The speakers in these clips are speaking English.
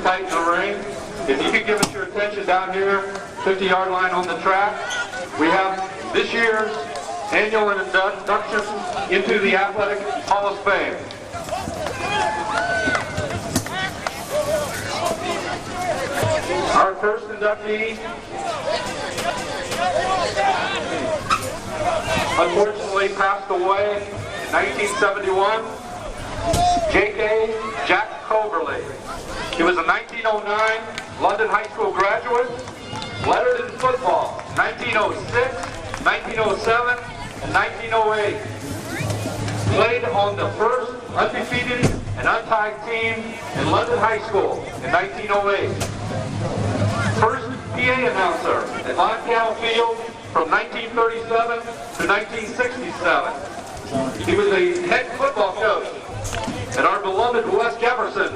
tighten the ring. If you could give us your attention down here, 50-yard line on the track, we have this year's annual induction into the Athletic Hall of Fame. Our first inductee, unfortunately passed away in 1971, J.K. Jack Coverly. He was a 1909 London High School graduate, lettered in football 1906, 1907, and 1908. Played on the first undefeated and untied team in London High School in 1908. First PA announcer at Lonsdale Field from 1937 to 1967. He was the head football coach at our beloved West Jefferson,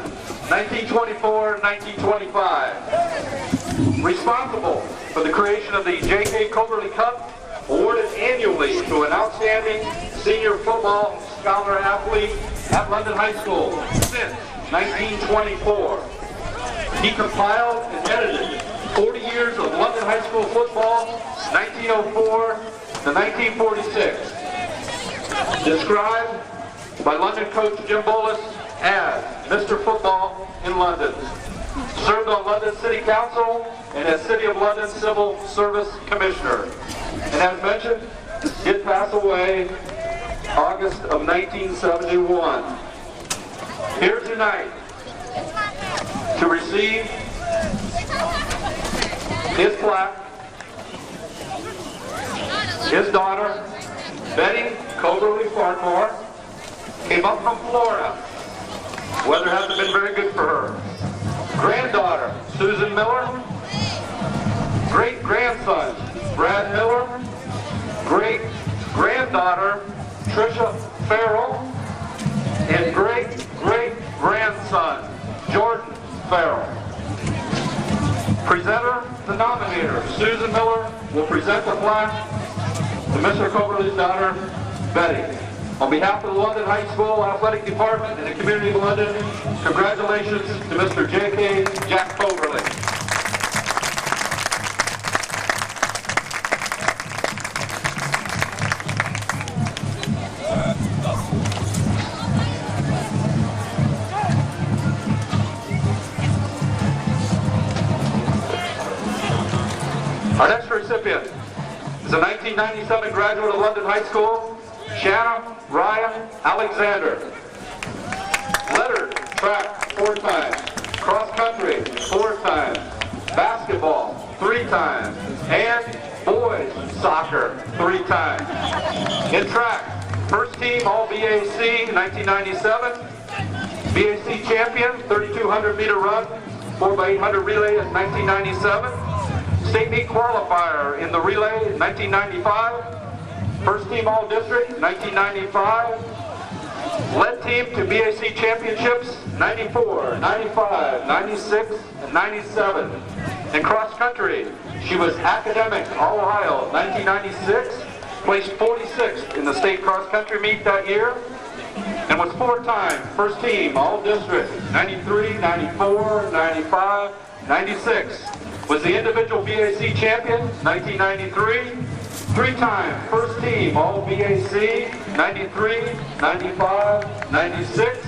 1924-1925. Responsible for the creation of the J.K. Coverly Cup, awarded annually to an outstanding senior football scholar athlete at London High School since 1924. He compiled and edited 40 years of London High School football, 1904 to 1946. Described by London coach Jim Bolus as Mr. Football in London. Served on London City Council and as City of London Civil Service Commissioner. And as mentioned, did pass away August of 1971. Here tonight to receive his plaque, his daughter, Betty Coverly Farquhar, came up from Florida. Weather hasn't been very good for her. Granddaughter, Susan Miller. Great-grandson, Brad Miller. Great-granddaughter, Tricia Farrell. And great-great-grandson, Jordan Farrell. Presenter, the nominator, Susan Miller, will present the plaque to Mr. Coverly's daughter, Betty. On behalf of the London High School Athletic Department and the community of London, congratulations to Mr. J.K. Jack Coverly. Our next recipient is a 1997 graduate of London High School, Shanna Ryan Alexander. Lettered track 4 times, cross country 4 times, basketball 3 times, and boys soccer 3 times. In track, first team All BAC 1997, BAC champion 3,200 meter run, 4x800 relay in 1997. State meet qualifier in the relay in 1995. First team all district 1995. Led team to BAC championships 94, 95, 96, and 97. In cross country, she was academic All Ohio 1996, placed 46th in the state cross country meet that year, and was 4-time first team all district 93, 94, 95, 96. Was the individual BAC champion, 1993, 3-time first team All BAC, 93, 95, 96.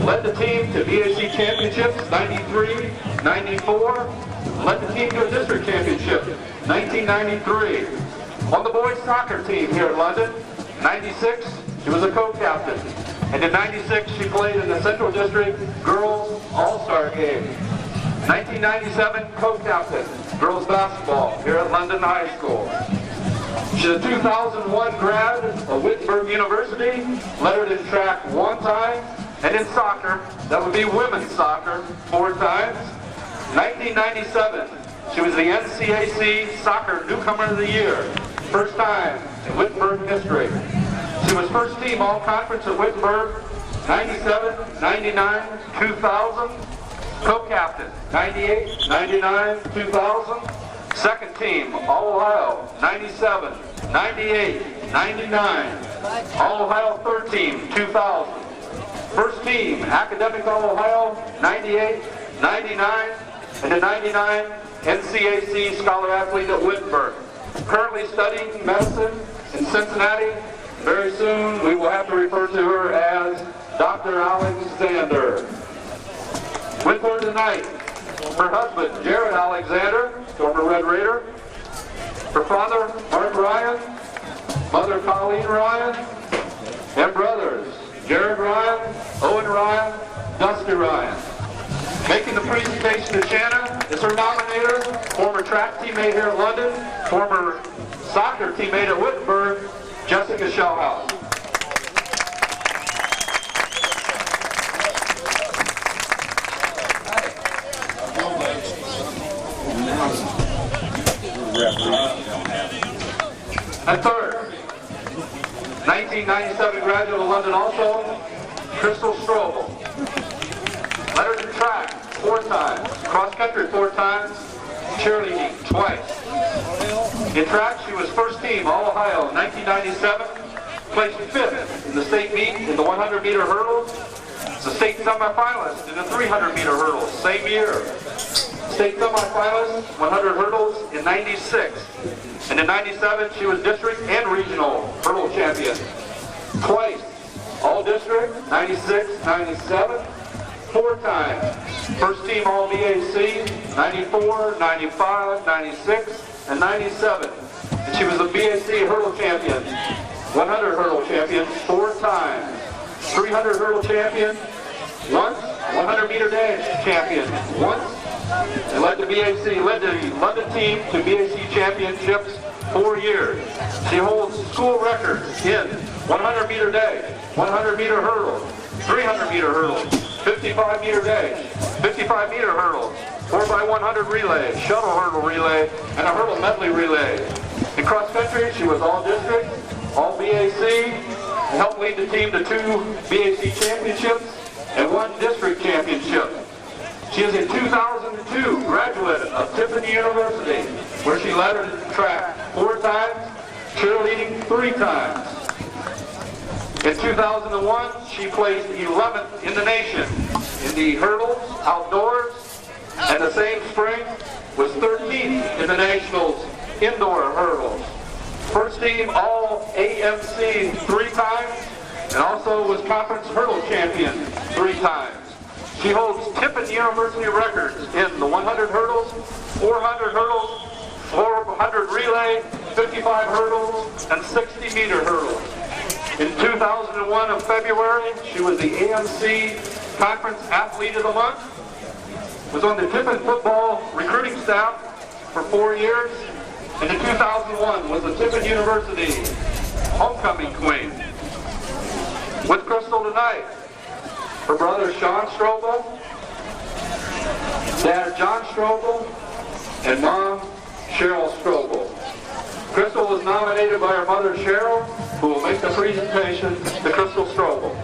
Led the team to BAC championships, 93, 94. Led the team to a district championship, 1993. On the boys soccer team here in London, 96, she was a co-captain. And in 96, she played in the Central District Girls All-Star Game. 1997 co-captain, girls basketball here at London High School. She's a 2001 grad of Wittenberg University, lettered in track 1 time, and in soccer, that would be women's soccer, 4 times. 1997, she was the NCAC Soccer Newcomer of the Year, first time in Wittenberg history. She was first team all-conference at Wittenberg, 97, 99, 2000. Co-captain, 98, 99, 2000. Second team, All-Ohio, 97, 98, 99. All-Ohio third team, 2000. First team, Academic All-Ohio, 98, 99, and the 99 NCAC Scholar Athlete at Wittenberg. Currently studying medicine in Cincinnati. Very soon we will have to refer to her as Dr. Alexander. With her tonight, her husband, Jared Alexander, former Red Raider, her father, Mark Ryan, mother, Colleen Ryan, and brothers, Jared Ryan, Owen Ryan, Dusty Ryan. Making the presentation to Shanna is her nominator, former track teammate here at London, former soccer teammate at Wittenberg, Jessica Shellhouse. And third, 1997 graduate of London also, Crystal Strobel. Lettered in track 4 times, cross country 4 times, cheerleading twice. In track, she was first team All-Ohio in 1997, placed 5th in the state meet in the 100-meter hurdles, the state semifinalist in the 300-meter hurdles, same year. State semifinalist, 100 hurdles in 96. And in 97, she was district and regional hurdle champion. Twice, all district, 96, 97, 4 times. First team All-BAC, 94, 95, 96, and 97. And she was a BAC hurdle champion, 100 hurdle champion 4 times. 300 hurdle champion once, 100 meter dash champion once, and led the London team to BAC championships 4 years. She holds school records in 100 meter dash, 100 meter hurdles, 300 meter hurdles, 55 meter dash, 55 meter hurdles, 4x100 relay, shuttle hurdle relay, and a hurdle medley relay. In cross country, she was all district, all BAC, and helped lead the team to 2 BAC championships and 1 district championship. She is a 2002 graduate of Tiffany University, where she lettered in track 4 times, cheerleading 3 times. In 2001, she placed 11th in the nation in the hurdles, outdoors, and the same spring was 13th in the nationals indoor hurdles. First team all AMC 3 times, and also was conference hurdle champion 3 times. She holds Tiffin University records in the 100 hurdles, 400 hurdles, 400 relay, 55 hurdles, and 60 meter hurdles. In 2001 of February, she was the AMC Conference Athlete of the Month, was on the Tiffin football recruiting staff for 4 years, and in 2001 was the Tiffin University Homecoming Queen. With Crystal tonight, her brother Sean Strobel, dad John Strobel, and mom Cheryl Strobel. Crystal was nominated by her mother Cheryl, who will make the presentation to Crystal Strobel.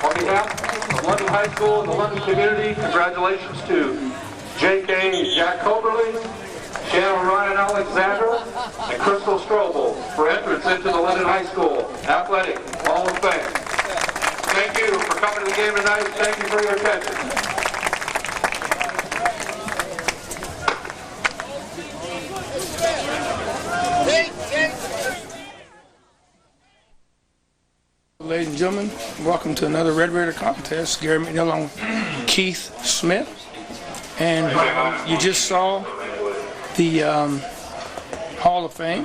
On behalf of London High School and the London community, congratulations to J.K. Jack Coberly, Shannon Ryan Alexander, and Crystal Strobel for entrance into the London High School Athletic Hall of Fame. Thank you for coming to the game tonight. Thank you for your attention. Ladies and gentlemen, welcome to another Red Raider contest. Gary McNeil along with Keith Smith. And you just saw the Hall of Fame,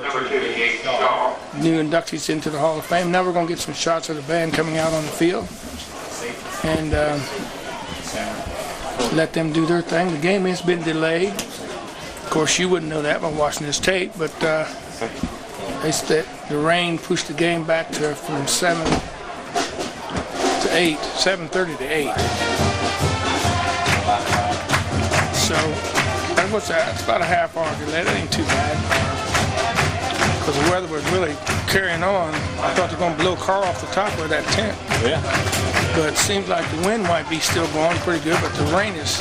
new inductees into the Hall of Fame. Now we're going to get some shots of the band coming out on the field and let them do their thing. The game has been delayed. Of course, you wouldn't know that by watching this tape, but it's that the rain pushed the game back to from 7 to 8, 7:30 to 8. So what's that? It's about a half-hour delay. That ain't too bad because the weather was really carrying on. I thought they were going to blow a car off the top of that tent. Yeah. But it seems like the wind might be still blowing pretty good, but the rain is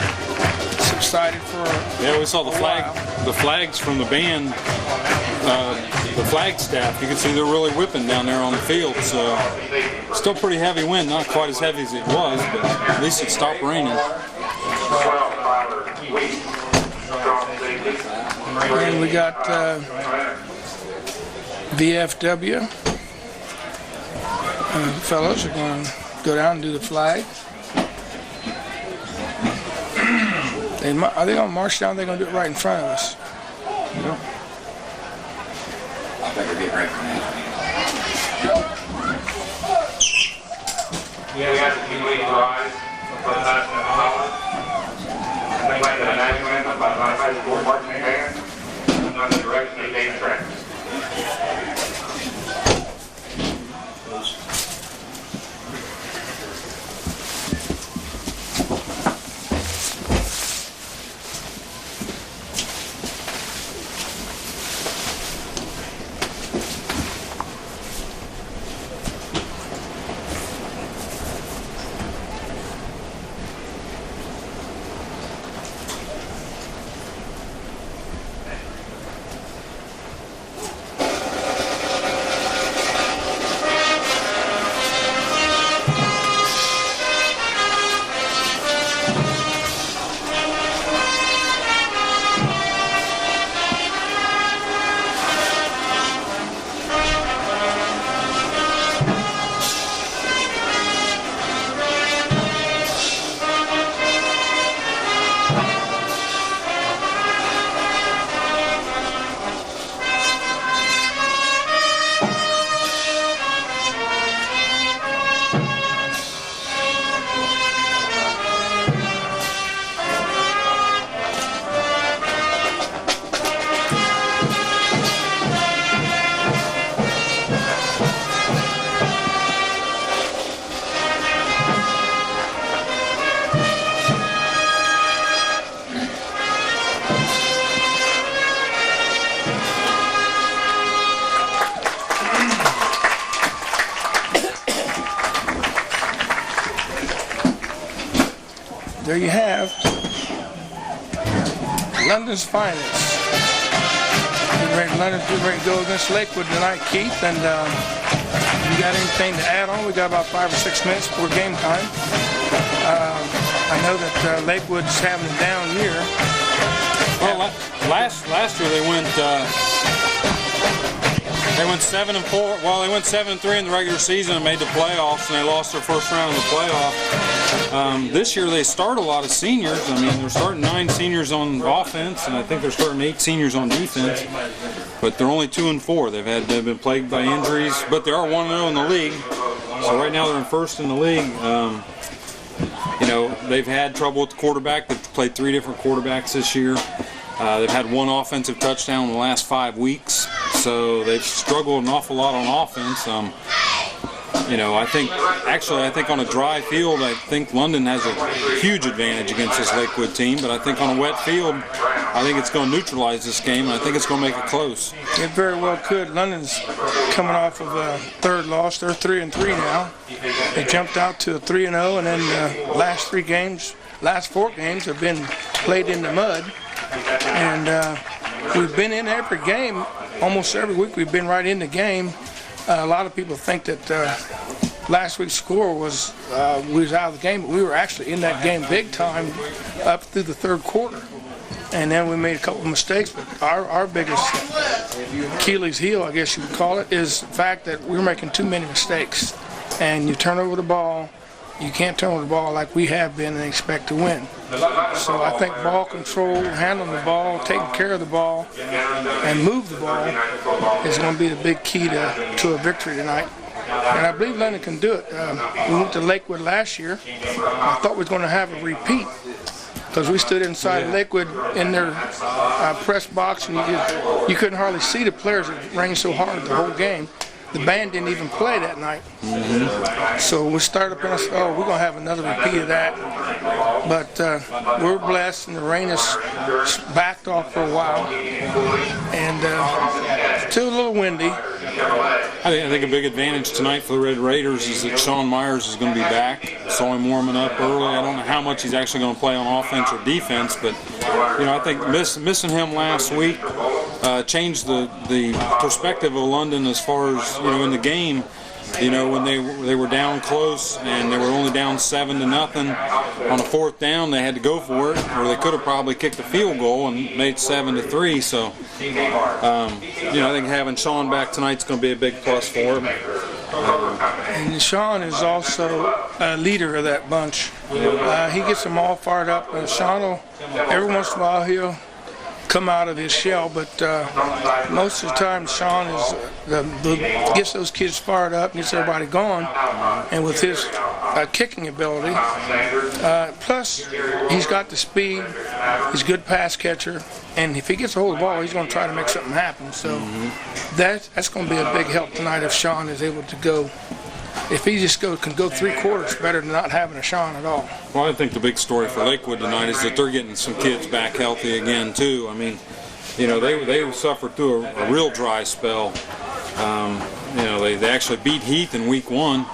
subsided for yeah, we saw the flags from the band the Flagstaff. You can see they're really whipping down there on the field. So still pretty heavy wind, not quite as heavy as it was, but at least it stopped raining. And we got VFW. Fellows are going to go down and do the flag. Are they going to march down? They're going to do it right in front of us. Yeah. I think we're getting ready for that. Yeah, we have the team lead rise for the national honor. They went to the national anthem by the high school marching band under the direction of Dave Trent. There you have London's finest. London's getting ready to go against Lakewood tonight, Keith. And you got anything to add on? We got about 5 or 6 minutes before game time. I know that Lakewood's having a down year. Well, last year they went 7-4. Well, they went 7-3 in the regular season and made the playoffs, and they lost their first round of the playoff. This year they start a lot of seniors. I mean, they're starting 9 seniors on offense, and I think they're starting 8 seniors on defense. But they're only 2-4. They've been plagued by injuries, but they are 1-0 in the league. So right now they're in first in the league. You know, they've had trouble with the quarterback. They've played 3 different quarterbacks this year. They've had 1 offensive touchdown in the last 5 weeks, so they've struggled an awful lot on offense. You know, I think on a dry field, I think London has a huge advantage against this Lakewood team, but I think on a wet field, I think it's going to neutralize this game, and I think it's going to make it close. It very well could. London's coming off of a 3rd loss. They're 3-3 now. They jumped out to a 3-0, and then the last 4 games have been played in the mud. And we've been in every game, almost every week we've been right in the game. A lot of people think that last week's score was we was out of the game, but we were actually in that game big time up through the 3rd quarter. And then we made a couple of mistakes, but our biggest Achilles heel, I guess you would call it, is the fact that we're making too many mistakes. And you turn over the ball, you can't turn over the ball like we have been and expect to win. So I think ball control, handling the ball, taking care of the ball, and move the ball is going to be the big key to a victory tonight. And I believe London can do it. We went to Lakewood last year. I thought we were going to have a repeat because we stood inside Lakewood in their press box, and you couldn't hardly see the players. It rained so hard the whole game. The band didn't even play that night. So we started up and I said, oh, we're going to have another repeat of that. But we're blessed, and the rain has backed off for a while. And still a little windy. I think a big advantage tonight for the Red Raiders is that Sean Myers is going to be back. Saw him warming up early. I don't know how much he's actually going to play on offense or defense, but you know, I think missing him last week changed the perspective of London as far as, in the game. When they were down close and they were only down 7-0 on a 4th down, they had to go for it, or they could have probably kicked a field goal and made 7-3. So, I think having Sean back tonight's going to be a big plus for him. And Sean is also a leader of that bunch. He gets them all fired up. Sean will, every once in a while, he'll come out of his shell, but most of the time Sean is gets those kids fired up, gets everybody going, and with his kicking ability, plus he's got the speed, he's a good pass catcher, and if he gets a hold of the ball, he's going to try to make something happen. So that's going to be a big help tonight if Sean is able to go. If he just can go 3 quarters, better than not having a Sean at all. Well, I think the big story for Lakewood tonight is that they're getting some kids back healthy again too. I mean, they suffered through a real dry spell. They actually beat Heath in week 1.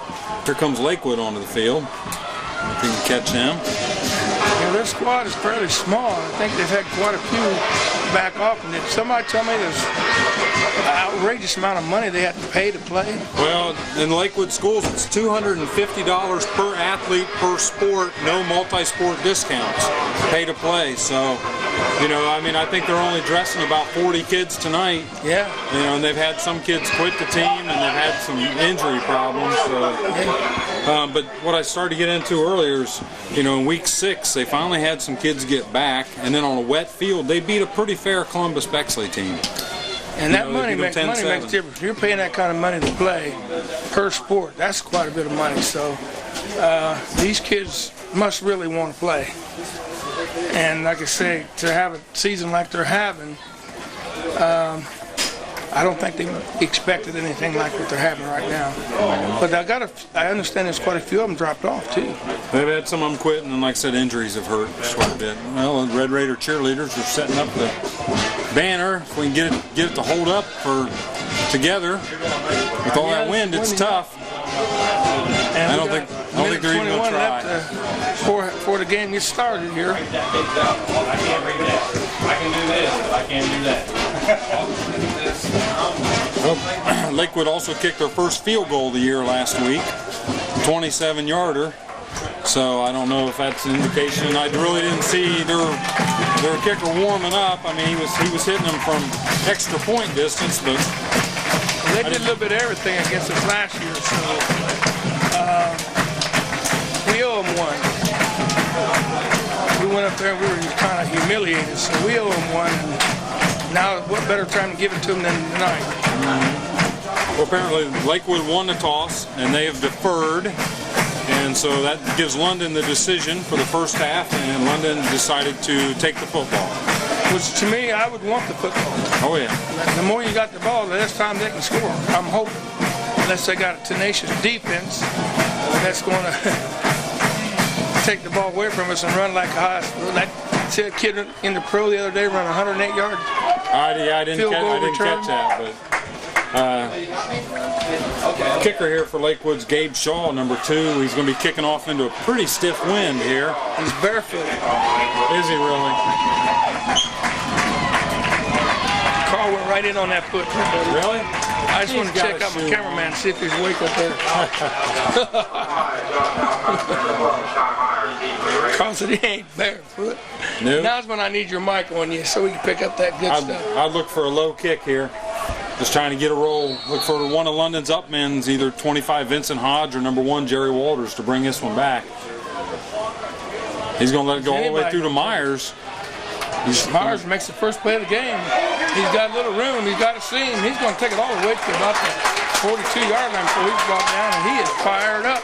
Here comes Lakewood onto the field. If you can catch them. Their squad is fairly small. I think they've had quite a few back off. And did somebody tell me there's an outrageous amount of money they have to pay to play? Well, in Lakewood schools, it's $250 per athlete per sport, no multi-sport discounts, pay to play. So, I think they're only dressing about 40 kids tonight. Yeah. And they've had some kids quit the team, and they've had some injury problems. So. But what I started to get into earlier is, in week 6, they finally had some kids get back, and then on a wet field, they beat a pretty fair Columbus Bexley team. And that money makes difference. You're paying that kind of money to play per sport. That's quite a bit of money. So these kids must really want to play. And like I say, to have a season like they're having, I don't think they expected anything like what they're having right now. But I understand there's quite a few of them dropped off too. They've had some of them quit, and like I said, injuries have hurt quite a bit. Well, the Red Raider cheerleaders are setting up the banner. If we can get it to hold up together with all that wind, it's tough. And I don't think they're even going to try. Before the game gets started here. I can't read that. I can do this, but I can't do that. Well, Lakewood also kicked their first field goal of the year last week, 27-yarder. So I don't know if that's an indication. I really didn't see their kicker warming up. I mean, he was hitting them from extra point distance, but they did a little bit of everything against us last year. So we owe them one. We went up there and we were kind of humiliated, so we owe them one. And now, what better time to give it to them than tonight? Well, apparently Lakewood won the toss, and they have deferred. And so that gives London the decision for the first half, and London decided to take the football. Which, to me, I would want the football. Oh, yeah. The more you got the ball, the less time they can score. I'm hoping. Unless they got a tenacious defense that's going to take the ball away from us and run like a high school. That kid in the pro the other day run 108 yards. I didn't catch that, but kicker here for Lakewood's Gabe Shaw, number 2. He's going to be kicking off into a pretty stiff wind here. He's barefoot. Is he really? Carl went right in on that foot. Really? I just want to check out my cameraman, see if he's awake up there. Carl said he ain't barefoot. Nope. Now's when I need your mic on you so we can pick up that good stuff. I'd look for a low kick here. Just trying to get a roll. Look for one of London's upmen's, either 25 Vincent Hodge or number 1 Jerry Walters, to bring this one back. He's going to let it go all the way through to Myers. Myers makes the first play of the game. He's got a little room. He's got a seam. He's going to take it all the way to about the 42-yard line before he's brought down, and he is fired up.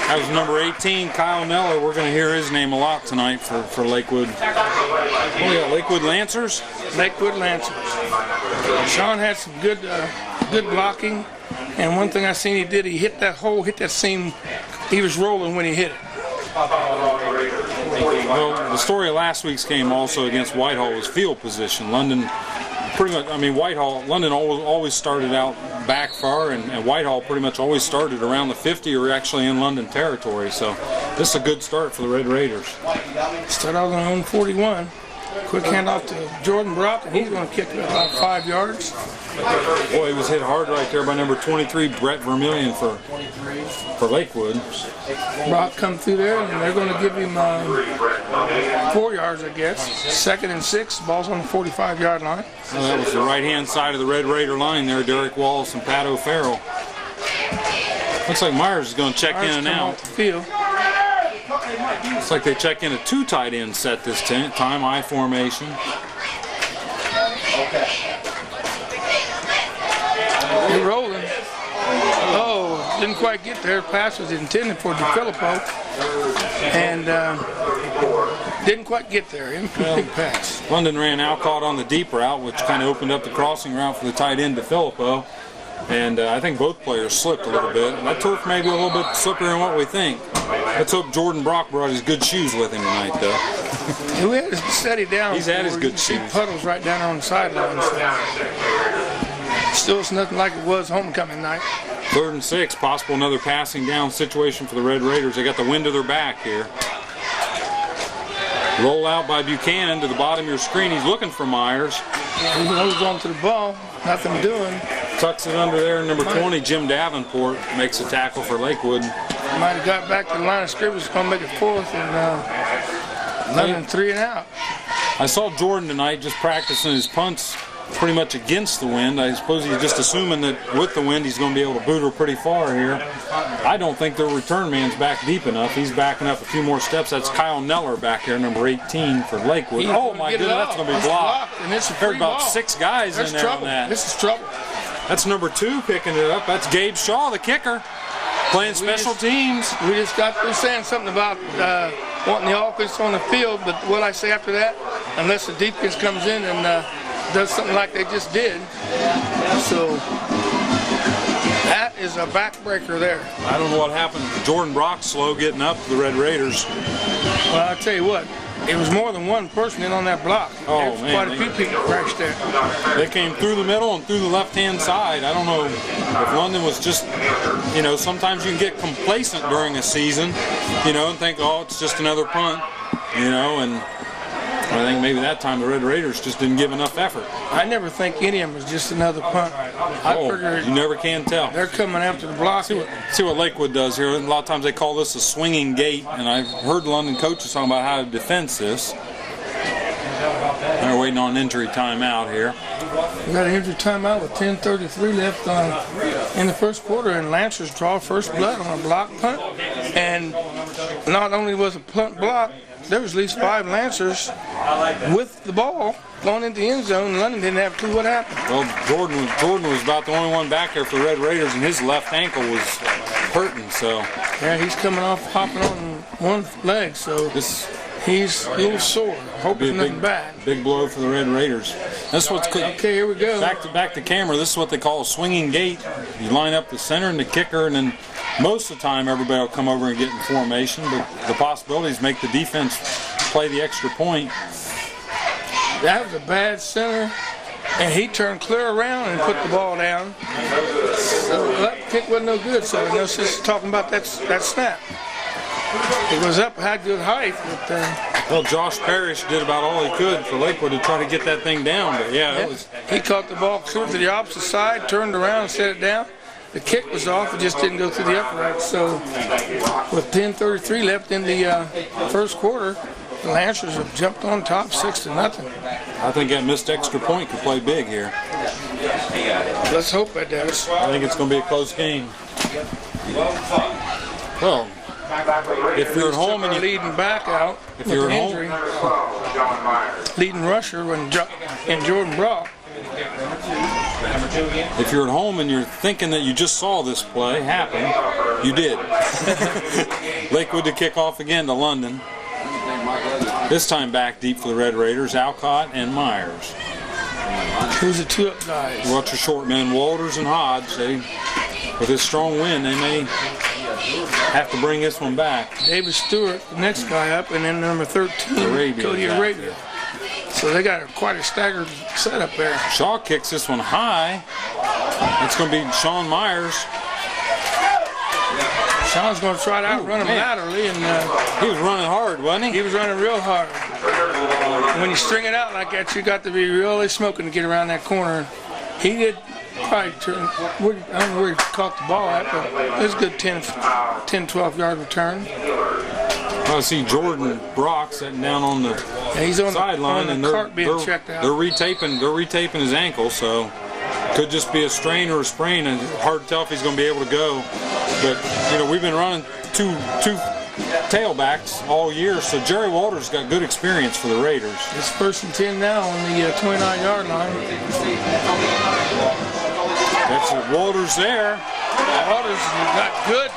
That was number 18, Kyle Neller. We're going to hear his name a lot tonight for Lakewood. Oh, yeah, Lakewood Lancers? Lakewood Lancers. Sean had some good blocking, and one thing I seen he did, he hit that seam. He was rolling when he hit it. Well, the story of last week's game also against Whitehall was field position. London, pretty much, London always started out back far, and Whitehall pretty much always started around the 50 or actually in London territory. So this is a good start for the Red Raiders. Start out on 41. Quick handoff to Jordan Brock, and he's going to kick it about 5 yards. Boy, he was hit hard right there by number 23, Brett Vermillion for Lakewood. Brock come through there, and they're going to give him 4 yards, I guess. 2nd and 6, ball's on the 45-yard line. Well, that was the right-hand side of the Red Raider line there, Derek Wallace and Pat O'Farrell. Looks like Myers is going to check in and out. Off the field. Looks like they check in a 2 tight end set this time, I formation. They're rolling. Oh, didn't quite get there. Pass was intended for DeFilippo, and didn't quite get there. Incomplete pass. London ran Alcott on the deep route, which kind of opened up the crossing route for the tight end DeFilippo. And I think both players slipped a little bit. That turf may be a little bit slipperier than what we think. Let's hope Jordan Brock brought his good shoes with him tonight, though. We had to set it down. He's had his good shoes. shoes. Puddles right down on the sideline. Still, it's nothing like it was homecoming night. 3rd and 6, possible another passing down situation for the Red Raiders. They got the wind to their back here. Roll out by Buchanan to the bottom of your screen. He's looking for Myers. He holds on to the ball. Nothing doing. Tucks it under there. Number 20, Jim Davenport, makes a tackle for Lakewood. Might have got back to the line of scrimmage. It's going to make it 4th and 11 3 and out. I saw Jordan tonight just practicing his punts pretty much against the wind. I suppose he's just assuming that with the wind he's going to be able to boot her pretty far here. I don't think their return man's back deep enough. He's backing up a few more steps. That's Kyle Neller back here, number 18 for Lakewood. Oh my goodness, that's going to be blocked. And it's There's about 6 guys There's in there trouble. on that. This is trouble. That's number 2 picking it up. That's Gabe Shaw, the kicker, playing special teams. We just got through saying something about wanting the offense on the field, but what I say after that, unless the defense comes in and does something like they just did. So that is a backbreaker there. I don't know what happened. Jordan Brock slow getting up to the Red Raiders. Well, I'll tell you what, it was more than one person in on that block. Oh, there was man, quite a few people crashed there. They came through the middle and through the left-hand side. I don't know if London was just, you know, sometimes you can get complacent during a season, you know, and think, oh, it's just another punt, you know, and I think maybe that time the Red Raiders just didn't give enough effort. I never think any of them was just another punt. I figured You never can tell. they're coming after the block. See what Lakewood does here. A lot of times they call this a swinging gate, and I've heard London coaches talking about how to defense this. They're waiting on an injury timeout here. We got an injury timeout with 10:33 left in the first quarter, and Lancers draw first blood on a block punt. And not only was a punt block, there was at least 5 Lancers with the ball going into the end zone, and London didn't have a clue what happened. Well, Jordan was about the only one back there for the Red Raiders, and his left ankle was hurting. So yeah, he's coming off hopping on one leg, so he's a little sore. Hope it's nothing bad. Big blow for the Red Raiders. That's what's okay. Here we go. Back to camera. This is what they call a swinging gate. You line up the center and the kicker, and then most of the time everybody will come over and get in formation. But the possibilities make the defense play the extra point. That was a bad center, and he turned clear around and put the ball down. So that kick wasn't no good. So no sense talking about that snap. It was up, had good height, but well, Josh Parrish did about all he could for Lakewood to try to get that thing down. But yeah, it was. He caught the ball clear to the opposite side, turned around and set it down. The kick was off, it just didn't go through the upright. So with 10:33 left in the first quarter, the Lancers have jumped on top 6-0. I think that missed extra point could play big here. Let's hope it does. I think it's going to be a close game. Well, if you're at home and you're leading back out, if you're at injury, leading rusher and Jordan Brock. If you're at home and you're thinking that you just saw this play happen, you did. Lakewood to kick off again to London. This time back deep for the Red Raiders, Alcott and Myers. Who's the 2-up guys? Watch your short men, Walters and Hodge. With this strong wind, they may have to bring this one back. David Stewart, the next guy up, and then number 13, Cody Arabia. So they got quite a staggered setup there. Shaw kicks this one high. That's going to be Sean Myers. Sean's going to try to outrun him laterally, and he was running hard, wasn't he? He was running real hard. when you string it out like that, you got to be really smoking to get around that corner. He did probably turn, I don't know where he caught the ball at, but it was a good 10, 12 yard return. I see Jordan Brock sitting down on the He's on sideline, the and cart being checked out. They're retaping his ankle, so could just be a strain or a sprain, and hard to tell if he's going to be able to go. But you know, we've been running two tailbacks all year, so Jerry Walters got good experience for the Raiders. It's 1st and 10 now on the 29-yard line. That's it. Walters there. Walters got good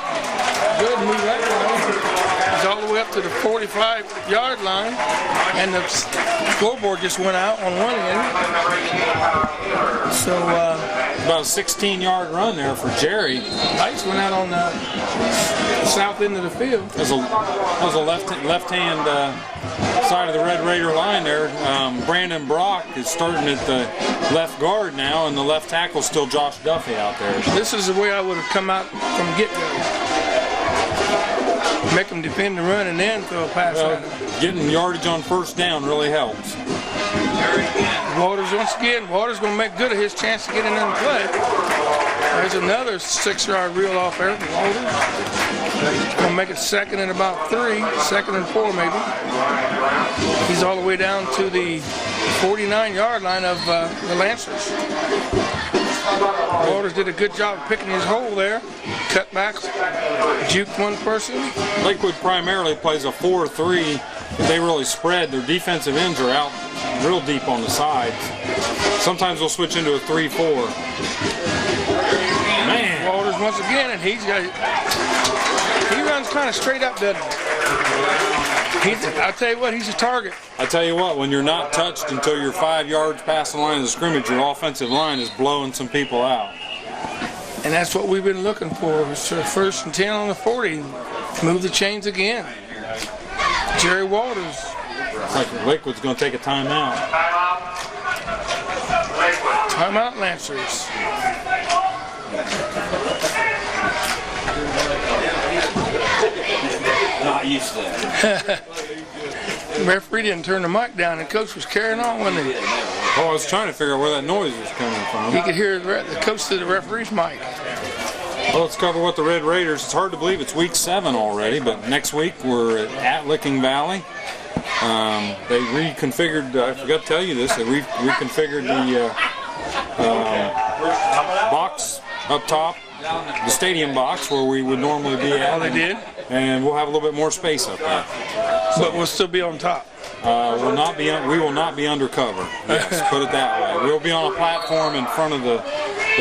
move right now. He's all the way up to the 45-yard line, and the scoreboard just went out on one end. So about a 16-yard run there for Jerry. Lights went out on the south end of the field. That was a left-hand side of the Red Raider line there. Brandon Brock is starting at the left guard now, and the left tackle is still Josh Duffy out there. This is the way I would have come out from get-go. Make them defend the run and then throw a pass at them. Getting yardage on first down really helps. Waters once again. Waters going to make good of his chance to get in there and play. There's another 6-yard reel off there from Waters. Going to make it 2nd and about 3, 2nd and 4 maybe. He's all the way down to the 49-yard line of the Lancers. Waters did a good job of picking his hole there. Cut back, juke one person. Lakewood primarily plays a 4-3. They really spread. Their defensive ends are out real deep on the sides. Sometimes they'll switch into a 3-4. Man, Waters once again, and he runs kind of straight up, doesn't he? I'll tell you what, he's a target. I tell you what, when you're not touched until you're 5 yards past the line of the scrimmage, your offensive line is blowing some people out. And that's what we've been looking for. It's 1st and 10 on the 40. Move the chains again. Jerry Walters. Like Lakewood's going to take a timeout. Timeout, Lancers. Not used to that. The referee didn't turn the mic down, and coach was carrying on, wasn't he? Oh, I was trying to figure out where that noise was coming from. He could hear the coach through the referee's mic. Well, let's cover what the Red Raiders. It's hard to believe it's week 7 already, but next week we're at Licking Valley. They reconfigured, I forgot to tell you this, they reconfigured the box up top, the stadium box where we would normally be at. Oh, they did? And we'll have a little bit more space up there. But we'll still be on top. We will not be undercover. Yes, put it that way. We'll be on a platform in front of the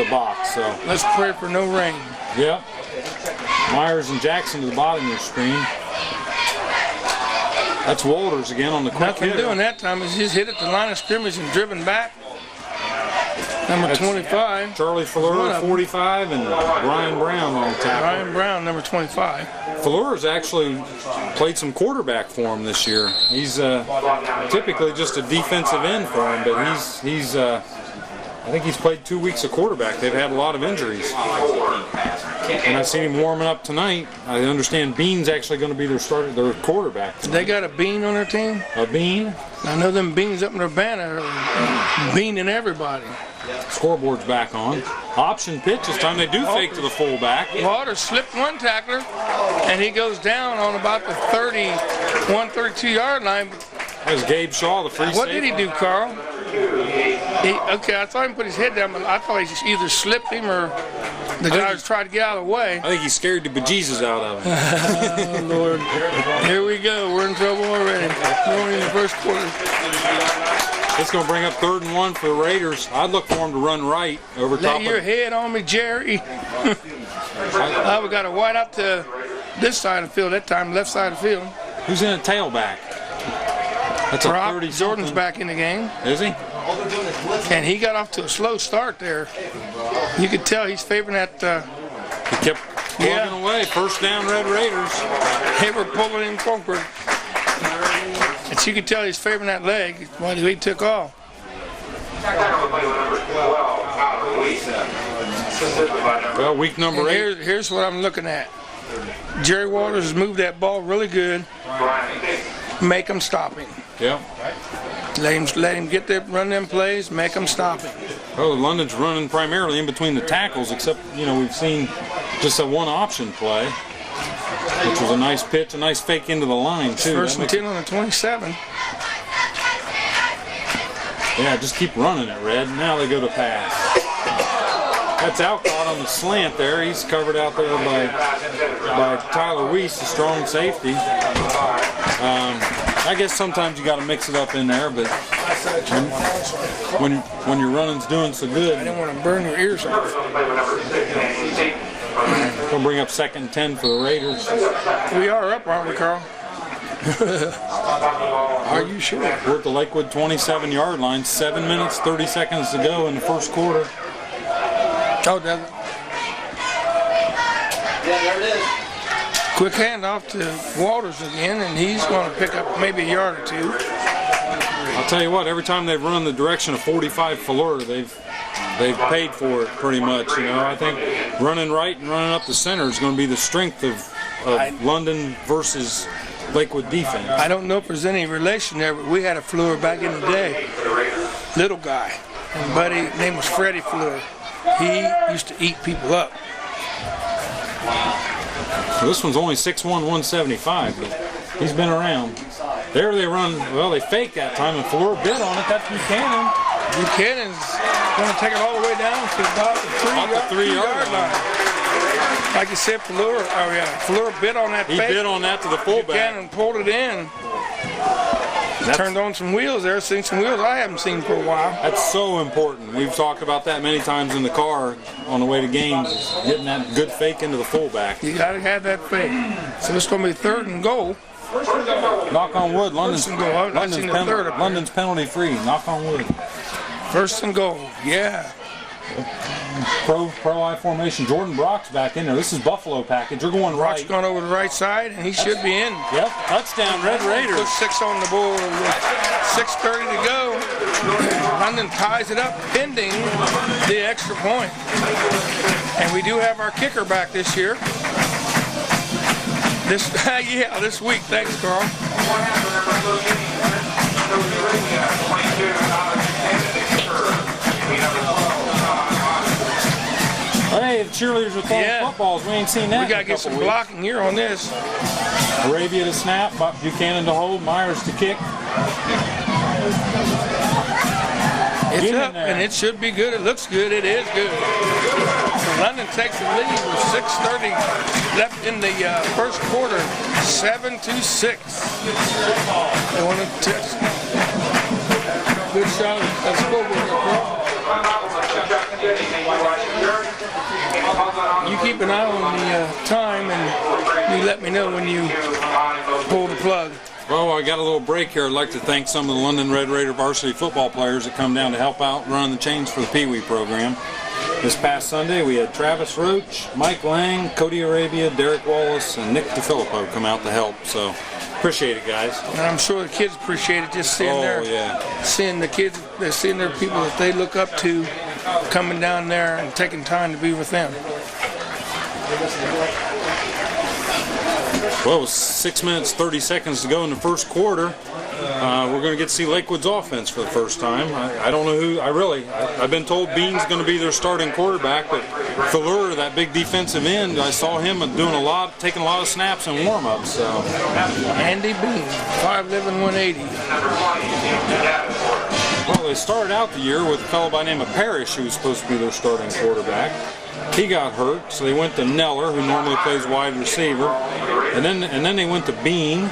box. So let's pray for no rain. Yep. Myers and Jackson to the bottom of your screen. That's Walters again on the quick Nothing hitter. doing that time. He's just hit at the line of scrimmage and driven back. Number 25. Charlie Fleur, 45, and Ryan Brown on tackle. Ryan Brown, number 25. Fleur's actually played some quarterback for him this year. He's typically just a defensive end for him, but he's I think he's played 2 weeks of quarterback. They've had a lot of injuries. And I've seen him warming up tonight. I understand Bean's actually going to be their quarterback tonight. They got a Bean on their team? A Bean? I know them Beans up in Urbana are beaning everybody. Scoreboard's back on. Option pitch this time. They do fake to the fullback. Waters slipped one tackler, and he goes down on about the 31, 32-yard line. There's Gabe Shaw, the free safety. What did he do, Carl? Okay, I saw him put his head down, but I thought he just either slipped him or the guy was trying to get out of the way. I think he scared the bejesus out of him. Oh, Lord. Here we go. We're in trouble already. We're only in the first quarter. It's going to bring up 3rd and 1 for the Raiders. I'd look for him to run right over top Lay your head on me, Jerry. We got a wide out to this side of the field that time, left side of the field. Who's in a tailback? That's a 30. Jordan's back in the game. Is he? And he got off to a slow start there. You could tell he's favoring that. He kept plugging away. First down, Red Raiders. They were pulling him forward. And you could tell he's favoring that leg while he took off. Well, week number 8. Here's what I'm looking at. Jerry Walters has moved that ball really good. make them stop him. Yeah. Let him get there, run them plays, make them stop him. Oh, London's running primarily in between the tackles, except, you know, we've seen just a one-option play, which was a nice pitch, a nice fake into the line, too. First and 10 on the 27. Yeah, just keep running it, Red. Now they go to pass. That's Alcott on the slant there. He's covered out there by Tyler Weiss, the strong safety. I guess sometimes you got to mix it up in there, but when your running's doing so good. I didn't want to burn your ears off. We'll bring up 2nd and 10 for the Raiders. We are up, aren't we, Carl? Are you sure? We're at the Lakewood 27-yard line. 7 minutes, 30 seconds to go in the first quarter. Oh, does it? Yeah, there it is. Quick handoff to Walters again, and he's going to pick up maybe a yard or two. I'll tell you what, every time they've run the direction of 45 Fleur, they've paid for it pretty much. You know, I think running right and running up the center is going to be the strength of London versus Lakewood defense. I don't know if there's any relation there, but we had a Fleur back in the day, little guy, and buddy, his name was Freddie Fleur. He used to eat people up. So this one's only 6'1", 175, but he's been around. There they run, well, they fake that time, and Fleur bit on it. That's Buchanan. Buchanan's going to take it all the way down to about the 3-yard line. Like you said, Fleur bit on that fake. He bit on that to the fullback. Buchanan pulled it in. Turned on some wheels there, seen some wheels I haven't seen for a while. That's so important. We've talked about that many times in the car on the way to games, getting that good fake into the fullback. You got to have that fake. So it's going to be 3rd and goal. Knock on wood, London's penalty free. Knock on wood. 1st and goal, yeah. Pro I formation. Jordan Brock's back in there. This is Buffalo package. You're going Brock's right. going over the right side, and he should be in. Yep, touchdown, Red Raiders. Put 6 on the board. 6:30 to go. London ties it up, pending the extra point. And we do have our kicker back this year. This week. Thanks, Carl. Hey, the cheerleaders are throwing footballs. We ain't seen that. We got to get some blocking here on this. Arabia to snap, Buchanan to hold, Myers to kick. It's up, and it should be good. It looks good. It is good. So London takes the lead with 6:30 left in the first quarter, 7-6. They want to test. Good shot at scoreboard. You keep an eye on the time, and you let me know when you pull the plug. Well, I got a little break here. I'd like to thank some of the London Red Raider varsity football players that come down to help out running the chains for the Pee Wee program. This past Sunday, we had Travis Roach, Mike Lang, Cody Arabia, Derek Wallace, and Nick DeFilippo come out to help. So, appreciate it, guys. And I'm sure the kids appreciate it, just seeing seeing the kids, they're seeing their people that they look up to coming down there and taking time to be with them. Well, it was 6 minutes, 30 seconds to go in the first quarter. We're going to get to see Lakewood's offense for the first time. I don't know who, I've been told Bean's going to be their starting quarterback, but Fleur, that big defensive end, I saw him doing taking a lot of snaps and warm-ups. So. Andy Bean, 5'11", 180. Well, they started out the year with a fellow by the name of Parrish, who was supposed to be their starting quarterback. He got hurt, so they went to Neller, who normally plays wide receiver, and then they went to Bean,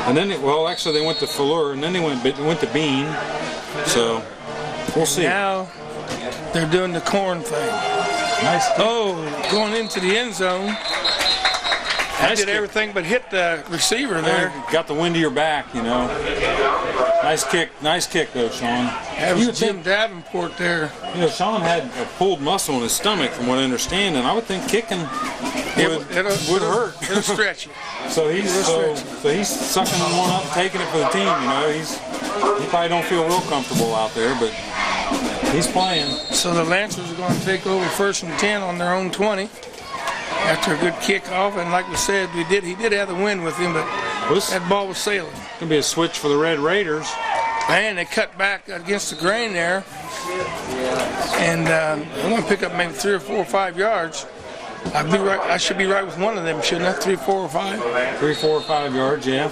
and then they went to Fleur, and then they went to Bean. So we'll see. Now they're doing the corn thing. Nice. Going into the end zone. I did everything but hit the receiver there. Got the wind to your back, you know. Nice kick though, Sean. That was Jim Davenport there. You know, Sean had a pulled muscle in his stomach, from what I understand, and I would think kicking would hurt. It'll stretch you. So he's sucking one up, and taking it for the team. You know, he probably don't feel real comfortable out there, but he's playing. So the Lancers are going to take over 1st and 10 on their own 20 after a good kickoff, and like we said, he did have the wind with him, but That ball was sailing. Gonna be a switch for the Red Raiders. Man, they cut back against the grain there. And I'm going to pick up maybe 3 or 4 or 5 yards. I should be right with one of them, shouldn't I? 3, 4, or 5? 3, 4, or 5 yards, yeah.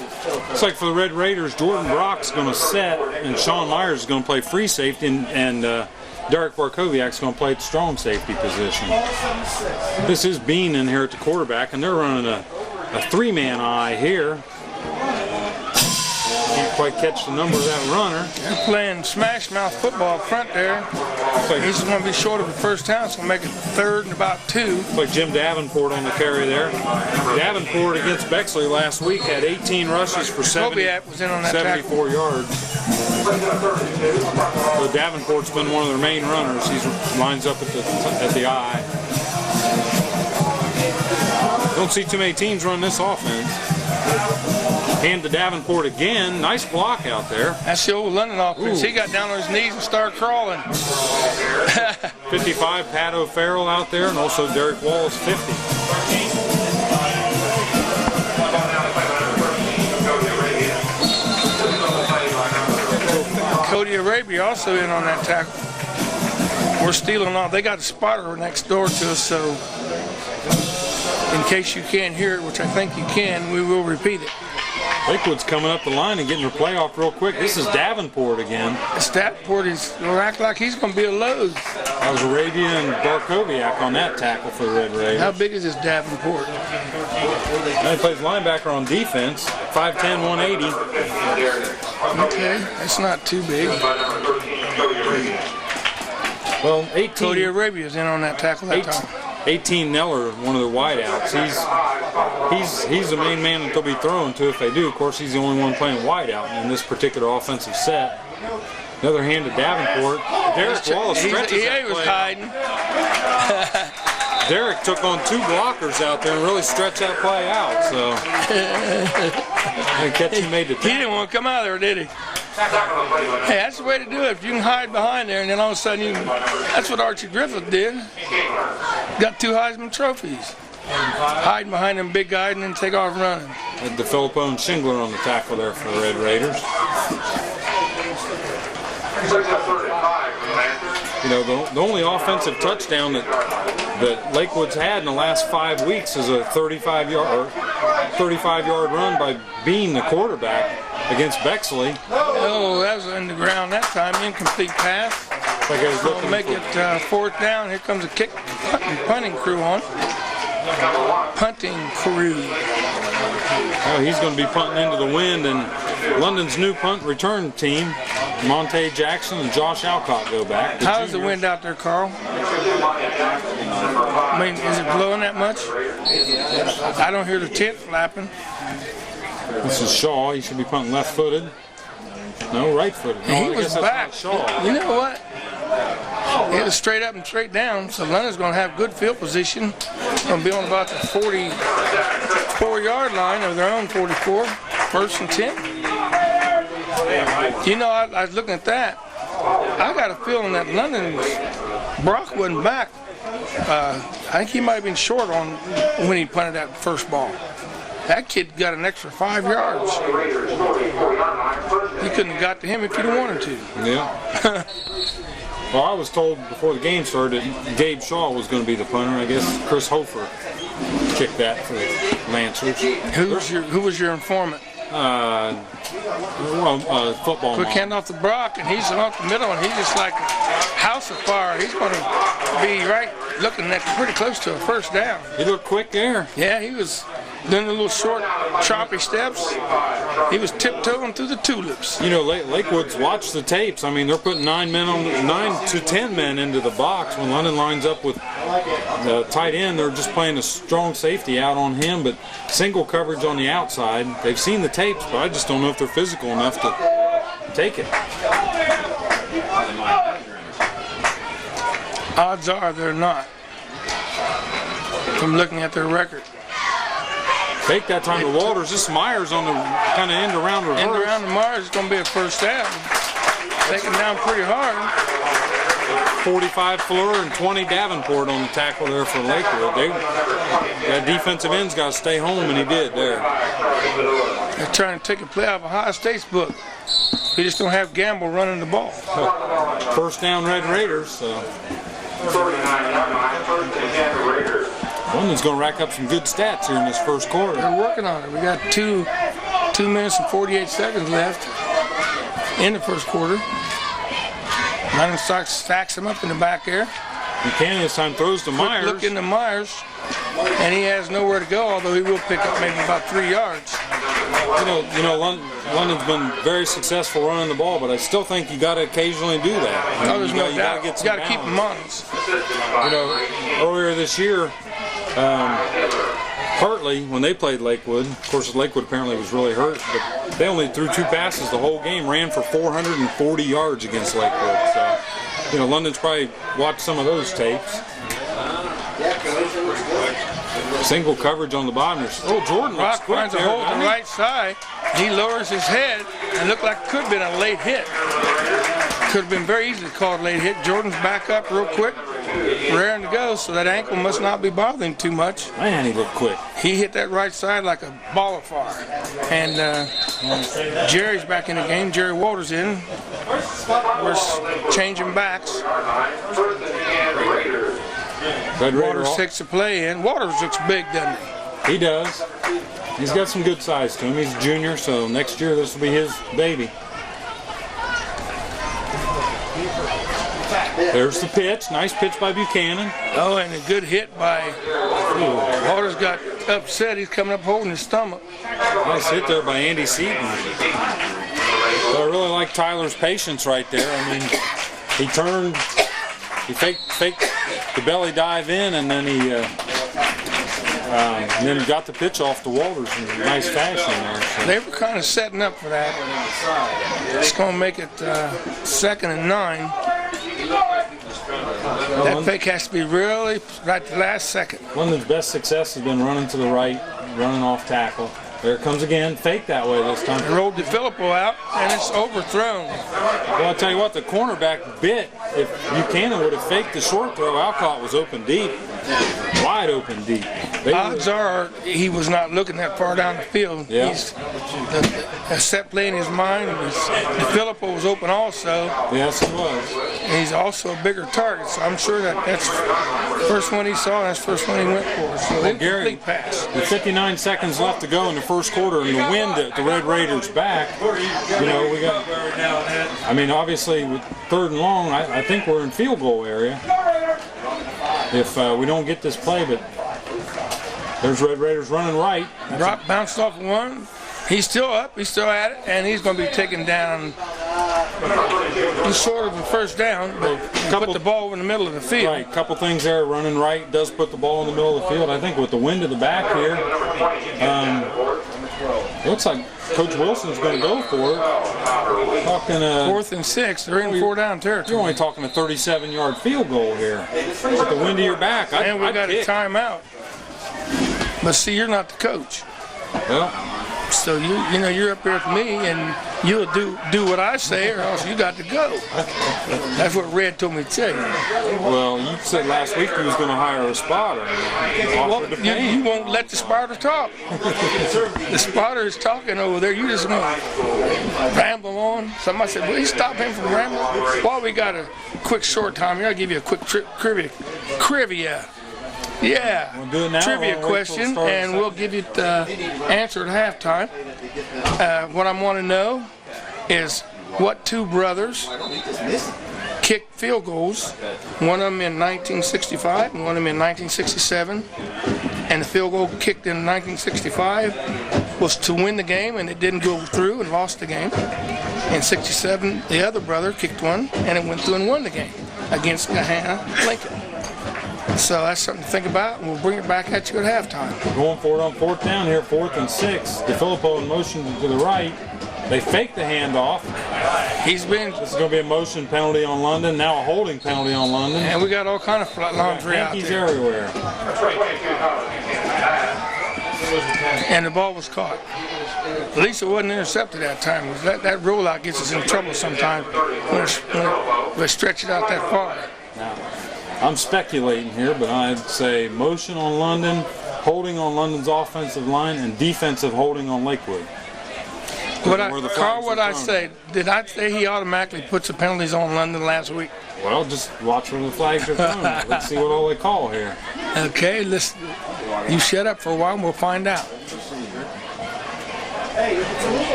Looks like for the Red Raiders, Jordan Brock's going to set, and Sean Myers is going to play free safety, and Derek Barkowiak's going to play at the strong safety position. This is Bean in here at the quarterback, and they're running a 3-man eye here. Can't quite catch the number of that runner. They're playing smash mouth football up front there. He's going to be short of the first down, so going to make it 3rd and about 2. Like Jim Davenport on the carry there. Davenport against Bexley last week had 18 rushes for 74 yards. So Davenport's been one of their main runners. He lines up at the eye. Don't see too many teams running this offense. Hand to Davenport again. Nice block out there. That's the old London offense. He got down on his knees and started crawling. 55, Pat O'Farrell out there, and also Derek Wallace, 50. Cody Arabia also in on that tackle. We're stealing off. They got a spotter next door to us, so in case you can't hear it, which I think you can, we will repeat it. Lakewood's coming up the line and getting their playoff real quick. This is Davenport again. Davenport will act like he's going to be a load. That was Arabia and Barkowiak on that tackle for the Red Raiders. How big is this Davenport? Now he plays linebacker on defense, 5'10", 180. Okay, that's not too big. Well, 18. Cody Arabia's in on that tackle that time. 18 Neller, one of their wideouts. He's the main man that they'll be throwing to if they do. Of course, he's the only one playing wideout in this particular offensive set. Another hand to Davenport. Derek Wallace stretches that He was play. hiding. Derek took on 2 blockers out there and really stretched that play out. So, he made the He didn't want to come out there, did he? Hey, that's the way to do it. If you can hide behind there, and then all of a sudden that's what Archie Griffith did. Got 2 Heisman trophies. Hiding behind them big guys and then take off running. Had DeFilippo and Shingler on the tackle there for the Red Raiders. You know, the only offensive touchdown that Lakewood's had in the last 5 weeks is a 35-yard run by Bean, the quarterback, against Bexley. Oh, that was in the ground that time. Incomplete pass. Like I was looking to make it 4th down. Here comes a punting crew on. Punting crew. Oh, he's going to be punting into the wind, and London's new punt return team, Monte Jackson and Josh Alcott, go back. How's the wind out there, Carl? I mean, is it blowing that much? I don't hear the tent flapping. This is Shaw. He should be punting left-footed. No, right-footed. No, He was back. Shaw. You know what? It was straight up and straight down, so London's going to have good field position. Going to be on about the 44-yard line of their own 44, 1st and 10. You know, I was looking at that. I got a feeling that Brock wasn't back. I think he might have been short on when he punted that first ball. That kid got an extra 5 yards. He couldn't have got to him if he'd have wanted to. Yeah. Well, I was told before the game started that Gabe Shaw was going to be the punter. I guess Chris Hofer kicked that for the Lancers. Who was your informant? Football. Quick hand off to Brock, and he's off the middle, and he's just like a house of fire. He's going to be right looking at pretty close to a 1st down. He looked quick there. Yeah, he was doing the little short, choppy steps. He was tiptoeing through the tulips. You know, Lakewood's watched the tapes. I mean, they're putting 9 to 10 men into the box. When London lines up with the tight end, they're just playing a strong safety out on him, but single coverage on the outside. They've seen the tapes, but I just don't know if they're physical enough to take it. Odds are they're not, from looking at their record. Fake that time to Walters. This Myers on the kind of end around reverse. End around to Myers is going to be a 1st down. Taking down pretty hard. 45 Fleur and 20 Davenport on the tackle there for Lakewood. That defensive end's got to stay home, and he did there. They're trying to take a play out of Ohio State's book. We just don't have Gamble running the ball. First down, Red Raiders. So. London's going to rack up some good stats here in this first quarter. They're working on it. We got 2 minutes and 48 seconds left in the first quarter. London stacks him up in the back there. Buchanan this time throws to Myers. Look into Myers, and he has nowhere to go, although he will pick up maybe about 3 yards. You know, London's been very successful running the ball, but I still think you got to occasionally do that. No, there's no doubt. You got to keep them honest. You know, earlier this year, Hartley, when they played Lakewood, of course Lakewood apparently was really hurt, but they only threw 2 passes the whole game, ran for 440 yards against Lakewood. So, you know, London's probably watched some of those tapes. Single coverage on the bottom. Oh, Jordan looks quick finds a there, hole on the right side. He lowers his head and looked like it could have been a late hit. Could have been very easily called a late hit. Jordan's back up real quick, raring to go, so that ankle must not be bothering too much. Man, he looked quick. He hit that right side like a ball of fire. And Jerry's back in the game. Jerry Walters in. We're changing backs. Waters takes the play in. Waters looks big, doesn't he? He does. He's got some good size to him. He's a junior, so next year this will be his baby. There's the pitch. Nice pitch by Buchanan. Oh, and a good hit by Waters. Got upset. He's coming up holding his stomach. Nice hit there by Andy Seaton. So I really like Tyler's patience right there. I mean, he turned, he faked the belly dive in, and then he got the pitch off to Walters in a nice fashion there. So. They were kind of setting up for that. It's going to make it 2nd and 9. That fake has to be really right at the last second. London's best success has been running to the right, running off tackle. There it comes again. Fake that way this time. They rolled DeFilippo out, and it's overthrown. Well, I'll tell you what, the cornerback bit. If Buchanan would have faked the short throw, Alcott was open deep. Wide open deep. Odds are he was not looking that far down the field. Yeah. He's a set play in his mind. DeFilippo was open also. Yes, he was. And he's also a bigger target, so I'm sure that's the first one he saw, and that's the first one he went for. So Well, Gary, pass. with 59 seconds left to go in the first quarter and the wind at the Red Raiders back, you know, we got, I mean, obviously with 3rd and long, I think we're in field goal area if we don't get this play, but there's Red Raiders running right. Drop, bounced off one. He's still up, he's still at it, and he's going to be taken down. He's sort of a first down, but put the ball in the middle of the field. Right, couple things there. Running right does put the ball in the middle of the field. I think with the wind to the back here, looks like Coach Wilson's going to go for it. Talking 4th and 6. They're in 4-down territory. You're only talking a 37-yard field goal here. With the wind to your back, and we got a timeout. But see, you're not the coach. Well, so you know you're up here with me, and you'll do what I say, or else you got to go. That's what Red told me to tell you. Well, you said last week you was going to hire a spotter. Well, you won't let the spotter talk. The spotter is talking over there. You just want to ramble on. Somebody said, "Will you stop him from rambling?" Well, we got a quick short time here. I'll give you a quick trivia. Yeah, we'll do it now, trivia question, and we'll give you the answer at halftime. What I want to know is what 2 brothers kicked field goals, one of them in 1965 and one of them in 1967, and the field goal kicked in 1965 was to win the game, and it didn't go through and lost the game. In 67, the other brother kicked one, and it went through and won the game against Lincoln. So that's something to think about, and we'll bring it back at you at halftime. Going for it on 4th down here, 4th and 6. DeFilippo in motion to the right. They fake the handoff. This is going to be a motion penalty on London, now a holding penalty on London. And we got all kind of laundry out Yankees there. Everywhere. And the ball was caught. At least it wasn't intercepted that time. That rollout gets us in trouble sometimes when we stretch it out that far. Now, I'm speculating here, but I'd say motion on London, holding on London's offensive line, and defensive holding on Lakewood. Carl, what I say? Did I say he automatically puts the penalties on London last week? Well, just watch where the flags are thrown. Let's see what all they call here. Okay, listen. You shut up for a while and we'll find out.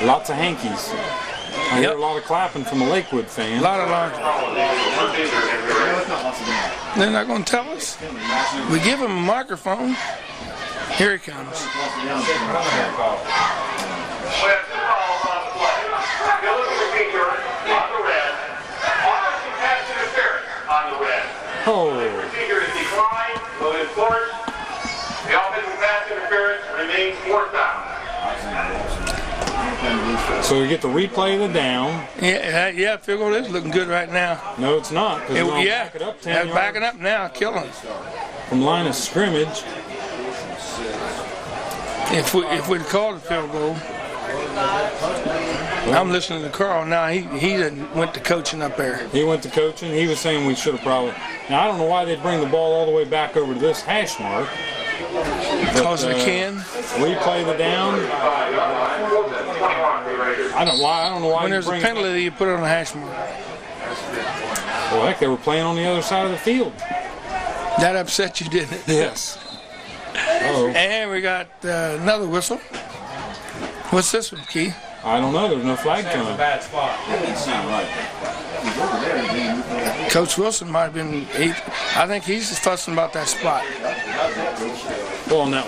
Lots of hankies. I hear a lot of clapping from the Lakewood fans. A lot of They're not going to tell us. We give them a microphone. Here he comes. Oh. The procedure is declined, will enforce. The offensive pass interference remains fourth down. So we get the replay of the down. Yeah, field goal is looking good right now. No, it's not. Because we're Yeah, back it up 10 they're yards backing up now, killing us. from line of scrimmage. If we'd called a field goal, I'm listening to Carl now. He went to coaching up there. He went to coaching. He was saying we should have probably. Now I don't know why they'd bring the ball all the way back over to this hash mark. Because they can. Replay the down. I don't know why. When there's a penalty, you put it on a hash mark. Well, heck, they were playing on the other side of the field. That upset you, didn't it? Yes. Uh-oh. And we got another whistle. What's this one, Keith? I don't know. There's no flag coming. Bad spot. Coach Wilson might have been. I think he's fussing about that spot. Well, no.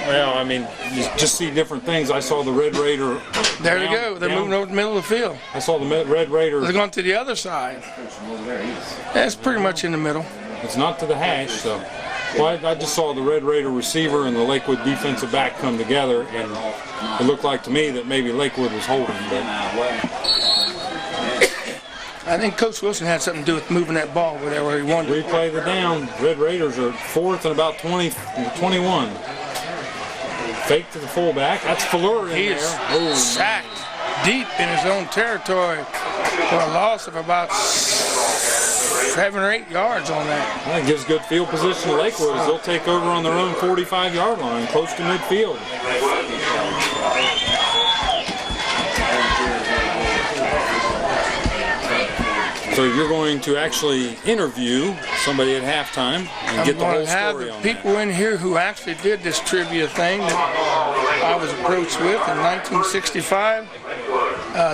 Well, I mean, you just see different things. I saw the Red Raider. There they go. They're moving over the middle of the field. I saw the Red Raider. They're going to the other side. That's pretty much in the middle. It's not to the hash, so. Well, I just saw the Red Raider receiver and the Lakewood defensive back come together, and it looked like to me that maybe Lakewood was holding. But I think Coach Wilson had something to do with moving that ball wherever he wanted. Replay the down. Red Raiders are fourth and about 21. Fake to the fullback. That's Fuller in He there. is sacked deep in his own territory for a loss of about 7 or 8 yards on that. That gives good field position to Lakewood as they'll take over on their own 45-yard line, close to midfield. So you're going to actually interview somebody at halftime and get the whole story have on the that. people in here who actually did this trivia thing that I was approached with in 1965.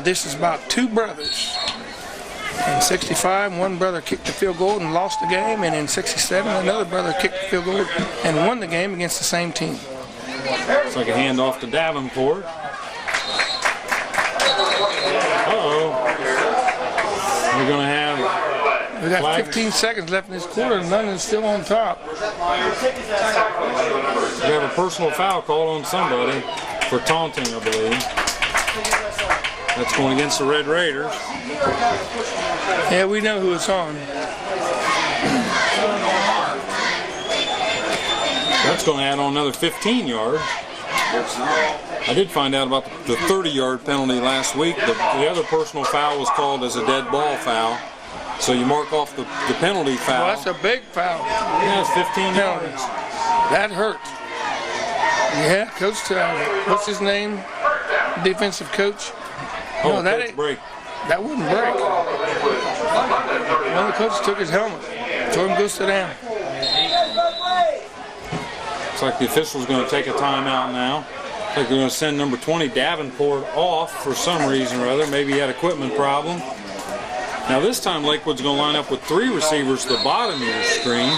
This is about two brothers. In 65, one brother kicked the field goal and lost the game, and in 67, another brother kicked the field goal and won the game against the same team. It's like a handoff to Davenport. Uh-oh. We're going to have... We got 15 seconds left in this quarter, and London's still on top. We have a personal foul called on somebody for taunting, I believe. That's going against the Red Raiders. Yeah, we know who it's on. That's going to add on another 15 yards. I did find out about the 30-yard penalty last week. The other personal foul was called as a dead ball foul. So you mark off the penalty foul. Well, that's a big foul. Yeah, it's 15 yards. That hurt. Yeah, Coach, what's his name? Defensive coach? Oh, No, that Coach ain't. break. That wouldn't break. One of the coaches took his helmet. Told him to go sit down. Looks like the official's going to take a timeout now. Looks like they're going to send number 20 Davenport off for some reason or other. Maybe he had an equipment problem. Now this time Lakewood's going to line up with 3 receivers to the bottom of your screen,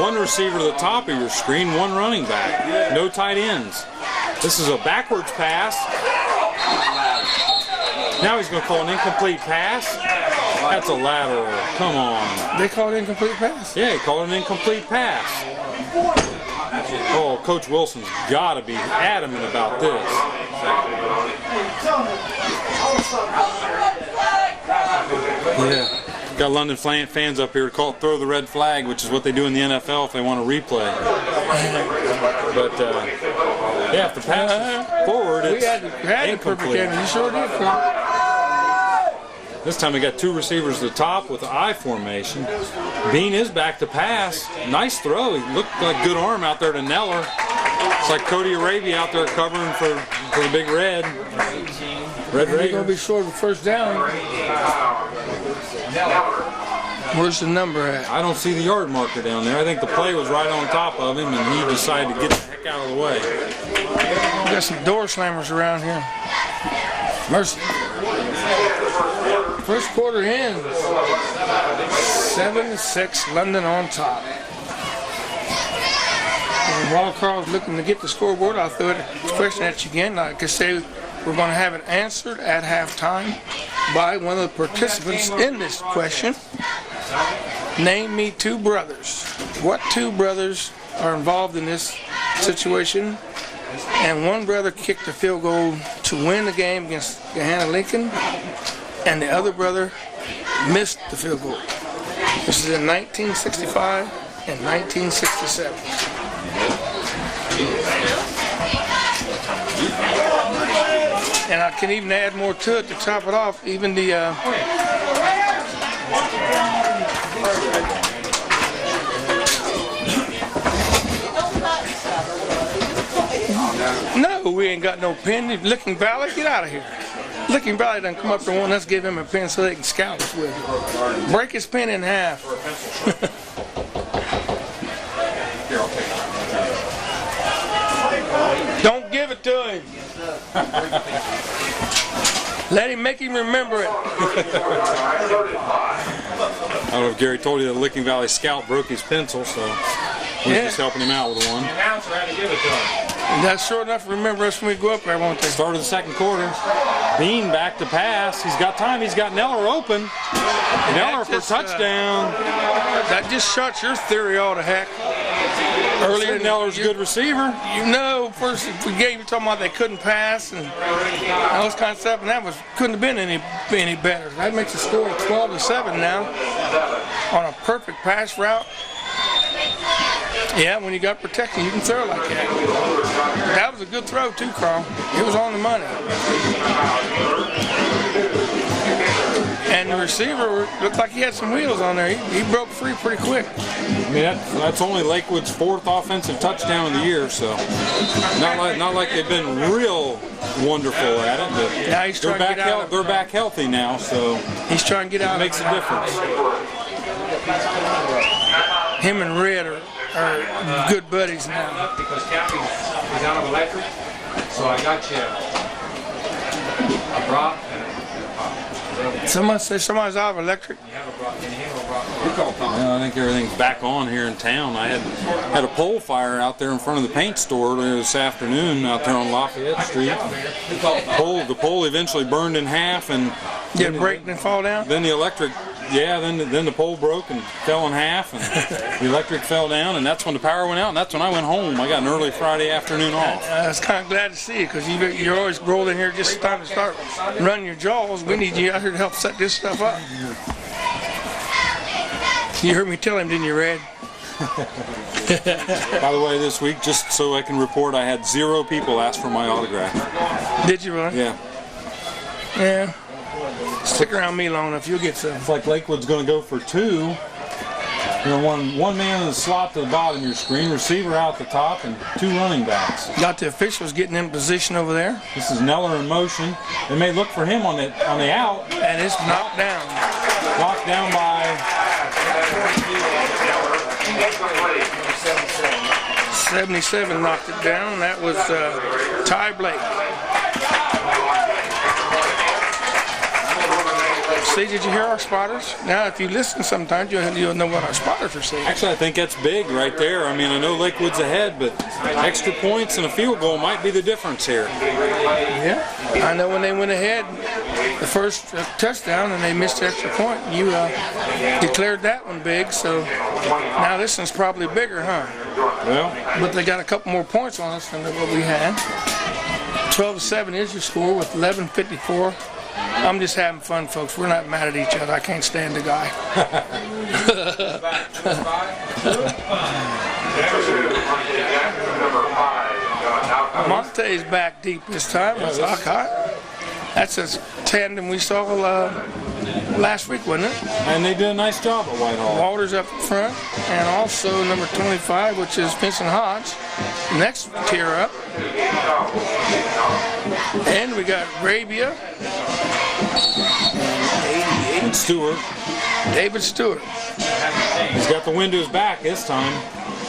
1 receiver to the top of your screen, 1 running back. No tight ends. This is a backwards pass. Now he's going to call an incomplete pass. That's a lateral. Come on. They called it incomplete pass. Yeah, he called it an incomplete pass. Oh, Coach Wilson's got to be adamant about this. Yeah. Got London fans up here to throw the red flag, which is what they do in the NFL if they want to replay. But, yeah, if the pass is forward, it's We had the perfect incomplete. end. You sure did, Frank. This time we got two receivers at the top with the I formation. Bean is back to pass. Nice throw. He looked like good arm out there to Neller. It's like Cody Arabia out there covering for the big red. They're going to be short of first down. Where's the number at? I don't see the yard marker down there. I think the play was right on top of him, and he decided to get the heck out of the way. We got some door slammers around here. Mercy. First quarter ends. 7-6, London on top. And while Carl's looking to get the scoreboard, I'll throw the question at you again. Like I say, we're going to have it answered at halftime by one of the participants in this question. Name me two brothers. What two brothers are involved in this situation? And one brother kicked the field goal to win the game against Gahanna Lincoln, and the other brother missed the field goal. This is in 1965 and 1967. And I can even add more to it to top it off. Even the no, we ain't got no pen. Licking Valley, get out of here. Licking Valley done come up to one. Let's give him a pen so they can scout us with it. Break his pen in half. Don't give it to him. Let him make him remember it. I don't know if Gary told you that Licking Valley scout broke his pencil, so we're just helping him out with one. The announcer had to give it to him. That's short enough to remember us when we go up there, won't they? Start of the second quarter. Bean back to pass. He's got time. He's got Neller open. Neller for touchdown. That just shuts your theory all to heck. Earlier, Neller's a good receiver. You know, first we gave you talking about they couldn't pass and all this kind of stuff, and that couldn't have been any better. That makes the score 12-7 now on a perfect pass route. Yeah, when you got protection, you can throw like that. That was a good throw too, Carl. It was on the money. And the receiver looked like he had some wheels on there. He broke free pretty quick. I mean, that's only Lakewood's fourth offensive touchdown of the year, so not like they've been real wonderful at it. But now he's trying to get out. They're back healthy now, so he's trying to get out. It makes a difference. Him and Red are good buddies now. Because Cappy is out of electric, so I got you a prop and a pop. Someone says somebody's out of electric. Yeah, I think everything's back on here in town. I had a pole fire out there in front of the paint store this afternoon out there on Lafayette Street. The pole eventually burned in half, and did it break and fall down? Then the electric. Yeah, then the pole broke and fell in half, and the electric fell down, and that's when the power went out, and that's when I went home. I got an early Friday afternoon off. I was kind of glad to see you, because you're always rolled in here just time to start running your jaws. We need you out here to help set this stuff up. You heard me tell him, didn't you, Red? By the way, this week, just so I can report, I had 0 people ask for my autograph. Did you really? Yeah. Yeah. Stick around me long enough, you'll get some. It's like Lakewood's going to go for 2. You know, one man in the slot to the bottom of your screen, receiver out the top, and 2 running backs. Got the officials getting in position over there. This is Neller in motion. They may look for him on the out. And it's knocked down. Knocked down by 77 knocked it down. That was Ty Blake. See, did you hear our spotters? Now, if you listen sometimes, you'll know what our spotters are saying. Actually, I think that's big right there. I mean, I know Lakewood's ahead, but extra points and a field goal might be the difference here. Yeah, I know when they went ahead the first touchdown and they missed the extra point, you declared that one big, so now this one's probably bigger, huh? Well, but they got a couple more points on us than what we had. 12-7 is your score with 11:54. I'm just having fun, folks. We're not mad at each other. I can't stand the guy. Monte's back deep this time. That's hot. That's as tandem we saw last week, wasn't it? And they did a nice job at Whitehall. Walters up front, and also number 25, which is Vincent Hodge, next tier up. And we got Arabia And Stewart. David Stewart. He's got the wind to his back this time.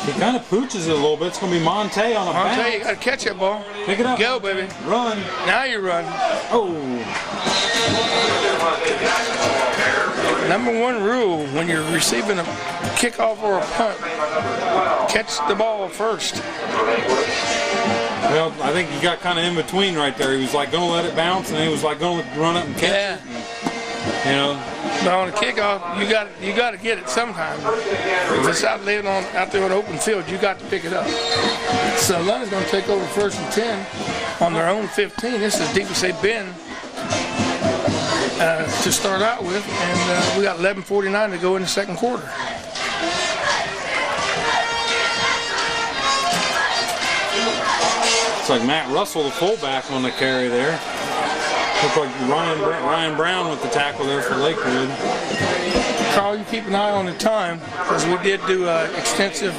He kind of pooches it a little bit. It's going to be Monte on a Monte, you bounce. got to catch that ball. Pick it up. Go, baby. Run. Now you run. Oh. Number one rule when you're receiving a kickoff or a punt, catch the ball first. Well, I think he got kind of in between right there. He was like going to let it bounce, and he was like going to run up and catch it. And, you know. But on a kickoff, you got to get it sometime. If it's out there on an open field, you got to pick it up. So London's going to take over 1st and 10 on their own 15. This is deep as they've been to start out with, and we got 11:49 to go in the second quarter. It's like Matt Russell, the fullback, on the carry there. Looks like Ryan Brown with the tackle there for Lakewood. Carl, you keep an eye on the time, because we did do an extensive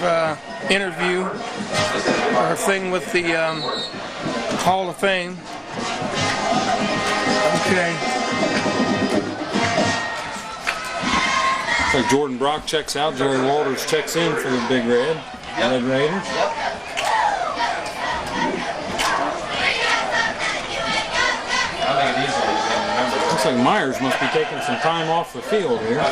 interview or thing with the Hall of Fame. Okay. Looks like Jordan Brock checks out. Jerry Walters checks in for the Big Red Raiders. Looks like Myers must be taking some time off the field here.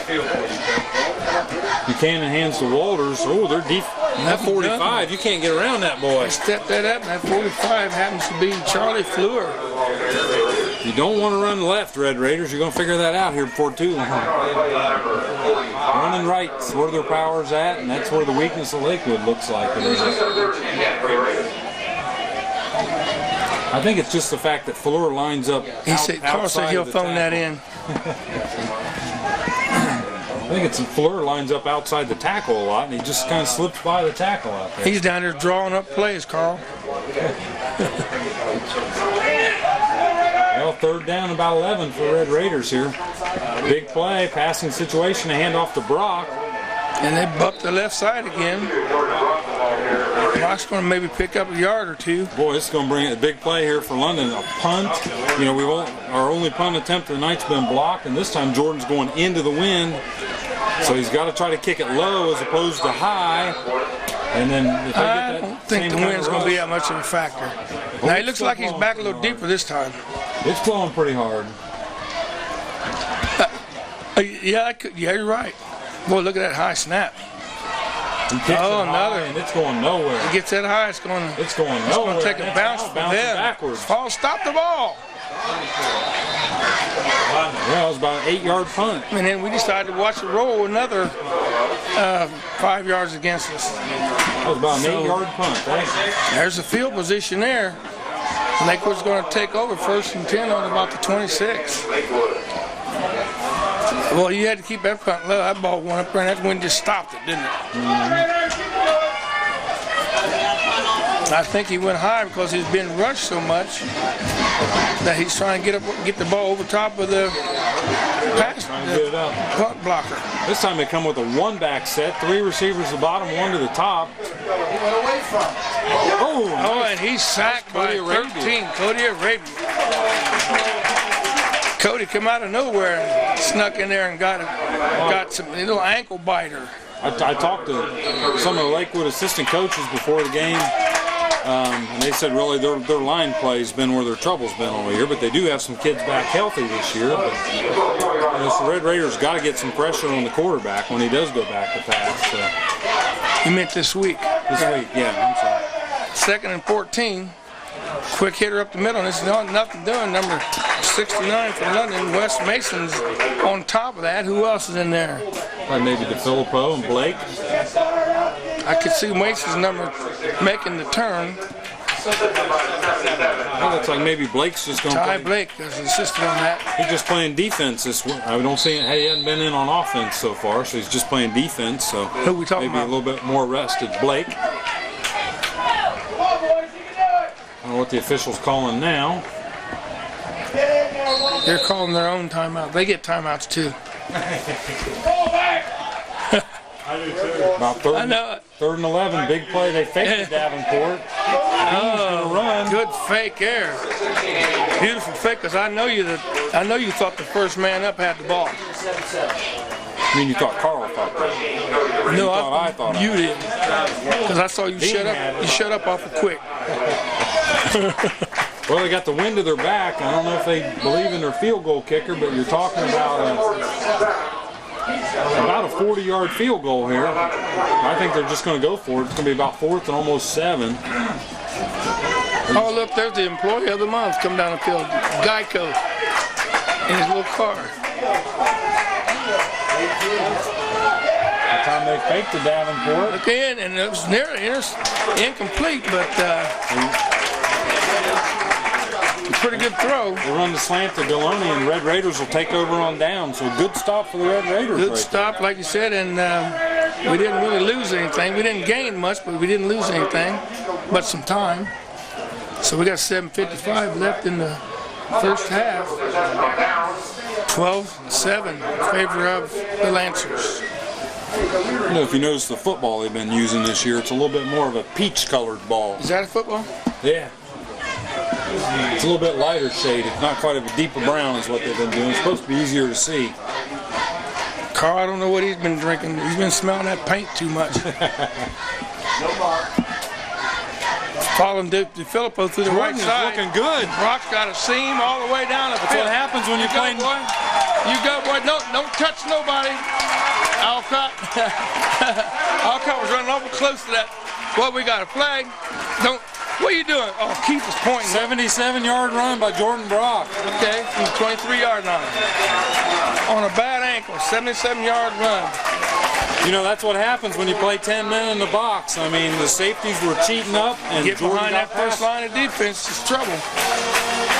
Buchanan hands to Walters. Oh, they're deep. That 45, you can't get around that boy. Step that up, and that 45 happens to be Charlie Fleur. You don't want to run left, Red Raiders. You're going to figure that out here before too long. Running right's where their power's at, and that's where the weakness of Lakewood looks like it is. I think it's just the fact that Fleur lines up. Carl said he'll phone that in. I think it's Fleur lines up outside the tackle a lot, and he just kind of slips by the tackle out there. He's down there drawing up plays, Carl. Well, 3rd down, about 11 for Red Raiders here. Big play, passing situation, a handoff to Brock. And they buck the left side again. Brock's going to maybe pick up a yard or two. Boy, this is going to bring a big play here for London. A punt. You know, our only punt attempt of the night's been blocked, and this time Jordan's going into the wind. So he's got to try to kick it low as opposed to high. And then if they get that, I don't think the wind's going to be that much of a factor. Now, he looks like he's back a little deeper this time. It's blowing pretty hard. Yeah, you're right. Boy, look at that high snap. Another. And it's going nowhere. He gets that high, it's going nowhere. It's going to take a bounce from them. Backwards. Paul, stop the ball. Well, it was about an 8-yard punt. And then we decided to watch it roll another 5 yards against us. That was about an 8-yard punt. There's a field position there. Lakewood's going to take over 1st and 10 on about the 26. Well, you had to keep that punt low. That ball went up there, and that wind just stopped it, didn't it? I think he went high because he's been rushed so much that he's trying to get the ball over top of the punt blocker. This time they come with a 1-back set, 3 receivers at the bottom, 1 to the top. Oh, and he's sacked by 13, Cody Arabia. Cody come out of nowhere and snuck in there and got some little ankle biter. I talked to some of the Lakewood assistant coaches before the game, and they said really their line play has been where their trouble's been all year, but they do have some kids back healthy this year. But the Red Raiders got to get some pressure on the quarterback when he does go back to pass. So. You meant this week? This week, yeah, I'm sorry. 2nd and 14. Quick hitter up the middle. This is nothing doing. Number 69 from London. Wes Mason's on top of that. Who else is in there? Maybe DeFilippo and Blake. I could see Mason's number making the turn. It looks like maybe Blake's just going to Ty Blake is assistant on that. He's just playing defense this week. I don't see he hasn't been in on offense so far, so he's just playing defense. So who we talking maybe about? A little bit more rested. Blake. I don't know what the official's calling now. They're calling their own timeout. They get timeouts too. About third, I know it. 3rd and 11, big play. They faked the Davenport. He's gonna run. Good fake there. Beautiful fake, because I know you thought the first man up had the ball. I mean, you thought Carl thought that. No, I thought you didn't. Because I saw you shut up. You shut up awful quick. Well, they got the wind to their back. I don't know if they believe in their field goal kicker, but you're talking about a 40-yard field goal here. I think they're just going to go for it. It's going to be about 4th and almost 7. Oh, look, there's the employee of the month come down the field. Geico in his little car. By the time they faked the Davenport. Look in, and it was nearly incomplete, but pretty good throw. They run the slant to Deloney, and Red Raiders will take over on down. So good stop for the Red Raiders. Good stop, like you said, and we didn't really lose anything. We didn't gain much, but we didn't lose anything, but some time. So we got 7:55 left in the first half. 12-7 in favor of the Lancers. You know, if you notice the football they've been using this year, it's a little bit more of a peach-colored ball. Is that a football? Yeah. It's a little bit lighter shade. It's not quite of a deeper brown is what they've been doing. It's supposed to be easier to see. Carl, I don't know what he's been drinking. He's been smelling that paint too much. Following DeFilippo through the right side. Looking good. Brock's got a seam all the way down the field. That's what happens when you're playing. You go, boy. No, don't touch nobody. Alcott. Alcott was running awful close to that. Well, we got a flag. Don't. What are you doing? Oh, Keith is pointing. 77-yard run by Jordan Brock. Okay, from the 23-yard line. On a bad ankle, 77-yard run. You know, that's what happens when you play 10 men in the box. I mean, the safeties were cheating up, and get Jordan behind that first line of defense is trouble.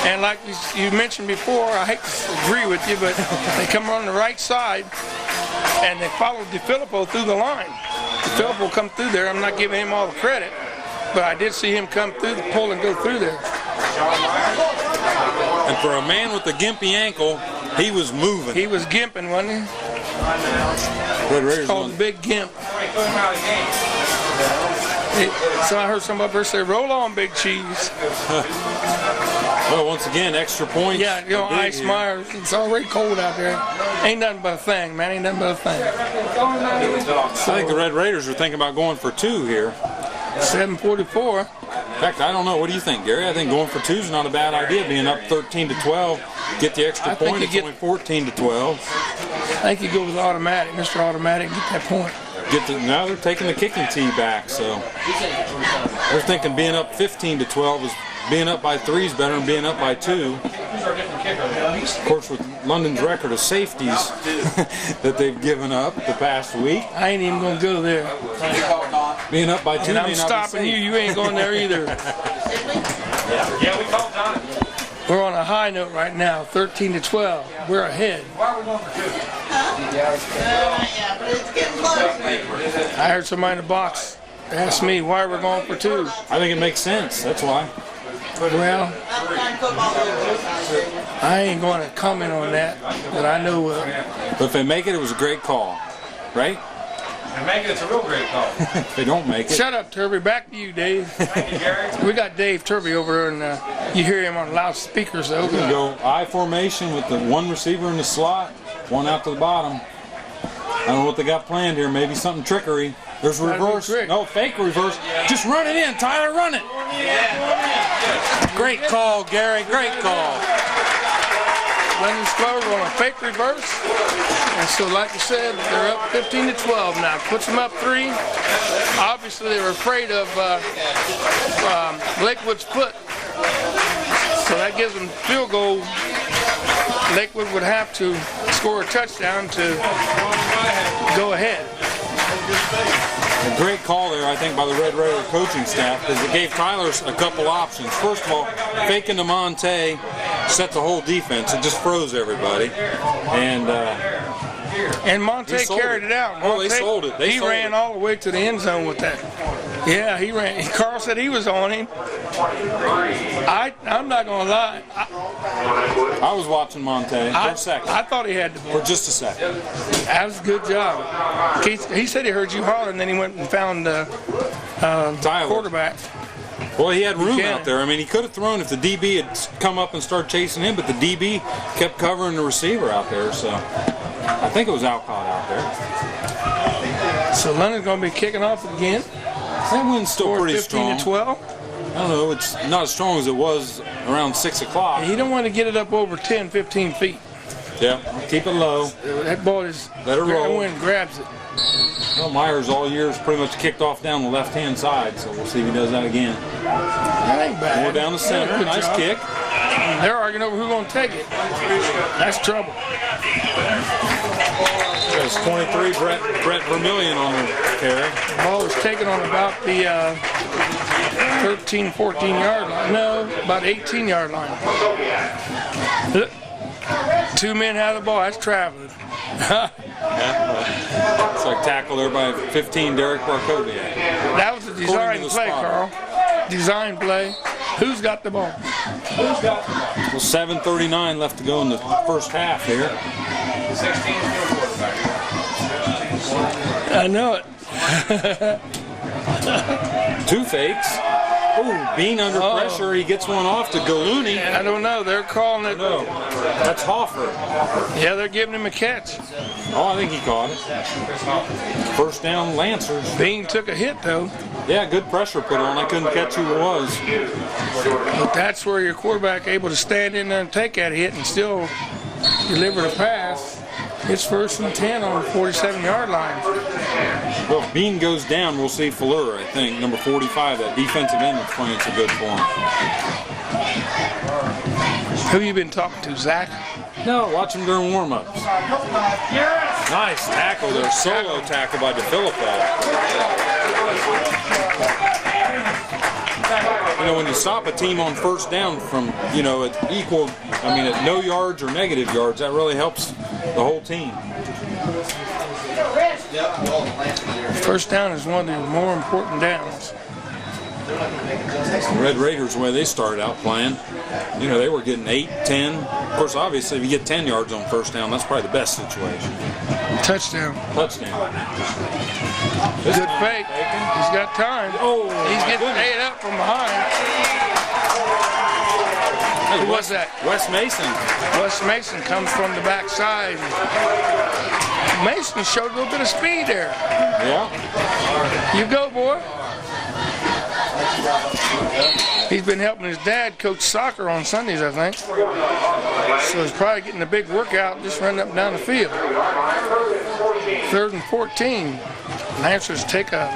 And like you mentioned before, I hate to agree with you, but they come on the right side, and they follow DeFilippo through the line. DeFilippo will come through there. I'm not giving him all the credit, but I did see him come through the pull and go through there. And for a man with a gimpy ankle, he was moving. He was gimping, wasn't he? Red Raiders It's called the Big Gimp. So I heard somebody up there say, "Roll on, Big Cheese." Well, once again, extra points. Yeah, you know, Ice Myers. It's already cold out there. Ain't nothing but a thing, man. Ain't nothing but a thing. I think the Red Raiders are thinking about going for 2 here. 7:44. In fact, I don't know. What do you think, Gary? I think going for 2 is not a bad idea. Being up 13-12, get the extra point. It's only 14-12. I think you go with automatic, Mr. Automatic, get that point. Now they're taking the kicking tee back, so they're thinking being up 15-12 is being up by 3 is better than being up by 2. Of course, with London's record of safeties that they've given up the past week, I ain't even gonna go there. being up by 2. And I'm stopping you. You ain't going there either. Yeah, we called John. We're on a high note right now, 13-12. We're ahead. Why are we going for 2? Yeah, but it's getting close. I heard somebody in the box ask me why we're going for 2. I think it makes sense. That's why. Well, I ain't going to comment on that, but I know. But if they make it, it was a great call, right? And make it, it's a real great call. If they don't make it. Shut up, Turby. Back to you, Dave. Thank you, Gary. We got Dave Turby over there, and you hear him on loudspeakers, though. We're going to go I formation with the 1 receiver in the slot, 1 out to the bottom. I don't know what they got planned here. Maybe something trickery. There's reverse. No, fake reverse. Just run it in, Tyler. Run it. Great call, Gary. Great call. London's Clover on a fake reverse. And so, like you said, they're up 15-12 now. Puts them up 3. Obviously, they were afraid of Lakewood's foot. So that gives them field goal. Lakewood would have to score a touchdown to go ahead. A great call there, I think, by the Red Raider coaching staff, because it gave Tyler a couple options. First of all, faking to Monte set the whole defense. It just froze everybody. And Monte carried it out. Oh, they sold it. He ran all the way to the end zone with that. Yeah, he ran. Carl said he was on him. I I'm not gonna lie. I was watching Monte for a second. I thought he had the ball. For just a second. That was a good job. He said he heard you holler, and then he went and found the quarterback. Well, he had room Buchanan out there. I mean, he could have thrown if the DB had come up and started chasing him, but the DB kept covering the receiver out there. So I think it was Alcott out there. So London's going to be kicking off again. That wind's still pretty 15 strong. to 12. I don't know. It's not as strong as it was around 6 o'clock. You don't want to get it up over 10, 15 feet. Yeah, keep it low. That ball is. Let it roll. The wind grabs it. Well, Myers all year has pretty much kicked off down the left-hand side, so we'll see if he does that again. That ain't bad. More down the center. Nice job. kick. They're arguing over who's going to take it. That's trouble. There's 23, Brett Vermillion on the carry. The ball was taken on about the 13, 14-yard line. No, about 18-yard line. Look, 2 men have the ball. That's traveling. Yeah, it's like tackle there by 15, Derek Barkoviak. That was a design play, Carl. Design play. Who's got the ball? Who's got the ball? Well, 7:39 left to go in the first half here. 16 quarterback. I know it. 2 fakes. Oh, Bean under pressure. He gets one off to Gallooni. I don't know. They're calling it. No, that's Hoffer. Yeah, they're giving him a catch. Oh, I think he caught it. First down, Lancers. Bean took a hit, though. Yeah, good pressure put on. I couldn't catch who it was. But that's where your quarterback able to stand in there and take that hit and still deliver the pass. It's 1st and 10 on the 47-yard line. Well, if Bean goes down, we'll see Fuller, I think, number 45, that defensive end that's playing so good for him. Who you been talking to, Zach? No, watch him during warm-ups. Nice tackle there, solo tackle by DeFilippo. You know, when you stop a team on first down from, you know, at equal, I mean, at no yards or negative yards, that really helps the whole team. First down is one of the more important downs. The Red Raiders, the way they started out playing, you know, they were getting 8, 10. Of course, obviously, if you get 10 yards on first down, that's probably the best situation. Touchdown. Touchdown. Good fake. He's got time. Oh, he's getting paid up from behind. Hey, Who was that? Wes Mason. Wes Mason comes from the backside. Mason showed a little bit of speed there. Yeah. You go, boy. He's been helping his dad coach soccer on Sundays, I think. So he's probably getting a big workout just running up and down the field. 3rd and 14. Lancers take a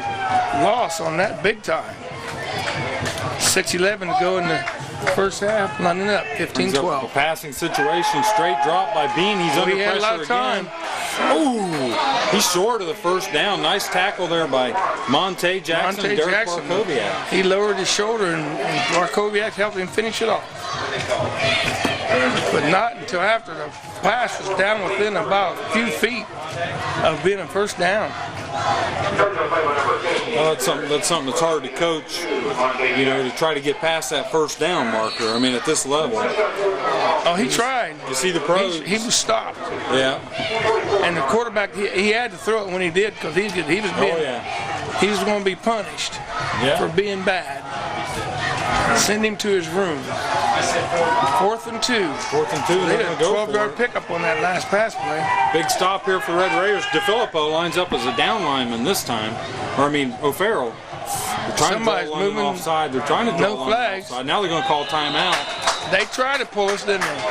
loss on that big time. 6:11 to go in the first half. London up 15-12. A passing situation, straight drop by Bean. He's under He had pressure a lot of time. again. Oh, he's short of the first down. Nice tackle there by Monte Jackson and Derek Barkoviak. He lowered his shoulder and Barkoviak helped him finish it off. But not until after the pass was down within about a few feet of being a first down. Well, that's something that's hard to coach, you know, to try to get past that first down marker. I mean, at this level. Oh, he tried. You see the pros. He was stopped. Yeah. And the quarterback, he had to throw it when he did because he was being, he was going to be punished for being bad. Send him to his room. 4th and 2. 4th and 2. They had a 12-yard pickup on that last pass play. Big stop here for Red Raiders. DeFilippo lines up as a down lineman this time. Or, I mean, O'Farrell. They're trying Somebody's to draw moving offside. They're trying to draw no flags. offside. Now they're going to call timeout. They tried to pull us, didn't they?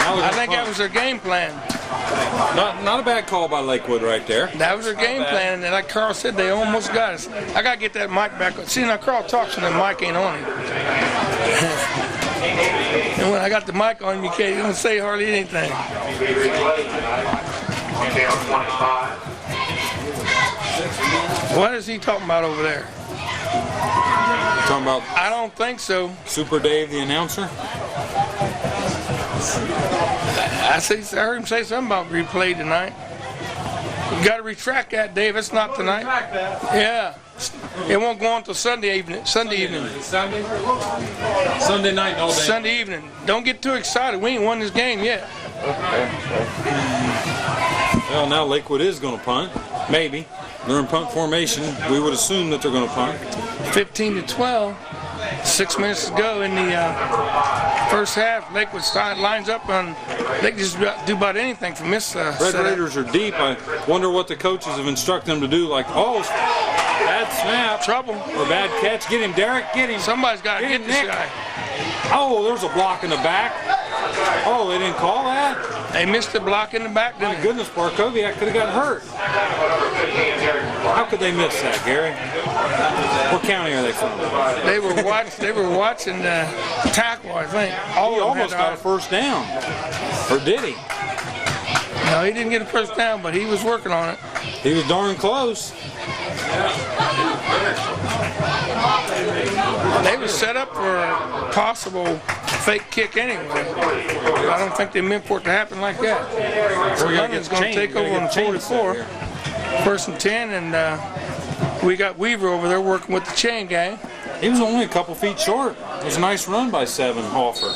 I think that was their game plan. Not a bad call by Lakewood right there. That was their game plan, and like Carl said, they almost got us. I got to get that mic back. See, now Carl talks and the mic ain't on him. And when I got the mic on him, you can't even say hardly anything. What is he talking about over there? Talking about I don't think so. Super Dave, the announcer? I heard him say something about replay tonight. You got to retract that, Dave. It's not tonight. Yeah. It won't go on until Sunday evening. Sunday night, all day. Sunday evening. Don't get too excited. We ain't won this game yet. Well, now Lakewood is going to punt. Maybe. They're in punt formation. We would assume that they're going to punt. 15-12. 6 minutes to go in the first half. Lakewood lines up on. They can just do about anything from this Red setup. Raiders are deep. I wonder what the coaches have instructed them to do. Like, oh, bad snap. Trouble. Or bad catch. Get him, Derek. Get him. Somebody's got to Get get him, this Nick. guy. Oh, there's a block in the back. Oh, they didn't call that? They missed the block in the back, My didn't they? goodness, Barkoviak could have got hurt. How could they miss that, Gary? What county are they from? They were watching the tackle, I think. He almost got a first down. Or did he? No, he didn't get a first down, but he was working on it. He was darn close. They were set up for a possible fake kick anyway. I don't think they meant for it to happen like that. So London's going to take over on 44. First and 10, and we got Weaver over there working with the chain gang. He was only a couple feet short. It was a nice run by Hoffer.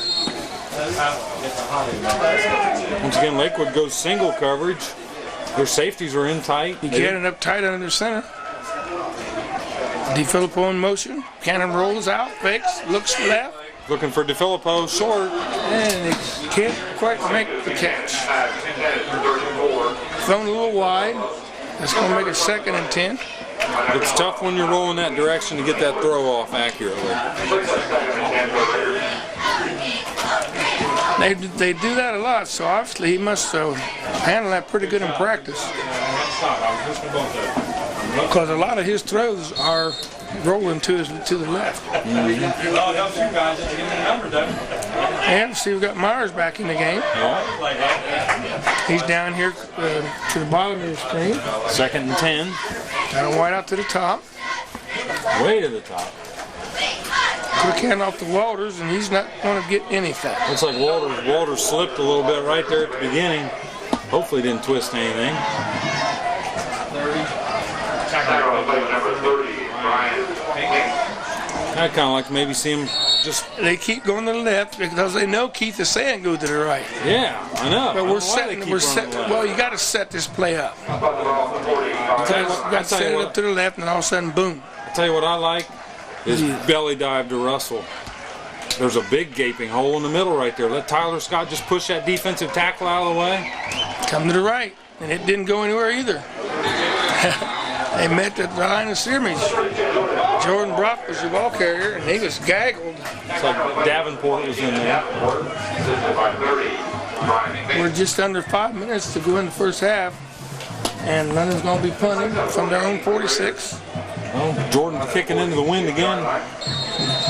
Once again, Lakewood goes single coverage. Their safeties are in tight. You get it up tight under the center. DeFilippo in motion. Cannon rolls out, fakes, looks left. Looking for DeFilippo short. And they can't quite make the catch. Thrown a little wide. That's going to make it 2nd and 10. It's tough when you're rolling that direction to get that throw off accurately. They do that a lot, so obviously he must handle that pretty good in practice. Because a lot of his throws are rolling to the left. And see, we've got Myers back in the game. He's down here to the bottom of the screen. 2nd and 10. Got him right out to the top. Way to the top. Quick hand off to Walters, and he's not going to get anything. Looks like Walters slipped a little bit right there at the beginning. Hopefully didn't twist anything. I'd kind of like to maybe see him just... They keep going to the left because they know Keith is saying go to the right. Yeah, I know. But we're set. Well, you got to set this play up. You got to set it up to the left, and then all of a sudden, boom. I'll tell you what I like is belly dive to Russell. There's a big gaping hole in the middle right there. Let Tyler Scott just push that defensive tackle out of the way. Come to the right, and it didn't go anywhere either. They met the line of scrimmage. Jordan Brock was the ball carrier, and he was gaggled. It's like Davenport was in there. We're just under 5 minutes to go in the first half, and London's going to be punting from their own 46. Oh, Jordan kicking into the wind again.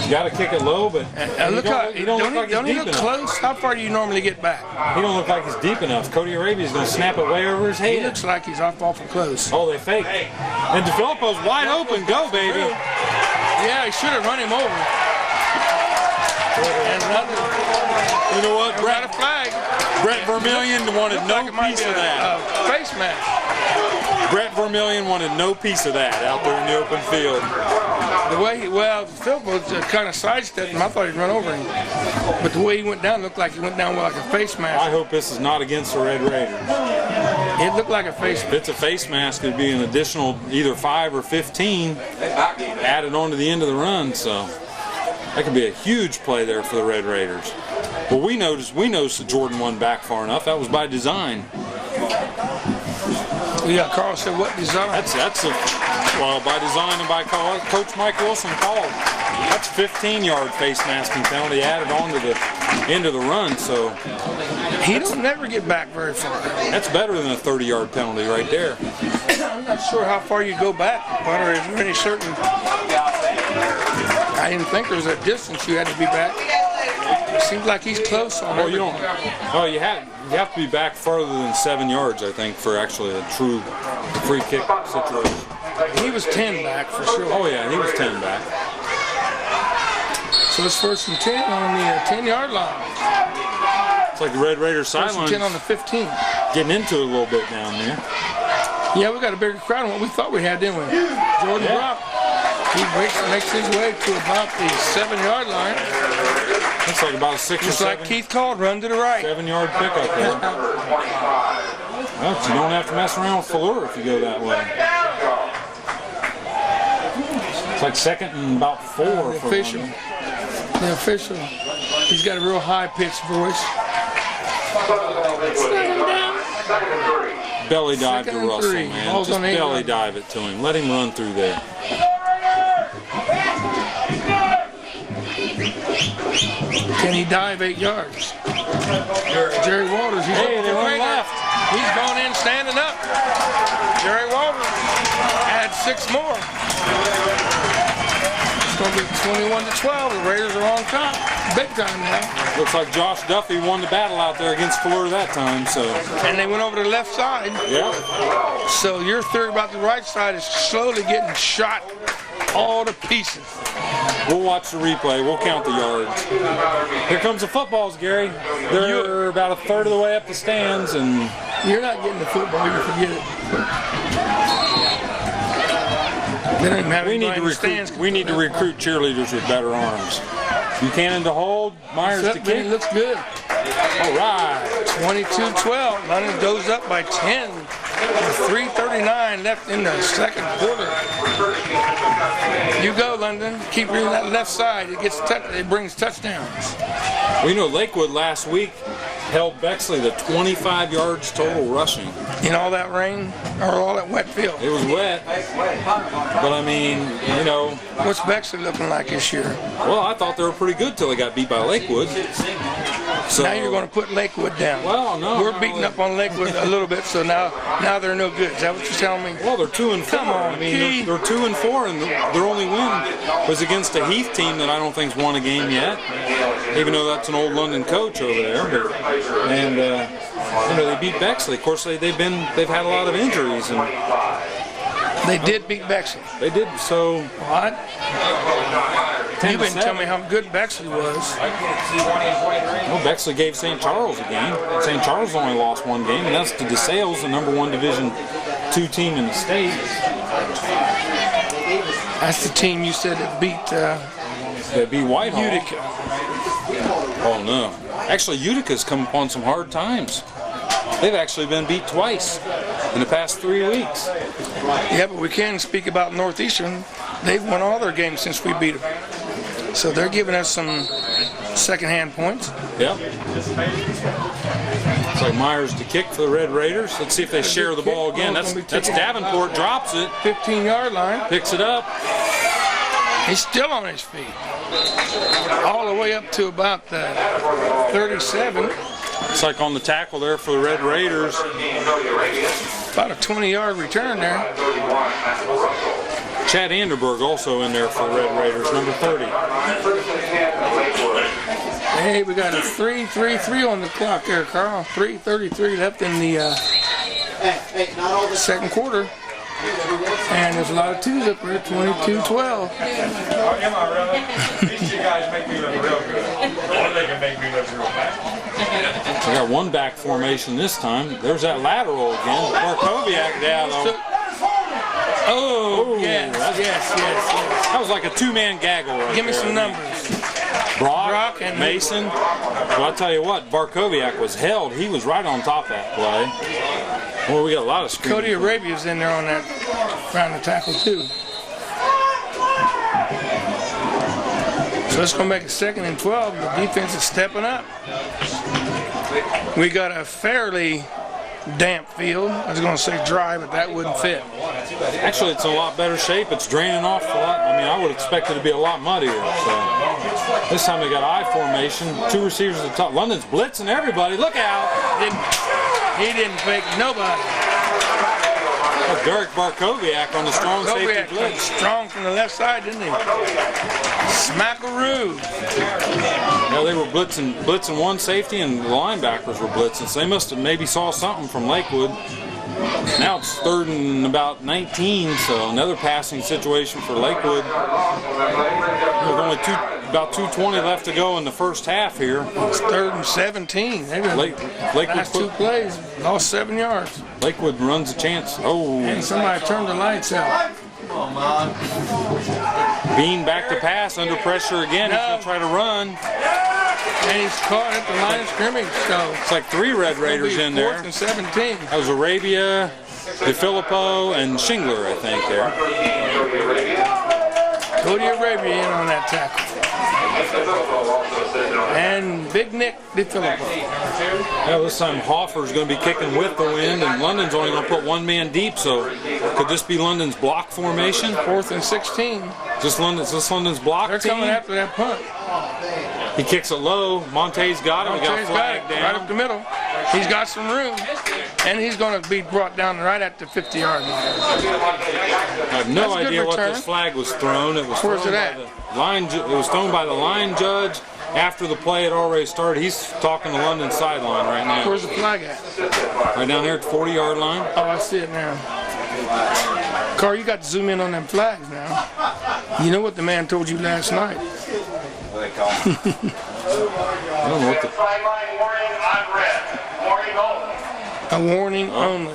You got to kick it low, but Look how he don't look close. How far do you normally get back? He don't look like he's deep enough. Cody Arabia's going to snap it way over his head. He looks like he's awful close. Oh, they fake. And DeFilippo's wide open. Go, baby. Yeah, he should have run him over. And London, you know what? got a flag. Brett Vermillion wanted no piece of that. Face mask. Brett Vermillion wanted no piece of that out there in the open field. The way Phil was kind of sidestepped him. I thought he'd run over him. But the way he went down looked like he went down with like a face mask. I hope this is not against the Red Raiders. It looked like a face mask. If it's a face mask, it'd be an additional either 5 or 15 added on to the end of the run. So that could be a huge play there for the Red Raiders. But we noticed that Jordan won back far enough. That was by design. Yeah, Carl said what design? Well, by design and by Coach Mike Wilson called. That's 15-yard face masking penalty added on to the end of the run. So he don't never get back very far. That's better than a 30-yard penalty right there. I'm not sure how far you go back, but is there any certain? I didn't think there was a distance you had to be back. It seems like he's close on you don't. Oh, you have to be back further than 7 yards, I think, for actually a true free kick situation. He was 10 back for sure. Oh yeah, he was 10 back. So it's 1st and 10 on the 10-yard line. It's like the Red Raiders sideline. 1st and 10 on the 15. Getting into it a little bit down there. Yeah, we got a bigger crowd than what we thought we had, didn't we? Jordan Brock. He makes his way to about the 7-yard line. Looks like about a 6 or Just 7. like Keith called, run to the right. 7-yard pickup there. Well, you don't have to mess around with Fuller if you go that way. It's like 2nd and about 4 The for official. him. The official. He's got a real high-pitched voice. Belly dive to 2nd and Russell, 3. man. Ball's Just on the 8 belly yard. dive it to him. Let him run through there. Can he dive 8 yards? Jerry Walters, he's Hey, up they the went right. left. He's going in standing up. Jerry Walters adds 6 more. It's going to be 21-12. The Raiders are on top. Big time now. Looks like Josh Duffy won the battle out there against Fuller that time, so. And they went over to the left side. Yeah. So your theory about the right side is slowly getting shot all to pieces. We'll watch the replay. We'll count the yards. Here comes the footballs, Gary. They're about a third of the way up the stands, and You're not getting the football, you forget it. They don't even have we need anybody to in the stands. recruit. We need to recruit cheerleaders with better arms. Buchanan to hold, Myers to It kick. looks good. All right. 22-12. London goes up by 10. With 3:39 left in the 2nd quarter. You go, London. Keep reading that left side. It brings touchdowns. We know Lakewood last week held Bexley to 25 yards total rushing. In all that rain or all that wet field. It was wet, but I mean, you know, What's Bexley looking like this year? well, I thought they were pretty good till they got beat by Lakewood. So Now you're going to put Lakewood down. Well, no. We're beating up on Lakewood a little bit, so now they're no good. Is that what you're telling me? Well, they're 2-4. Come on, I mean, Keith. they're 2-4, and their only win was against a Heath team that I don't think's won a game yet. Even though that's an old London coach over there, and you know, they beat Bexley. Of course, they've had a lot of injuries, and They did beat Bexley. they did so. What? You've been telling me how good Bexley was. Well, Bexley gave St. Charles a game. St. Charles only lost one game, and that's to DeSales, the #1 Division II team in the state. That's the team you said that beat They beat Whitehall. Utica. Oh no! Actually, Utica's come upon some hard times. They've actually been beat twice in the past 3 weeks. Yeah, but we can speak about Northeastern. They've won all their games since we beat them. So they're giving us some second-hand points. Yep. It's like Myers to kick for the Red Raiders. Let's see if they share the ball again. That's Davenport drops it, 15-yard line. picks it up. He's still on his feet. All the way up to about the 37. It's like on the tackle there for the Red Raiders. About a 20-yard return there. Chad Anderberg also in there for the Red Raiders, #30. Hey, we got a 3:33 on the clock there, Carl. 3:33 left in the second quarter. And there's a lot of twos up there, 22-12. These two guys make me look real good. Or they can make me look real bad. We got one back formation this time. There's that lateral again. Barkowiak down. Oh, yes. That was like a two-man gaggle right Give me there. some numbers. Brock and Mason. Well, I'll tell you what, Barkowiak was held. He was right on top of that play. Well, we got a lot of screens. Cody Arabia's in there on that round the tackle too. So it's going to make it 2nd and 12. The defense is stepping up. We got a fairly damp field. I was going to say dry, but that wouldn't fit. Actually, it's in a lot better shape. It's draining off a lot. I mean, I would expect it to be a lot muddier. So this time they got I formation. 2 receivers at the top. London's blitzing everybody. Look out! He didn't fake nobody. That's Derek Barkowiak on the strong safety Barkowiak blitz. went strong from the left side, didn't he? Smackaroo. Yeah, they were blitzing one safety, and the linebackers were blitzing. So they must have maybe saw something from Lakewood. Now it's 3rd and about 19, so another passing situation for Lakewood. With only about 2:20 left to go in the first half here. It's 3rd and 17. They Lakewood last 2 plays, lost 7 yards. Lakewood runs a chance. Oh, And somebody turned the lights out. Bean back to pass, under pressure again. He's going to try to run. And he's caught at the line of scrimmage, so It's like 3 Red Raiders in there. 4th and 17. That was Arabia, DeFilippo, and Shingler, I think, there. Cody Arabia in on that tackle. And Big Nick DeFilippo. Yeah, this time Hoffer's going to be kicking with the wind, and London's only going to put 1 man deep, so could this be London's block formation? 4th and 16. Just London's block They're team? coming after that punt. He kicks it low. Monte's got him. He got a Monte's flag got it, down. right up the middle. He's got some room. And he's going to be brought down right at the 50-yard line. I have no That's a good idea what return. this flag was thrown. It was Where's thrown it by at? the line. It was thrown by the line judge after the play had already started. He's talking to London sideline right now. Where's the flag at? Right down there at the 40-yard line. Oh, I see it now. Carl, you got to zoom in on them flags now. You know what the man told you last night. I don't know what the. Sideline warning on red. Warning only. A warning only.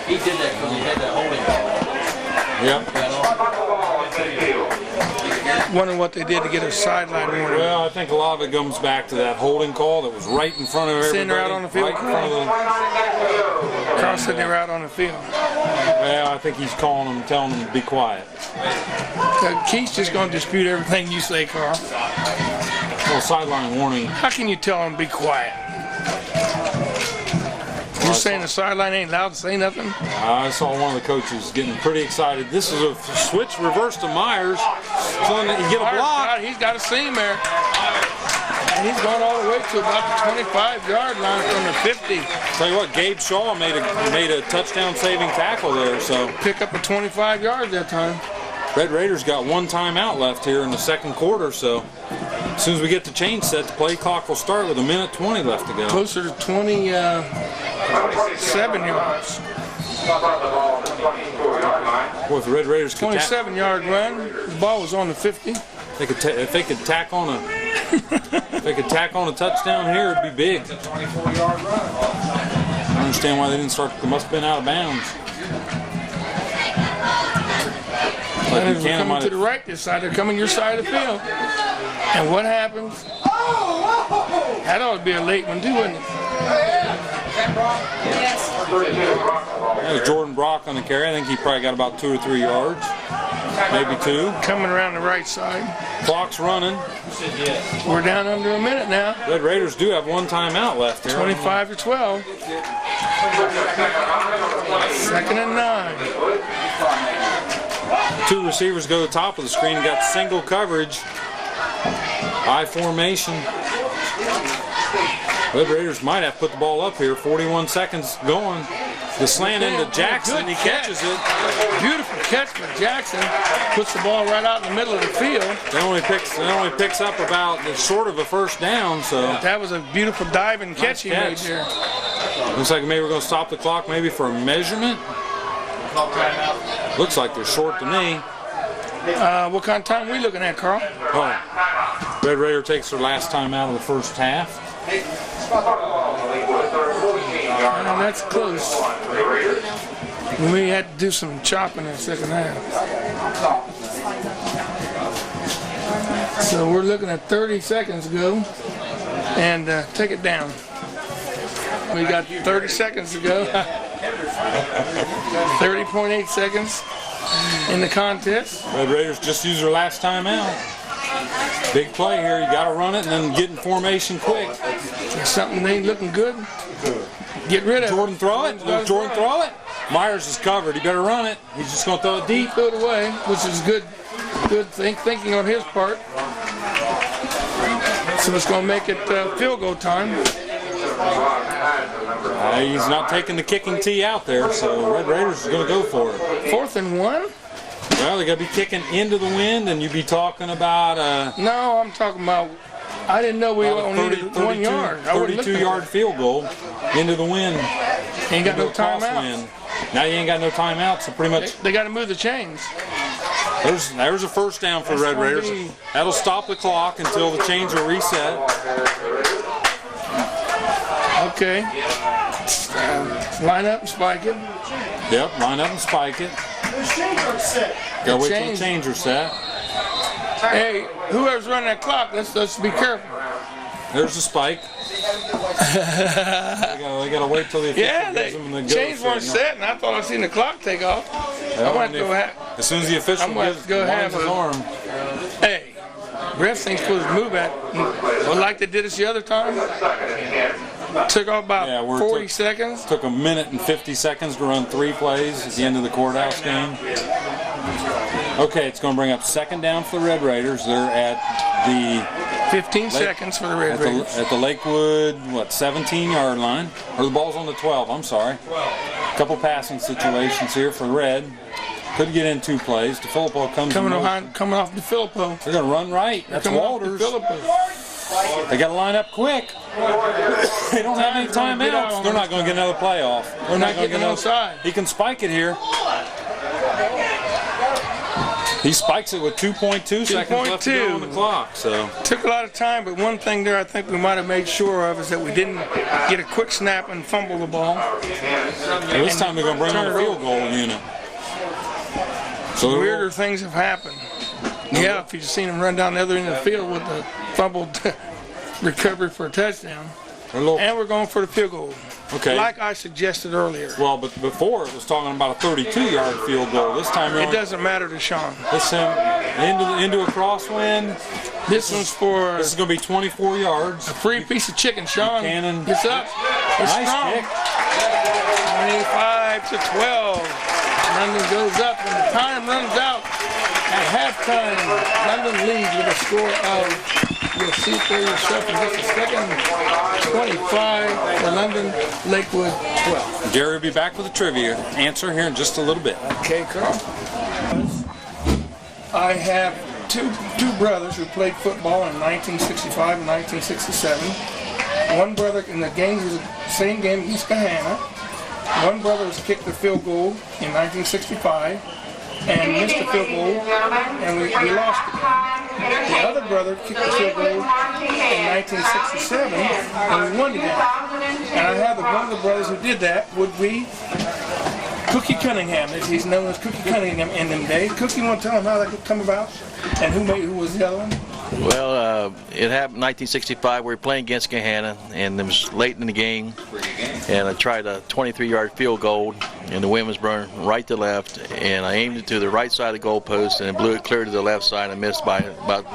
He did that because he had that holding ball. Yep. Wondering what they did to get a sideline warning. Well, I think a lot of it comes back to that holding call that was right in front of everybody. Sitting out on the field? Right in front of the. Carl said they were out on the field. Well, I think he's calling them, telling them to be quiet. Keith's just going to dispute everything you say, Carl. Well, sideline warning. How can you tell him to be quiet? You're saying the sideline ain't allowed to say nothing? I saw one of the coaches getting pretty excited. This is a switch reverse to Myers. So you get a block. He's got a seam there. And he's going all the way to about the 25-yard line from the 50. Tell you what, Gabe Shaw made a touchdown-saving tackle there. So Pick up a 25 yards that time. Red Raiders got 1 timeout left here in the second quarter. So as soon as we get the change set, the play clock will start with 1:20 left to go. Closer to 27 yards. Boy, if the Red Raiders could 27-yard run. The ball was on the 50. if they could tack on a touchdown here, it'd be big. It's a 24-yard run. I don't understand why they didn't start. They must have been out of bounds. And they're coming to the right this side. They're coming your side of the field. And what happens? That ought to be a late one too, wouldn't it? That was Jordan Brock on the carry. I think he probably got about 2 or 3 yards. Maybe 2. Coming around the right side. Clock's running. We're down under a minute now. Red Raiders do have 1 timeout left here. 25 to 12. 2nd and 9. 2 receivers go to the top of the screen and got single coverage. I formation. Red Raiders might have put the ball up here. 41 seconds going. The slant into Jackson. He catches it. Beautiful catch by Jackson. Puts the ball right out in the middle of the field. It only picks up about short of a first down. So That was a beautiful diving catch he made catch. there. looks like maybe we're going to stop the clock maybe for a measurement. Looks like they're short to me. What kind of time are we looking at, Carl? Oh, Red Raider takes their last time out of the first half. That's close. We had to do some chopping in the second half. So we're looking at 30 seconds to go. And take it down. We got 30 seconds to go. 30.8 seconds in the contest. Red Raiders just used their last time out. Big play here. You got to run it and then get in formation quick. If something ain't looking good, get rid of Jordan it. throw it. Will Jordan throw it? Myers is covered. He better run it. He's just going to throw it deep. Throw it away, which is good thinking on his part. So it's going to make it field goal time. He's not taking the kicking tee out there, so Red Raiders is going to go for it. 4th and 1? Well, they're going to be kicking into the wind, and you'd be talking about No, I'm talking about. I didn't know we only needed 1 yard. 32-yard field goal into the wind. Ain't got no Crosswind. timeouts. Now you ain't got no timeout, so pretty much They got to move the chains. there's a first down for Red Raiders. That'll stop the clock until the chains are reset. Okay. Line up and spike it. Yep, line up and spike it. Gotta wait till the changer set. Hey, whoever's running that clock, let's be careful. There's the spike. they gotta wait till the official gives them the go chains weren't signal. set, and I thought I seen the clock take off. Well, I went to go as soon as the official gives have his arm. Hey, refs ain't supposed to move that. Well, like they did us the other time. Took off about 40 seconds. Took a minute and 50 seconds to run 3 plays at the end of the courthouse game. Okay, it's going to bring up second down for the Red Raiders. They're at the 15 seconds for the Red Raiders. At the Lakewood, 17-yard line. Or the ball's on the 12, I'm sorry. A couple passing situations here for Red. Could get in 2 plays. DeFilippo comes coming off DeFilippo. They're going to run right. That's Walters. They got to line up quick. They don't have any timeouts. They're not going to get another playoff. They're not going to get another side. He can spike it here. He spikes it with 2.2 seconds left to go on the clock. So took a lot of time, but one thing there I think we might have made sure of is that we didn't get a quick snap and fumble the ball. This time they're going to bring on a field goal unit. So weirder things have happened. Yeah, if you've seen him run down the other end of the field with the fumbled recovery for a touchdown. And we're going for the field goal. Okay. Like I suggested earlier. Well, but before it was talking about a 32-yard field goal. This time it doesn't matter to Sean. This time into a crosswind. This one's for. This is going to be 24 yards. A free piece of chicken, Sean. Cannon. It's up. It's nice strong. kick. 25-12. London goes up, and the time runs out. At halftime, London leads with a score of, you'll see it there yourself in just a second, 25 for London, Lakewood 12. Jerry will be back with a trivia answer here in just a little bit. Okay, Carl. I have two brothers who played football in 1965 and 1967. One brother in the game was the same game against Kahana. One brother was kicked the field goal in 1965 and missed the field goal, and we lost the game. The other brother kicked the field goal in 1967, and we won the game. And I have one of the brothers who did that would be Cookie Cunningham. He's known as Cookie Cunningham in them days. Cookie, you want to tell him how that could come about, and who was the other one? Well, it happened in 1965. We were playing against Kahana, and it was late in the game, and I tried a 23-yard field goal, and the wind was blowing right to left, and I aimed it to the right side of the goalpost, and it blew it clear to the left side and missed by about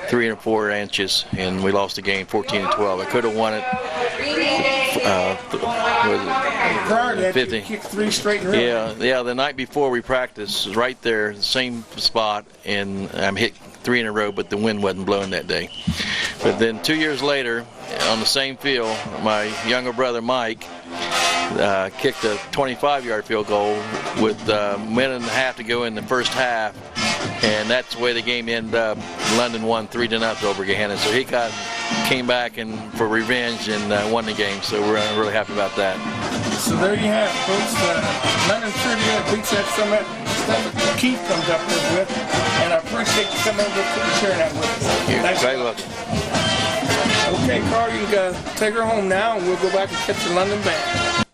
3 or 4 inches, and we lost the game 14-12. I could have won it. 50. Kicked 3 straight in a row. Yeah. The night before we practiced, right there, same spot, and I'm hit 3 in a row, but the wind wasn't blowing that day. But then 2 years later, on the same field, my younger brother Mike kicked a 25-yard field goal with a minute and a half to go in the first half, and that's the way the game ended up. London won 3-0 over Gahanna, so he came back for revenge and won the game. So we're really happy about that. So there you have it, folks. London trivia beats that some of that stuff that Keith comes up with, and I appreciate you coming over and sharing that with us. You're very welcome. Okay, Carl, you can take her home now, and we'll go back and catch the London band.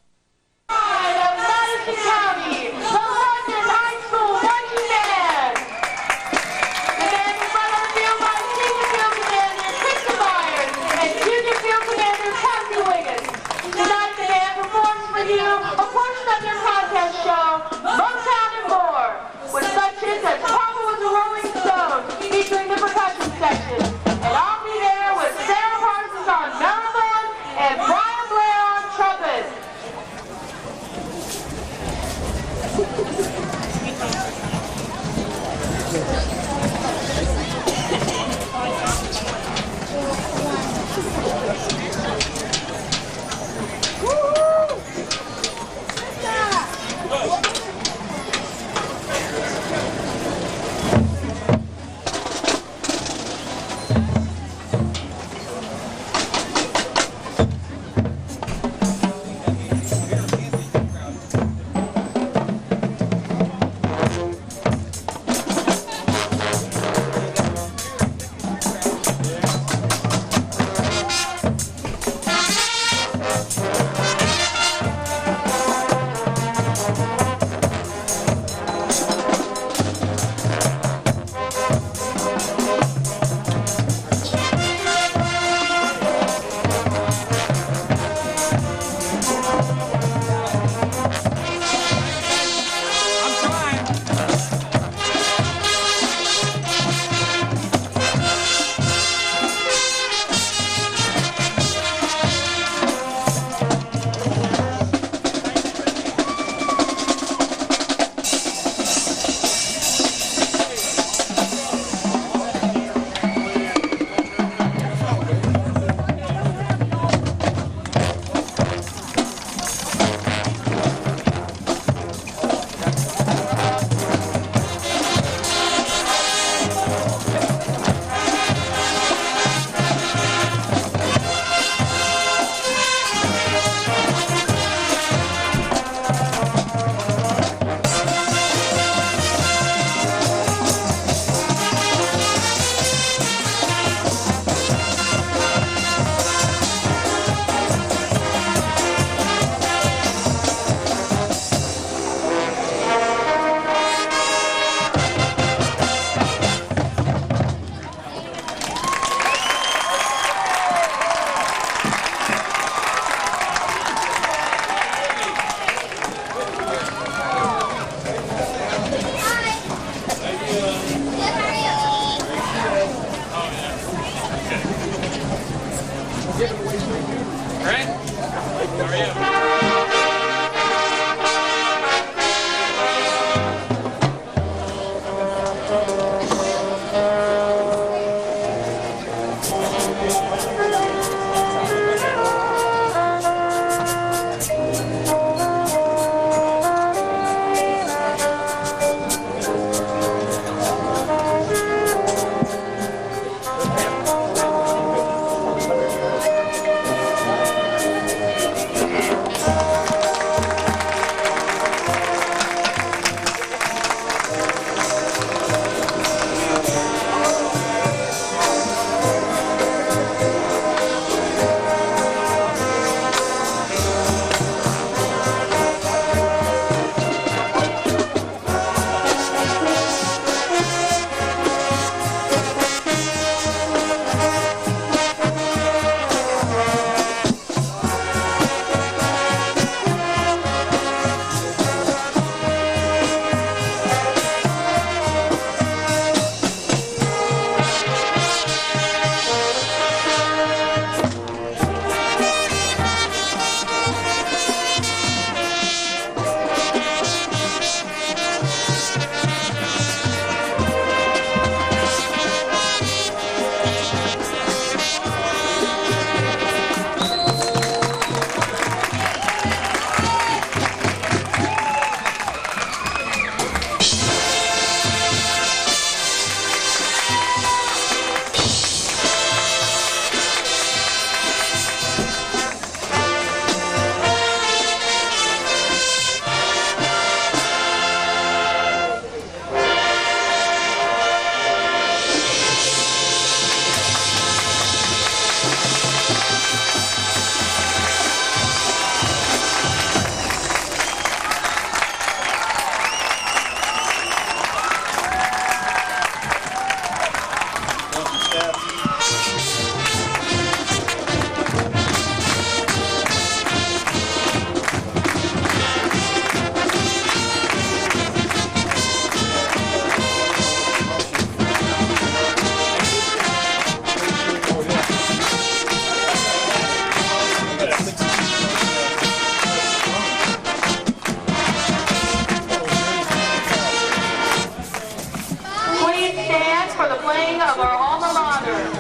Great. How are you? Of our alma mater.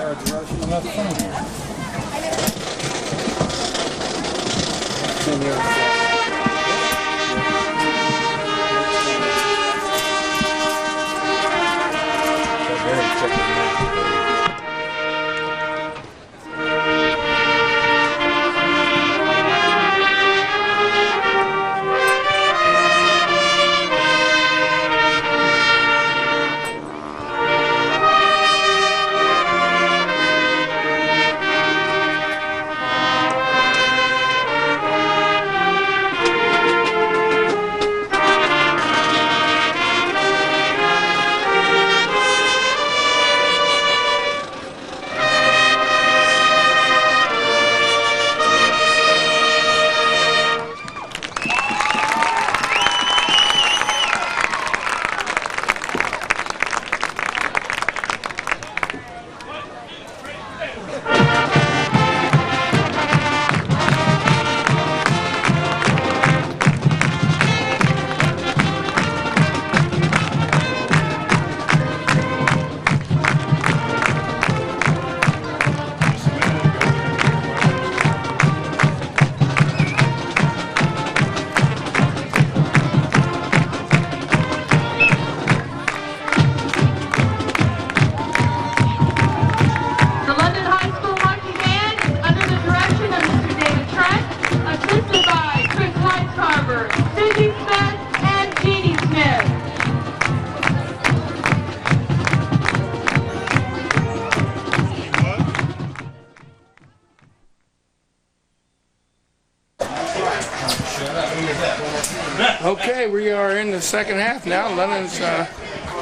Okay, we are in the second half now. London's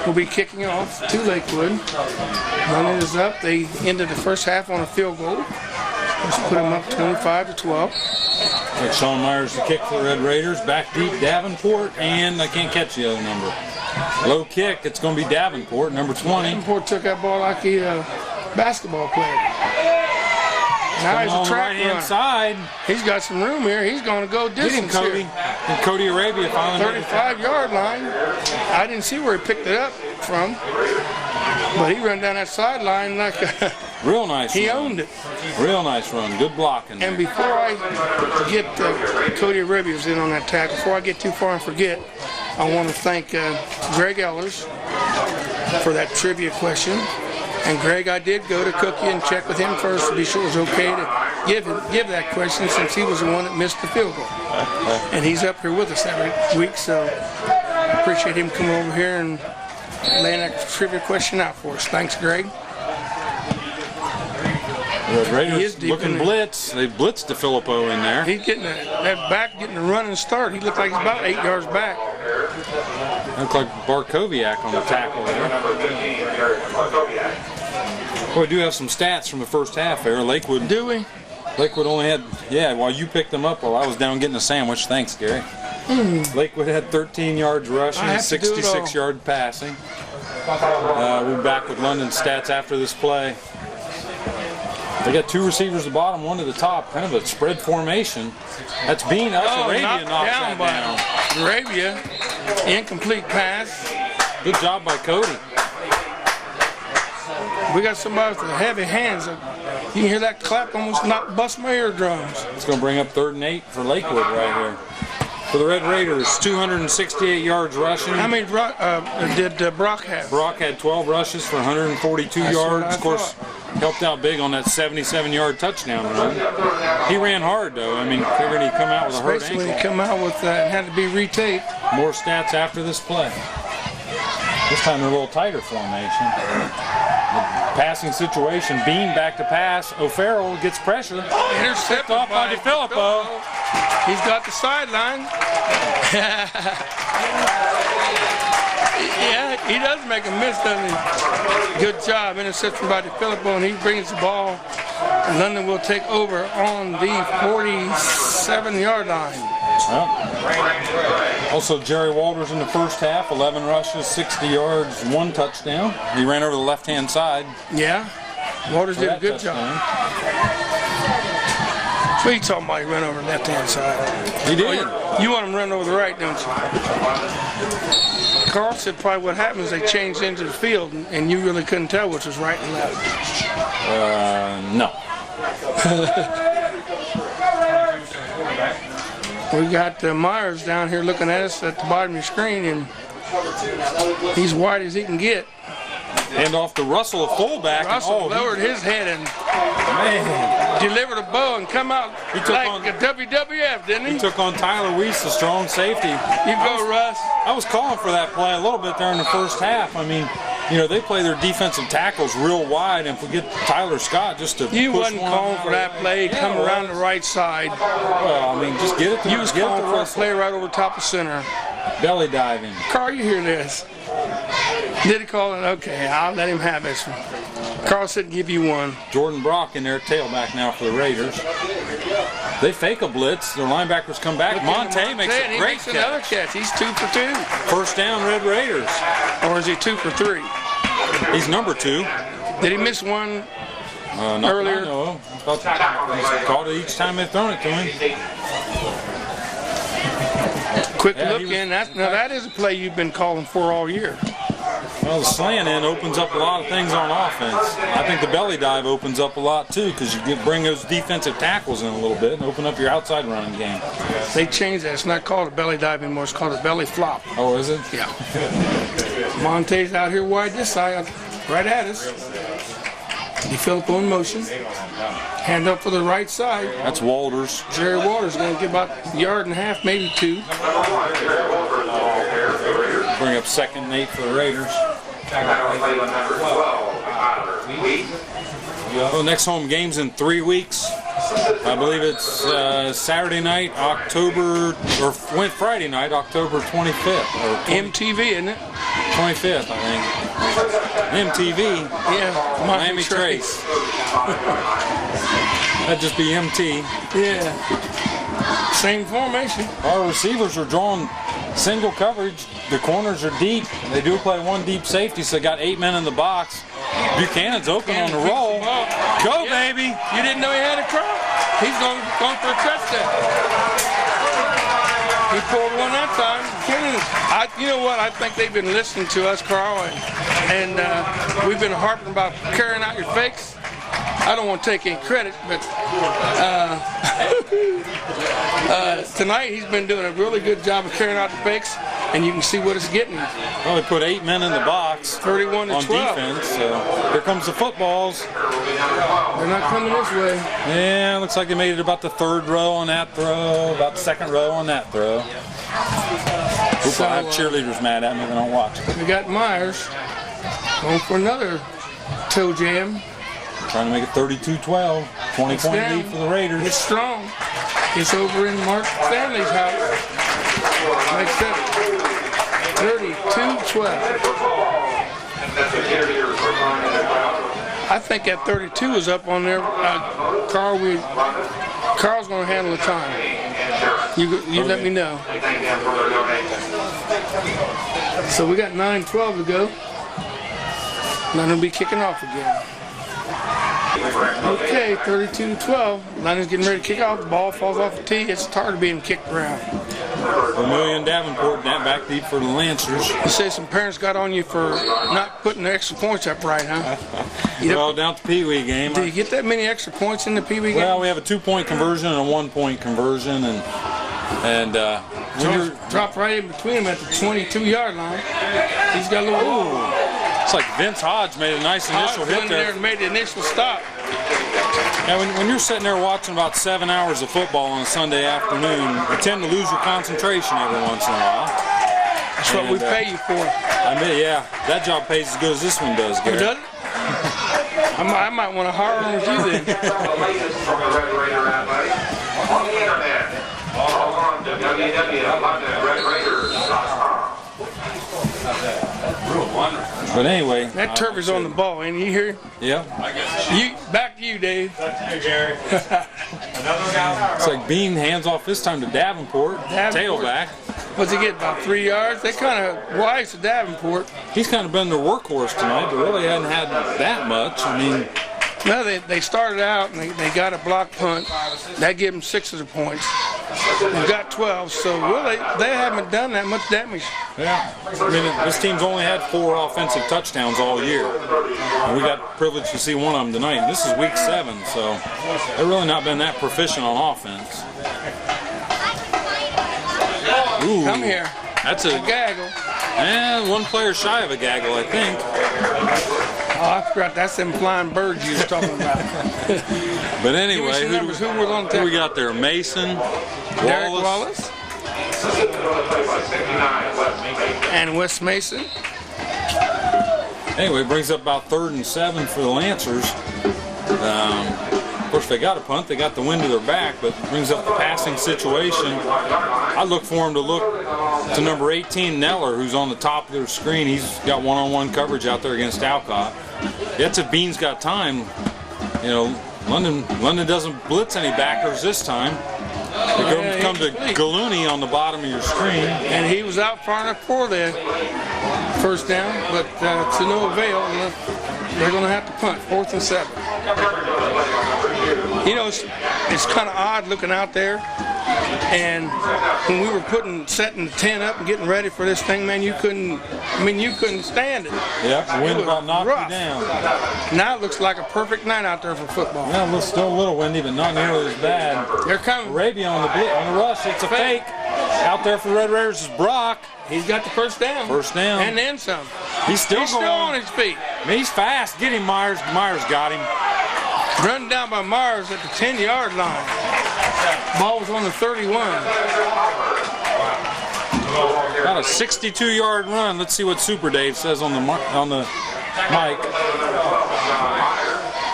will be kicking off to Lakewood. London is up. They ended the first half on a field goal, which put them up 25-12. Got Sean Myers to kick for the Red Raiders. Back deep, Davenport, and I can't catch the other number. Low kick, it's going to be Davenport, number 20. Davenport took that ball like a basketball player. Now he's on a the track right-hand runner. side. He's got some room here. He's going to go Get him, distance Cody. here. And Cody Arabia finally made it. 35-yard line. I didn't see where he picked it up from, but he run down that sideline like Real nice he run. owned it. Real nice run. Good blocking there. And before I get Cody Arabia's in on that tackle, before I get too far and forget, I want to thank Greg Ellers for that trivia question. And Greg, I did go to Cookie and check with him first to be sure it was okay to give that question since he was the one that missed the field goal. And he's up here with us every week, so I appreciate him coming over here and laying that trivia question out for us. Thanks, Greg. The He Raiders is deep looking in there. blitz. They blitzed DeFilippo in there. He's getting that back, getting a running start. He looked like he's about 8 yards back. Looked like Barkowiak on the tackle there. Well, we do have some stats from the first half there. Lakewood Do we? only had, while you picked them up while I was down getting a sandwich. Thanks, Gary. Lakewood had 13 yards rushing, I have to do it all. 66-yard passing. We'll be back with London stats after this play. They got 2 receivers at the bottom, 1 to the top, kind of a spread formation. That's Arabia knocks that down. Arabia, incomplete pass. Good job by Cody. We got somebody with heavy hands. You can hear that clap almost bust my eardrums. It's going to bring up 3rd and 8 for Lakewood right here. For the Red Raiders, 268 yards rushing. How many did Brock have? Brock had 12 rushes for 142 That's what yards. I Of course, helped out big on that 77-yard touchdown run. He ran hard, though. I mean, figured he'd come out with a hurt Especially when he ankle. come out with had to be retaped. More stats after this play. This time they're a little tighter formation. The passing situation, Bean back to pass. O'Farrell gets pressure. Intercepted Off by DeFilippo. He's got the sideline. Yeah, he does make a miss, doesn't he? Good job. Interception by DeFilippo, and he brings the ball. And London will take over on the 47-yard line. Well, also, Jerry Walters in the first half, 11 rushes, 60 yards, 1 touchdown. He ran over the left-hand side. Yeah, Waters did a good job. What are you talking about? He ran over the left-hand side. He did. You want him to run over the right, don't you? Carl said probably what happened is they changed into the field, and you really couldn't tell which was right and left. No. We got Myers down here looking at us at the bottom of your screen, and he's wide as he can get. And off to Russell, a fullback. Russell lowered his head and Man. delivered a bow and come out took like on- a WWF, didn't he? He took on Tyler Weiss, the strong safety. You go, Russ. I was calling for that play a little bit there in the first half. I mean, they play their defensive tackles real wide, and if we get Tyler Scott just to You push wasn't one calling out. for that play. Yeah, Come it around was. the right side. Well, I mean, just get it to You was get it calling to for a Russell. play right over top of center. Belly diving. Carl, you hear this? Did he call it? Okay, I'll let him have this one. Carl said give you one. Jordan Brock in there, tailback now for the Raiders. They fake a blitz. Their linebackers come back. Monte makes And a he great makes another catch. catch. He's 2 for 2. First down, Red Raiders. Or is he 2 for 3? He's number 2. Did he miss one? Not Earlier. that I know of. I thought he's caught it each time they've thrown it to him. Quick Yeah, look he was- in. Now that is a play you've been calling for all year. Well, the slant in opens up a lot of things on offense. I think the belly dive opens up a lot too, because you bring those defensive tackles in a little bit and open up your outside running game. They changed that. It's not called a belly dive anymore. It's called a belly flop. Oh, is it? Yeah. Monte's out here wide this side, right at us. DeFilippo in motion. Hand up for the right side. That's Walters. Jerry Waters going to get about a yard and a half, maybe 2. Bring up 2nd and 8 for the Raiders. Well, next home game's in 3 weeks. I believe it's Saturday night, Friday night, October 25th. Or MTV, isn't it? 25th, I think. MTV. Yeah. Miami Trace. That'd just be MT. Yeah. Same formation. Our receivers are drawing single coverage. The corners are deep. They do play one deep safety, so they got 8 men in the box. Buchanan's open on the roll. Go, baby. You didn't know he had it, Carl? He's going for a touchdown. He pulled one that time. You know what? I think they've been listening to us, Carl, and we've been harping about carrying out your fakes. I don't want to take any credit, but tonight he's been doing a really good job of carrying out the fakes, and you can see what it's getting. Well, we put 8 men in the box 31 to 12 on defense. So here comes the footballs. They're not coming this way. Yeah, looks like they made it about the 3rd row on that throw, about the 2nd row on that throw. So, I have cheerleaders mad at me if I don't watch. We got Myers going for another toe jam. Trying to make it 32-12, 20-point lead for the Raiders. It's strong. It's over in Mark Stanley's house. Makes it 32-12. I think that 32 is up on there. Carl's going to handle the time. You let me know. So we got 9:12 to go. Not going to be kicking off again. Okay, 32-12. Linus getting ready to kick off. The ball falls off the tee. It's tired of being kicked around. Vermillion Davenport back deep for the Lancers. You say some parents got on you for not putting the extra points up right, huh? Well, down to Pee Wee game. Do you get that many extra points in the Pee Wee game? Well, we have a 2-point conversion and a 1-point conversion, and Dropped right in between them at the 22-yard line. He's got a little. Ooh. It's like Vince Hodge made a nice initial hit there. And made the initial stop. Yeah, when you're sitting there watching about 7 hours of football on a Sunday afternoon, you tend to lose your concentration every once in a while. That's what we pay you for. I mean, yeah, that job pays as good as this one does, Gary. Does it? I might want to hire him with you then. On the internet, on www.redraiders.com. But anyway, that turf is on the ball, ain't you here? Yeah. Back to you, Dave. It's like Bean hands off this time to Davenport. Tailback. What's he get, about 3 yards? They kind of wise to Davenport. He's kind of been their workhorse tonight, but really hadn't had that much. I mean, no, they started out and they got a block punt. That gave them 6 of the points. They got 12, so really they haven't done that much damage. Yeah, I mean, this team's only had 4 offensive touchdowns all year. And we got privileged to see one of them tonight. And this is week 7, so they've really not been that proficient on offense. Ooh, come here. That's a gaggle. And one player shy of a gaggle, I think. Oh, I forgot. That's them flying birds you was talking about. But anyway, who we got there? Mason, Derek Wallace, and Wes Mason. Anyway, brings up about 3rd and 7 for the Lancers. Of course, they got a punt. They got the wind to their back, but brings up the passing situation. I look for him to look to number 18, Neller, who's on the top of their screen. He's got one-on-one coverage out there against Alcott. That's if Bean's got time. You know, London doesn't blitz any backers this time. They come to Gallooney on the bottom of your screen. And he was out far enough for the first down, but to no avail. They're going to have to punt, 4th and 7. You know, it's kind of odd looking out there. And when we were setting the tent up and getting ready for this thing, man, you couldn't stand it. Yeah, the wind about knocked you down. Now it looks like a perfect night out there for football. Yeah, it's still a little windy, but not nearly as bad. They're coming. Arabia on the rush. It's a fake. Out there for the Red Raiders is Brock. He's got the first down. First down. And then some. He's still on his feet. I mean, he's fast. Get him, Myers. Myers got him. Run down by Myers at the 10-yard line. Ball was on the 31. About a 62-yard run. Let's see what Super Dave says on the mic.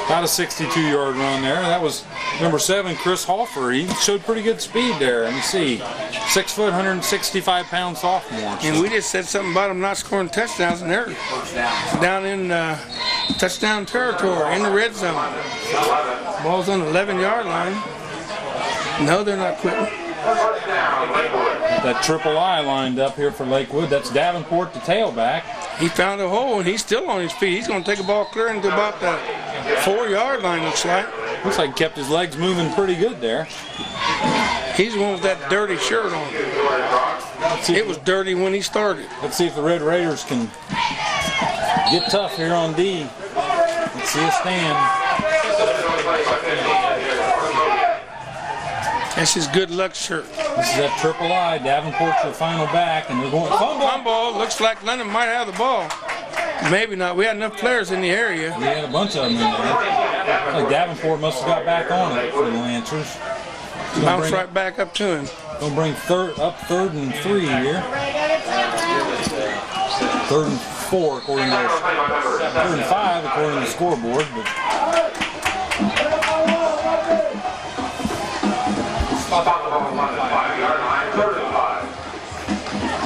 About a 62-yard run there. That was number 7, Chris Halfer. He showed pretty good speed there. Let me see. 6 foot, 165-pound sophomore. And we just said something about him not scoring touchdowns, and they're down in touchdown territory in the red zone. Ball's on the 11-yard line. No, they're not quitting. That triple I lined up here for Lakewood. That's Davenport, the tailback. He found a hole, and he's still on his feet. He's going to take a ball clear into about the 4-yard line, looks like. Looks like he kept his legs moving pretty good there. He's the one with that dirty shirt on. It was dirty when he started. Let's see if the Red Raiders can get tough here on D. Let's see a stand. That's his good luck shirt. This is that triple I. Davenport's the final back, and they're going Fumble. Looks like London might have the ball. Maybe not. We had enough players in the area. We had a bunch of them in there. Looks like Davenport must have got back on it for the Lancers. Bounce right back up to him. Gonna bring third and 3 here. 3rd and 4 according to 3rd and 5 according to the scoreboard. But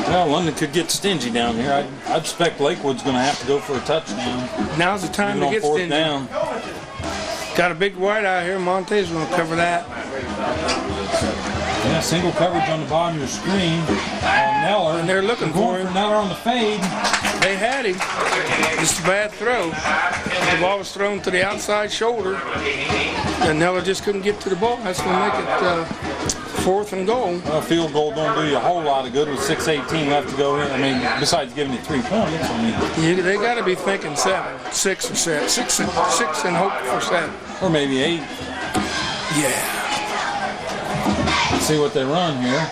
well, London could get stingy down here. I'd expect Lakewood's going to have to go for a touchdown. Now's the time to get stingy. Down. Got a big wide out here. Monte's going to cover that. Yeah, single coverage on the bottom of your screen. Neller. And they're looking for him. Neller on the fade. They had him. Just a bad throw. The ball was thrown to the outside shoulder. And Neller just couldn't get to the ball. That's going to make it 4th and goal. Well, field goal don't do you a whole lot of good with 6:18 left to go in. I mean, besides giving you 3 points. I mean, they got to be thinking 7, 6 or 7, 6 and hope for 7. Or maybe 8. Yeah. Let's see what they run here.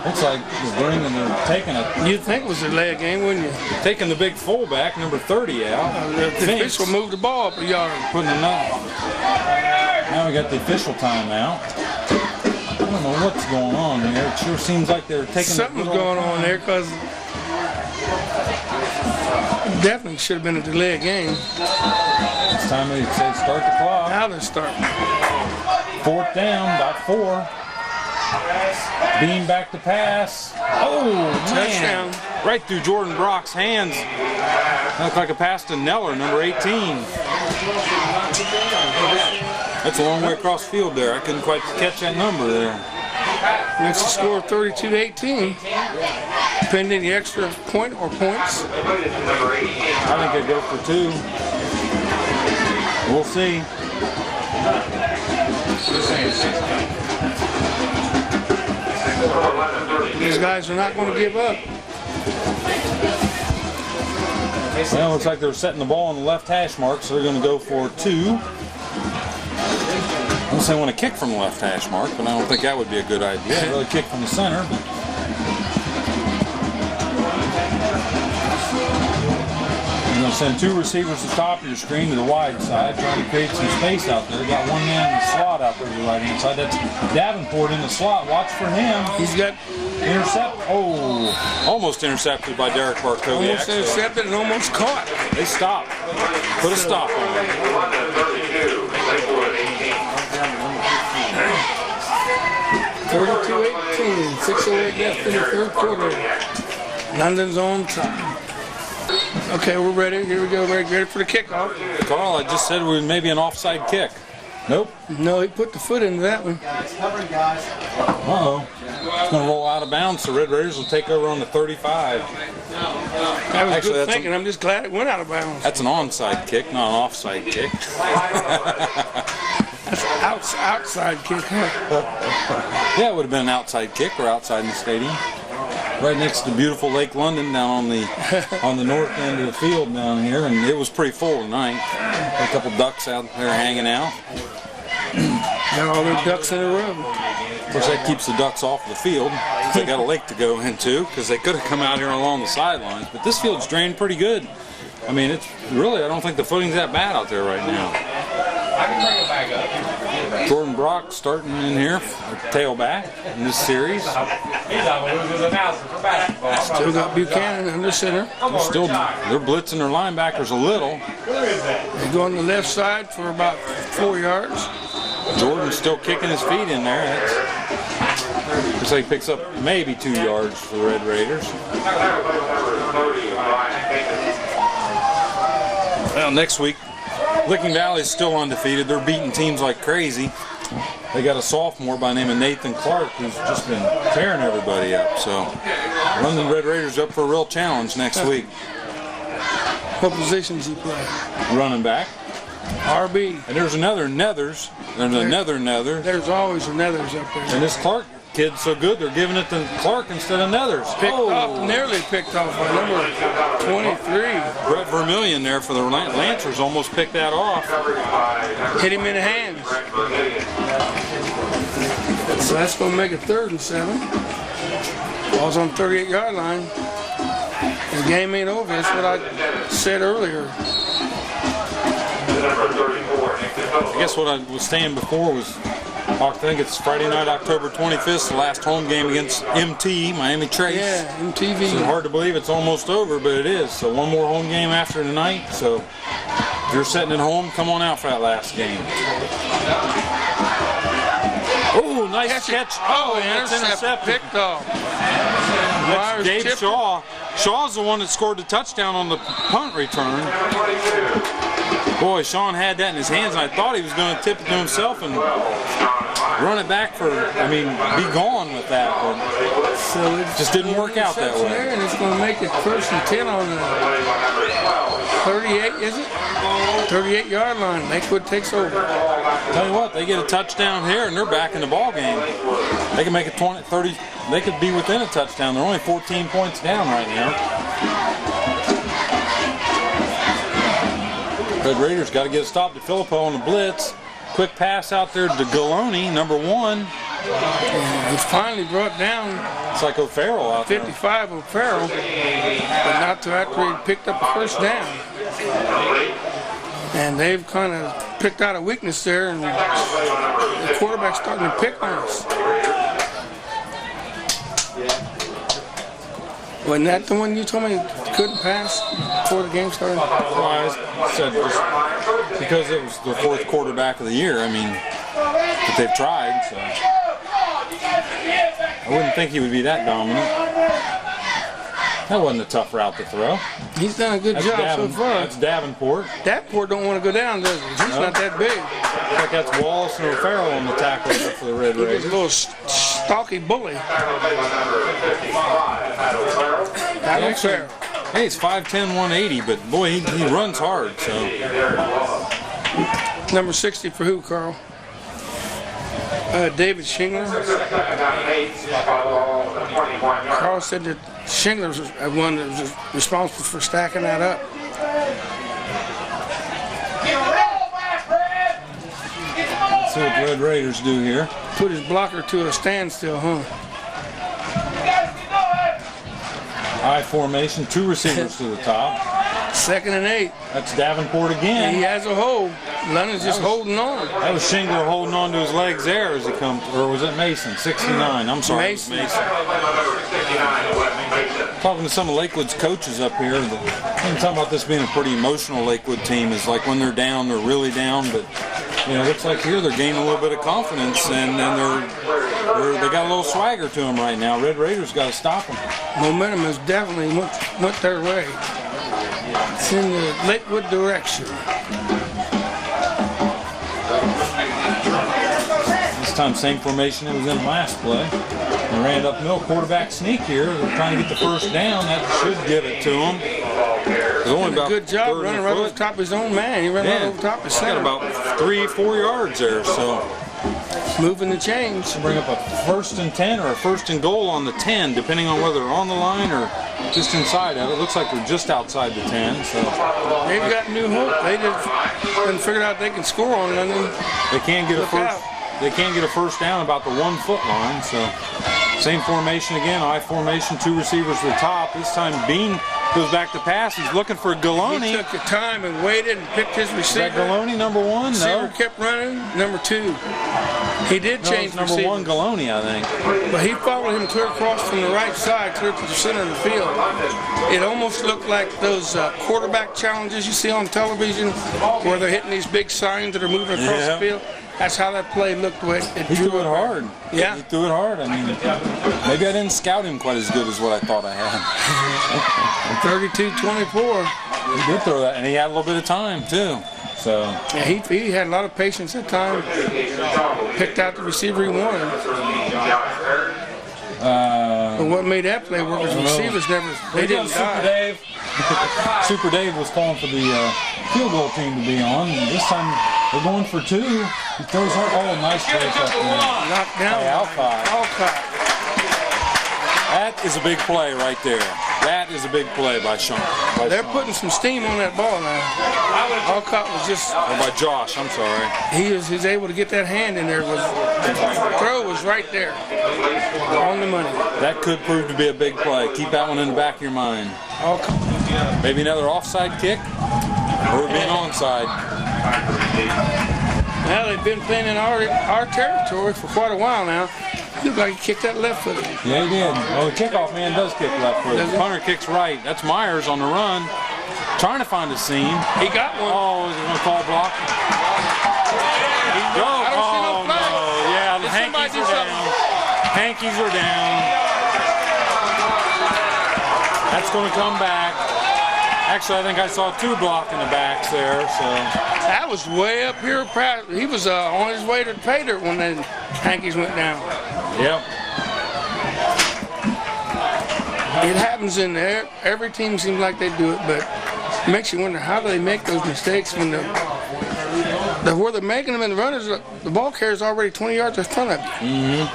Looks like they're taking a. You'd think it was a delay game, wouldn't you? Taking the big fullback, number 30 out. The official moved the ball up a yard. Putting it up. Now we got the official timeout. I don't know what's going on here. It sure seems like they're taking something's going on there because definitely should have been a delay game. It's time they say start the clock. Now they're starting. 4th down, about 4. Beam back to pass. Oh, touchdown. Man. Right through Jordan Brock's hands. Looked like a pass to Neller, number 18. That's a long way across the field there. I couldn't quite catch that number there. Makes the score 32-18. Pending the extra point or points. I think they go for 2. We'll see. These guys are not going to give up. Well, it looks like they're setting the ball on the left hash mark, so they're going to go for 2. Unless they want to kick from the left hash mark, but I don't think that would be a good idea. They'd really kick from the center. You're going to send 2 receivers to the top of your screen to the wide side, trying to create some space out there. Got one man in the slot out there to the right-hand side. That's Davenport in the slot. Watch for him. He's got intercept. Oh, almost intercepted by Derek Barkowiak. Almost intercepted and almost caught. They stopped. Put a stop on it. 32-18. 6:08 left in the 3rd quarter. London's on top. Okay, we're ready. Here we go. Ready for the kickoff. Carl, I just said we maybe an offside kick. Nope. No, he put the foot into that one. Uh-oh. It's going to roll out of bounds. The Red Raiders will take over on the 35. That was good thinking. I'm just glad it went out of bounds. That's an onside kick, not an offside kick. That's an outside kick, huh? Yeah, it would have been an outside kick or outside in the stadium. Right next to beautiful Lake London down on the north end of the field down here, and it was pretty full tonight. A couple ducks out there hanging out. Got all their ducks in a row. Of course, that keeps the ducks off the field. They got a lake to go into because they could have come out here along the sidelines. But this field's drained pretty good. I mean, it's really, I don't think the footing's that bad out there right now. Jordan Brock starting in here, tailback in this series. Still got Buchanan under center. They're blitzing their linebackers a little. They go on the left side for about 4 yards. Jordan's still kicking his feet in there. Looks like he picks up maybe 2 yards for the Red Raiders. Well, next week, Licking Valley is still undefeated. They're beating teams like crazy. They got a sophomore by the name of Nathan Clark who's just been tearing everybody up. So, London Red Raiders up for a real challenge next week. What positions he play? Running back. RB. And there's another Nethers. There's another Nether. There's always a Nethers up there. And this Clark kid's so good, they're giving it to Clark instead of Nethers. Picked off, nearly picked off by number 23. Brett Vermillion there for the Lancers almost picked that off. Hit him in the hands. So that's going to make it 3rd and 7. Ball's on 38-yard line. The game ain't over. That's what I said earlier. I guess what I was saying before was, I think it's Friday night, October 25th, the last home game against MT, Miami Trace. Yeah, MTV. It's hard to believe it's almost over, but it is. So one more home game after tonight. So if you're sitting at home, come on out for that last game. Oh, nice catch. Oh, it's intercepted. Picked off. That's Dave Shaw. Shaw's the one that scored the touchdown on the punt return. Boy, Sean had that in his hands, and I thought he was going to tip it to himself and run it back for, be gone with that. But so it just didn't work out that way. There, and it's going to make it 1st and 10 on the 38, is it? 38-yard line. Lakewood takes over. Tell you what, they get a touchdown here, and they're back in the ball game. They can make it 20, 30. They could be within a touchdown. They're only 14 points down right now. Red Raiders got to get a stop to Filippo on the blitz. Quick pass out there to Galone, number 1. And it's finally brought down. It's like O'Farrell out 55 O'Farrell, but not till after he picked up a 1st down. And they've kind of picked out a weakness there, and the quarterback's starting to pick on us. Wasn't that the one you told me couldn't pass before the game started? I said just because it was the 4th quarterback of the year. But they've tried, so I wouldn't think he would be that dominant. That wasn't a tough route to throw. He's done a good job so far. That's Davenport. Davenport don't want to go down, does he? He's not that big. I think that's Wallace and O'Farrell on the tackle for the Red Raiders. He's a little stocky bully. O'Farrell. Hey, he's 5'10", 180, but boy, he runs hard. So number 60 for who, Carl? David Shingler. Carl said that Shingler was the one that was responsible for stacking that up. Let's see what the Red Raiders do here. Put his blocker to a standstill, huh? I formation, 2 receivers to the top. 2nd and 8. That's Davenport again. And he has a hold. London's just holding on. That was Shingler holding on to his legs there as he comes, or was it Mason? 69. I'm sorry, Mason. Talking to some of Lakewood's coaches up here, talking about this being a pretty emotional Lakewood team. Is like when they're down, they're really down, but it looks like here they're gaining a little bit of confidence, and they got a little swagger to them right now. Red Raiders got to stop them. Momentum has definitely went their way. It's in the Lakewood direction. This time, same formation it was in last play. They ran up middle, quarterback sneak here. They're trying to get the 1st down. That should give it to them. Did a good job running right over top of his own man. He ran right over top of his center. Got about 3-4 yards there. So moving the chains. To bring up a 1st and 10 or a 1st and goal on the 10, depending on whether they're on the line or just inside of it. It looks like they're just outside the 10. So they've got new hope. They just haven't figured out they can score on London. They can't get a first. They can't get a 1st down about the 1-foot line. So same formation again. I formation, 2 receivers to the top. This time Bean goes back to pass. He's looking for Galone. He took the time and waited and picked his receiver. Is that Galone, number 1? Receiver kept running. Number 2. He did change number receivers. 1, Galone, I think. But he followed him clear across from the right side, clear to the center of the field. It almost looked like those quarterback challenges you see on television, where they're hitting these big signs that are moving across the field. That's how that play looked. He threw it hard. Yeah. He threw it hard. Maybe I didn't scout him quite as good as what I thought I had. 32-24. He did throw that, and he had a little bit of time, too. So yeah, he had a lot of patience at time. Picked out the receiver he wanted. But what made that play work was the receivers they didn't die. Dave. Super Dave was calling for the field goal team to be on. And this time they're going for 2. He throws her. Oh, nice break up there. Knocked down. Alcott. That is a big play right there. That is a big play by Sean. They're putting some steam on that ball now. Alcott was just... Or by Josh, I'm sorry. He was able to get that hand in there. The throw was right there. On the money. That could prove to be a big play. Keep that one in the back of your mind. Alcott. Maybe another offside kick, or it'd be an onside. Well, they've been playing in our territory for quite a while now. Looked like he kicked that left foot. Yeah, he did. Well, the kickoff man does kick left foot. The punter kicks right. That's Myers on the run, trying to find a seam. He got one. Oh, is he going to call block? I don't see no flag. No. Yeah, the hankies are down. Hankies are down. That's going to come back. Actually, I think I saw 2 blocking the backs there. So that was way up here. He was on his way to the pay dirt when the hankies went down. Yep. It happens in there. Every team seems like they do it, but it makes you wonder how do they make those mistakes when where they're making them in the runners, the ball carrier's already 20 yards in front of you. Mm-hmm.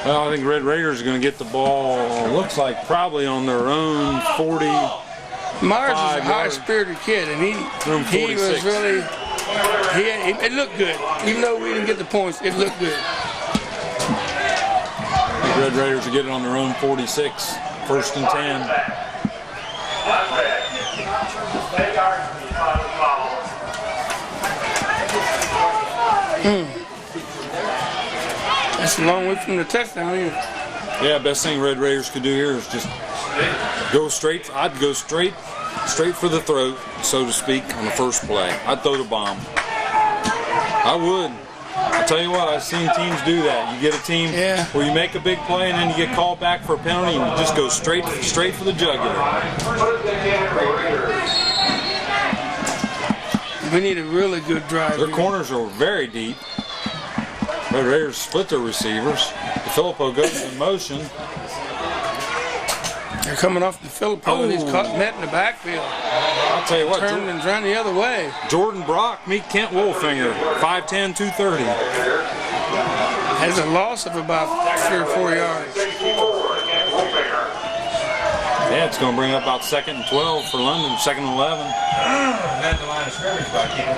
Well, I think Red Raiders are going to get the ball, looks like probably on their own 40. Myers is a high-spirited kid, and he was really, it looked good. Even though we didn't get the points, it looked good. The Red Raiders are getting on their own 46, 1st and 10. That's a long way from the touchdown here. Yeah, best thing Red Raiders could do here is just go straight. I'd go straight for the throat, so to speak, on the first play. I'd throw the bomb. I would. I'll tell you what, I've seen teams do that. You get a team where you make a big play and then you get called back for a penalty and you just go straight for the jugular. We need a really good drive. Their corners are very deep. Red Raiders split their receivers. Filippo goes in motion. They're coming off the Filippo and he's caught net in the backfield. I'll tell you what. Turned and ran the other way. Jordan Brock, meet Kent Wolfinger, 5'10", 230. Has a loss of about 3 or 4 yards. Yeah, it's going to bring up about 2nd and 12 for London, 2nd and 11. That's the line of scrimmage by keeping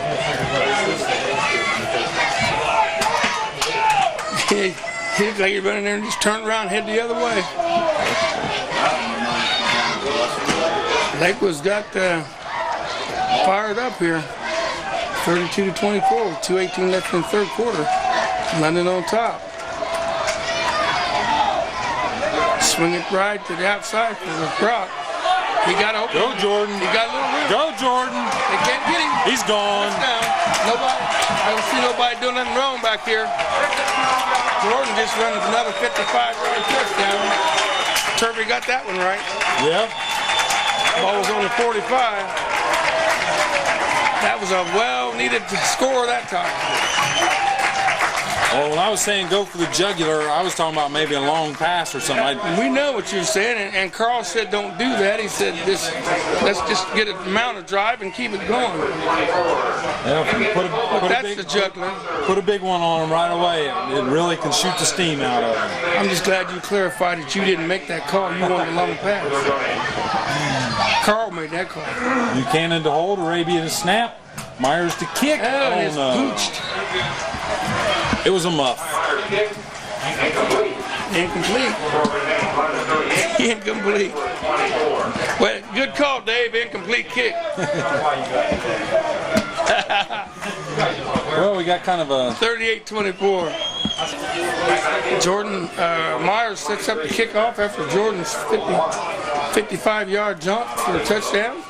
He looked like he ran in there and just turned around and head the other way. Lakewood's got fired up here. 32-24 with 2:18 left in the 3rd quarter. London on top. Swing it right to the outside for Brock. He got open. Go Jordan. He got a little room. Go Jordan. They can't get him. He's gone. I don't see nobody doing nothing wrong back here. Jordan just runs another 55-yard touchdown. Turvey got that one right. Yep. Ball was on the 45. That was a well-needed score that time. Well, when I was saying go for the jugular, I was talking about maybe a long pass or something. We know what you're saying, and Carl said don't do that. He said let's just get an amount of drive and keep it going. Yeah, That's the juggler. Put a big one on him right away. It really can shoot the steam out of him. I'm just glad you clarified that you didn't make that call. You wanted a long pass. Carl made that call. Buchanan to hold, Arabia to snap, Myers to kick. Oh, it's pooched. It was a muff. Incomplete. Incomplete. Well, good call, Dave. Incomplete kick. Well, we got kind of a 38-24. Jordan Myers sets up the kickoff after Jordan's 55-yard jump for a touchdown.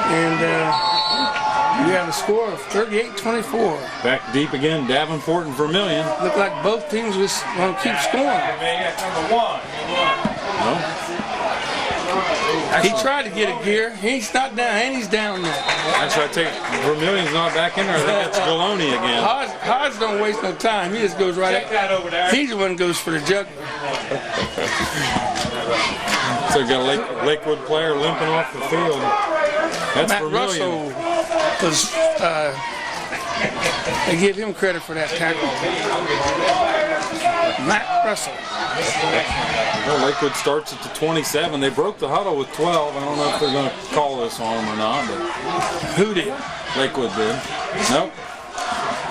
And you have a score of 38-24. Back deep again, Davenport and Vermillion. Looked like both teams was going to keep scoring. No. He tried to get a gear. He's not down, and he's down now. Actually, I take Vermillion's not back in there. I think it's Galoni again. Hodge don't waste no time. He just goes right up. He's the one who goes for the jugular. So we've got a Lakewood player limping off the field. That's Matt Vermillion. Russell was, they give him credit for that tackle. Matt Russell. Well, Lakewood starts at the 27. They broke the huddle with 12. I don't know if they're going to call this on them or not, but Who did? Lakewood did. Nope.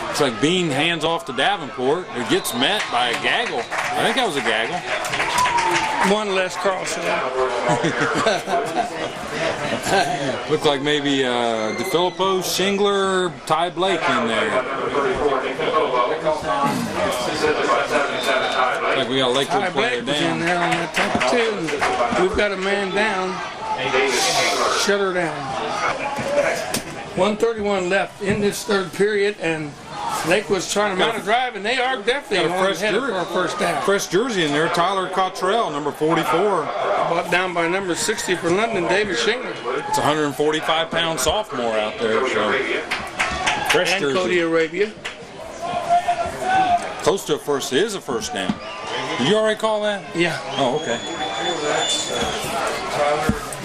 It's like Bean hands off to Davenport. It gets met by a gaggle. I think that was a gaggle. One less cross. Looked like maybe DeFilippo, Shingler, Ty Blake in there. Like we got a Lakewood player Blake was in down. there on that tackle too. We've got a man down. Shut her down. 1:31 left in this third period, and Lakewood's trying to mount a drive, and they are definitely Got a on fresh headed jersey. for a first down. Fresh jersey in there, Tyler Cottrell, number 44. Brought down by number 60 for London, David Shingler. It's a 145-pound sophomore out there. So fresh And jersey. Cody Arabia. Close to a first. It is a first down. Did you already call that? Yeah, Oh, okay.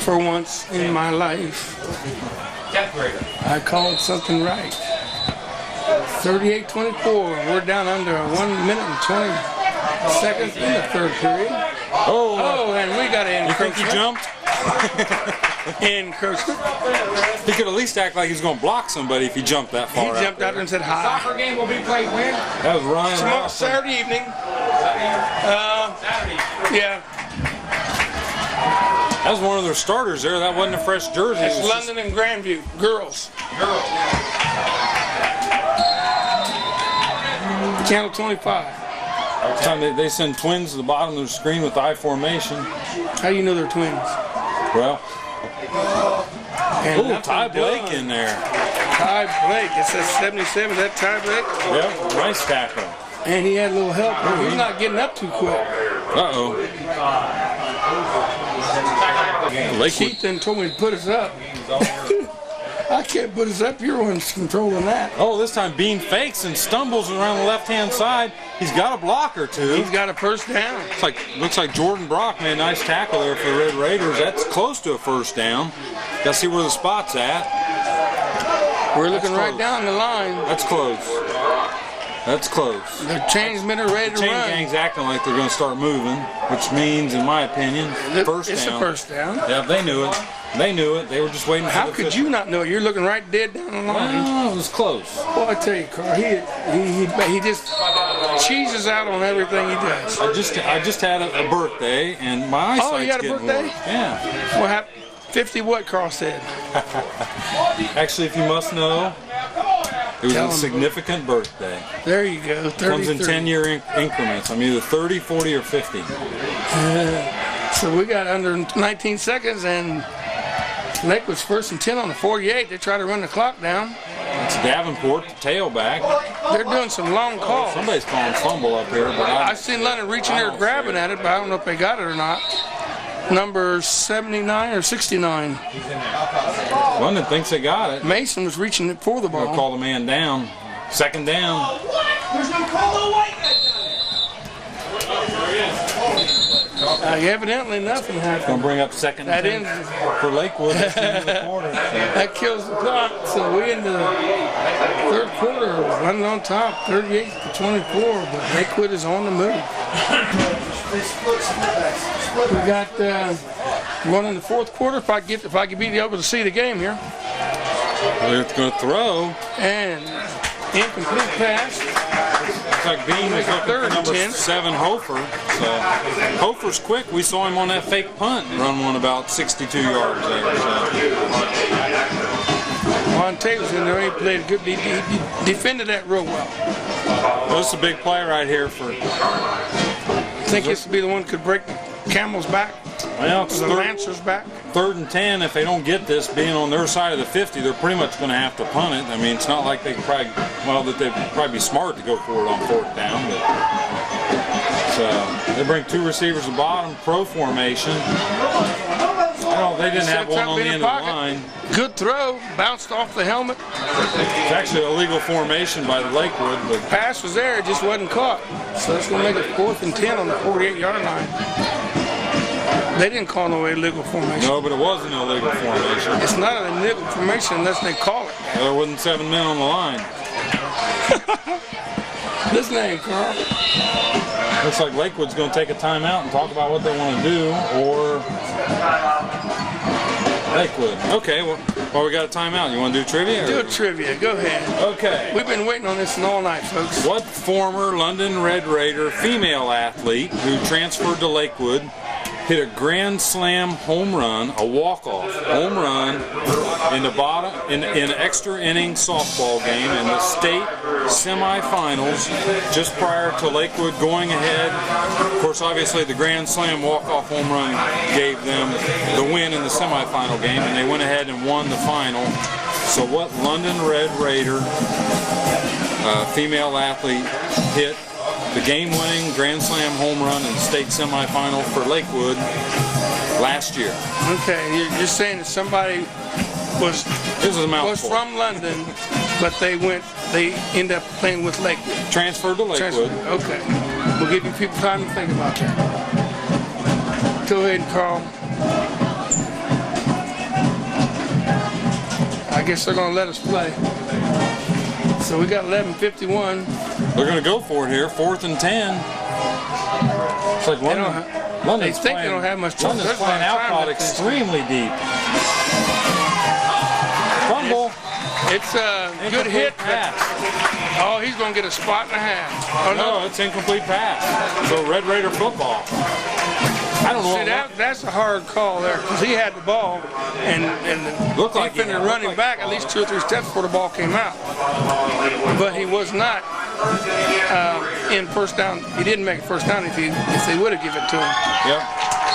for once in my life, I called something right. 38-24. We're down under 1 minute and 20 seconds in the third period. Oh, and we got an You think he encroachment. jumped? Encroachment. He could at least act like he's going to block somebody if he jumped that far. He jumped out there and said hi. Soccer game will be played when? That was Ryan. Tomorrow, Ross. Saturday evening. Yeah, That was one of their starters there. That wasn't a fresh jersey. it's It was London and Grandview. Girls. Channel 25. Every time they send twins to the bottom of the screen with I formation. How do you know they're twins? Well, And ooh, nothing Ty Blake done. in there. Ty Blake. It says 77. Is that Ty Blake? Yep, nice tackle. And he had a little help. He's not getting up too quick. Uh-oh. Lakewood. Keith then told me to put us up. I can't put us up. You're the one's controlling that. Oh, this time Bean fakes and stumbles around the left-hand side. He's got a block or two. He's got a first down. Looks like Jordan Brock made a nice tackle there for the Red Raiders. That's close to a first down. Got to see where the spot's at. We're looking right close. down the line. That's close. That's close. The chain's been ready to Chain run. gang's acting like they're going to start moving, which means, in my opinion, first It's down. a first down. Yeah, they knew it. They knew it. They were just waiting for How the could fifth. you not know it? You're looking right dead down the line. Oh, it was close. Well, I tell you, Carl, he just cheeses out on everything he does. I just had a birthday, and my eyesight's Oh, you had a getting birthday? worse. Yeah. What happened? 50 what, Carl said? Actually, if you must know, it was Tell a him. significant birthday. There you go. 33. Comes in 10-year increments. I'm either 30, 40, or 50. So we got under 19 seconds, and Lakewood's first and 10 on the 48. They try to run the clock down. It's Davenport, the tailback. They're doing some long calls. Somebody's calling fumble up here, but I've seen London reaching there grabbing at it, but I don't know if they got it or not. Number 79 or 69. London thinks they got it. Mason was reaching it for the They'll ball. call the man down. Second down. There's no call on white. Evidently nothing Gonna happened. bring up second That and 10 ends. for Lakewood at the end of the quarter. That kills the clock. So we into the third quarter, running on top, 38-24. But Lakewood is on the move. We got one in the fourth quarter. If I could be able to see the game here, They're going to throw. and incomplete pass. Looks like Bean was looking for number 10. 7, Hofer. So Hofer's quick. We saw him on that fake punt and run one about 62 yards there. So. Monte was in there. He played good. He defended that real well. This is a big play right here for. I think this would be the one that could break the Camel's back, Well, it's the Lancer's back. 3rd and 10. If they don't get this, being on their side of the 50, they're pretty much going to have to punt it. I mean, it's not like they could probably. Well, that they'd probably be smart to go for it on 4th down, but. So they bring 2 receivers to the bottom, pro formation. I No, they didn't have Sets one up on in the the end of the pocket. line. Good throw, bounced off the helmet. It's actually a legal formation by the Lakewood, but Pass was there, it just wasn't caught. So that's going to make it 4th and 10 on the 48-yard line. They didn't call no illegal formation. no, but it was an illegal formation. It's not an illegal formation unless they call it. There wasn't 7 men on the line. This name, Carl. Looks like Lakewood's going to take a timeout and talk about what they want to do, or Lakewood. Okay, well, we got a timeout. You want to do trivia? Do a trivia. Go ahead. Okay. We've been waiting on this all night, folks. What former London Red Raider female athlete who transferred to Lakewood hit a grand slam home run, a walk-off home run in an extra inning softball game in the state semifinals just prior to Lakewood going ahead? Of course, obviously the grand slam walk-off home run gave them the win in the semifinal game, and they went ahead and won the final. So what London Red Raider female athlete hit the game-winning grand slam home run in the state semifinal for Lakewood last year? Okay, you're saying that somebody was from London, but they ended up playing with Lakewood. Transferred to Lakewood. Okay. We'll give you people time to think about that. Go ahead, Carl. I guess they're going to let us play. So we got 11:51. They're going to go for it here, 4th and 10. It's like London's they think they don't have much trouble. London's playing Alcott extremely deep. Fumble. It's a good hit. Pass. Oh, he's going to get a spot and a half. Oh, No, it's incomplete pass. So Red Raider football. I don't know. See, that's a hard call there because he had the ball and the Looked like defender running back at least 2 or 3 steps before the ball came out. But he was not in first down. He didn't make a first down if they would have given it to him. Yep.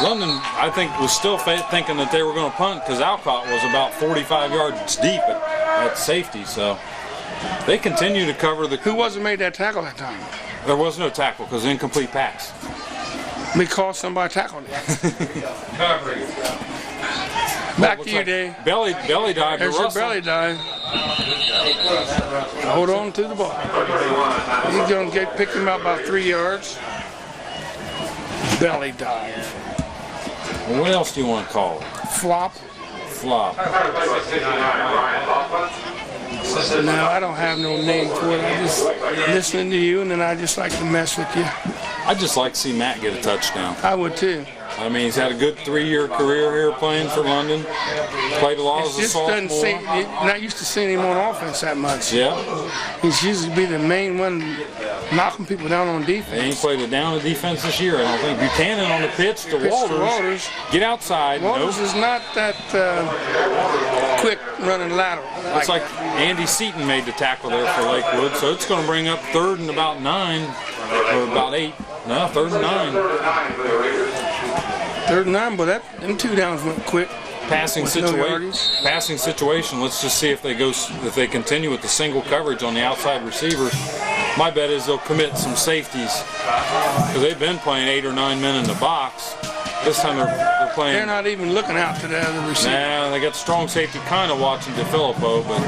London, I think, was still thinking that they were going to punt because Alcott was about 45 yards deep at safety. So they continue to cover the. Who wasn't made that tackle that time? There was no tackle because incomplete pass. Because somebody tackled it. Back to you, Dave. Belly dive. There's your belly dive. Hold on to the ball. He's going to pick him up about 3 yards. Belly dive. What else do you want to call it? Flop. Flop. No, I don't have no name for it. I just listening to you, and then I just like to mess with you. I'd just like to see Matt get a touchdown. I would too. I mean, he's had a good 3-year career here playing for London. Played a lot as a sophomore. Not used to seeing him on offense that much. Yeah. He's usually be the main one knocking people down on defense. He ain't played a down of defense this year, I don't think. Buchanan on the pitch to Walters. Get outside. Walters is not that quick running lateral. Looks like Andy Seaton made the tackle there for Lakewood, so it's going to bring up 3rd and about 9, or about 8. No, 3rd and 9. 3rd and 9, but them 2 downs went quick. Passing situation. Let's just see if they continue with the single coverage on the outside receivers. My bet is they'll commit some safeties because they've been playing 8 or 9 men in the box. This time they're playing. They're not even looking out to the other receiver. Nah, they got strong safety kind of watching DeFilippo, but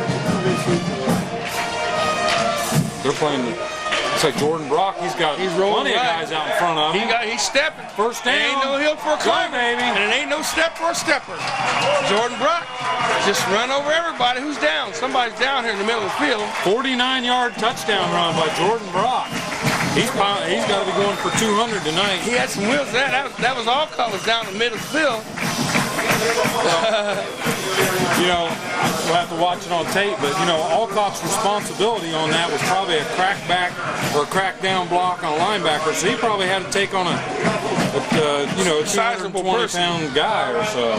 they're playing. It's like Jordan Brock. He's got plenty of guys out in front of him. He's stepping. First down. It ain't no hill for a climber, baby. And it ain't no step for a stepper. Jordan Brock just run over everybody who's down. Somebody's down here in the middle of the field. 49-yard touchdown run by Jordan Brock. He's got to be going for 200 tonight. He had some wheels. That was all colors down the middle of the field. You know, we'll have to watch it on tape, but you know, Alcott's responsibility on that was probably a crackback or a crackdown block on a linebacker, so he probably had to take on a 220-pound guy or so.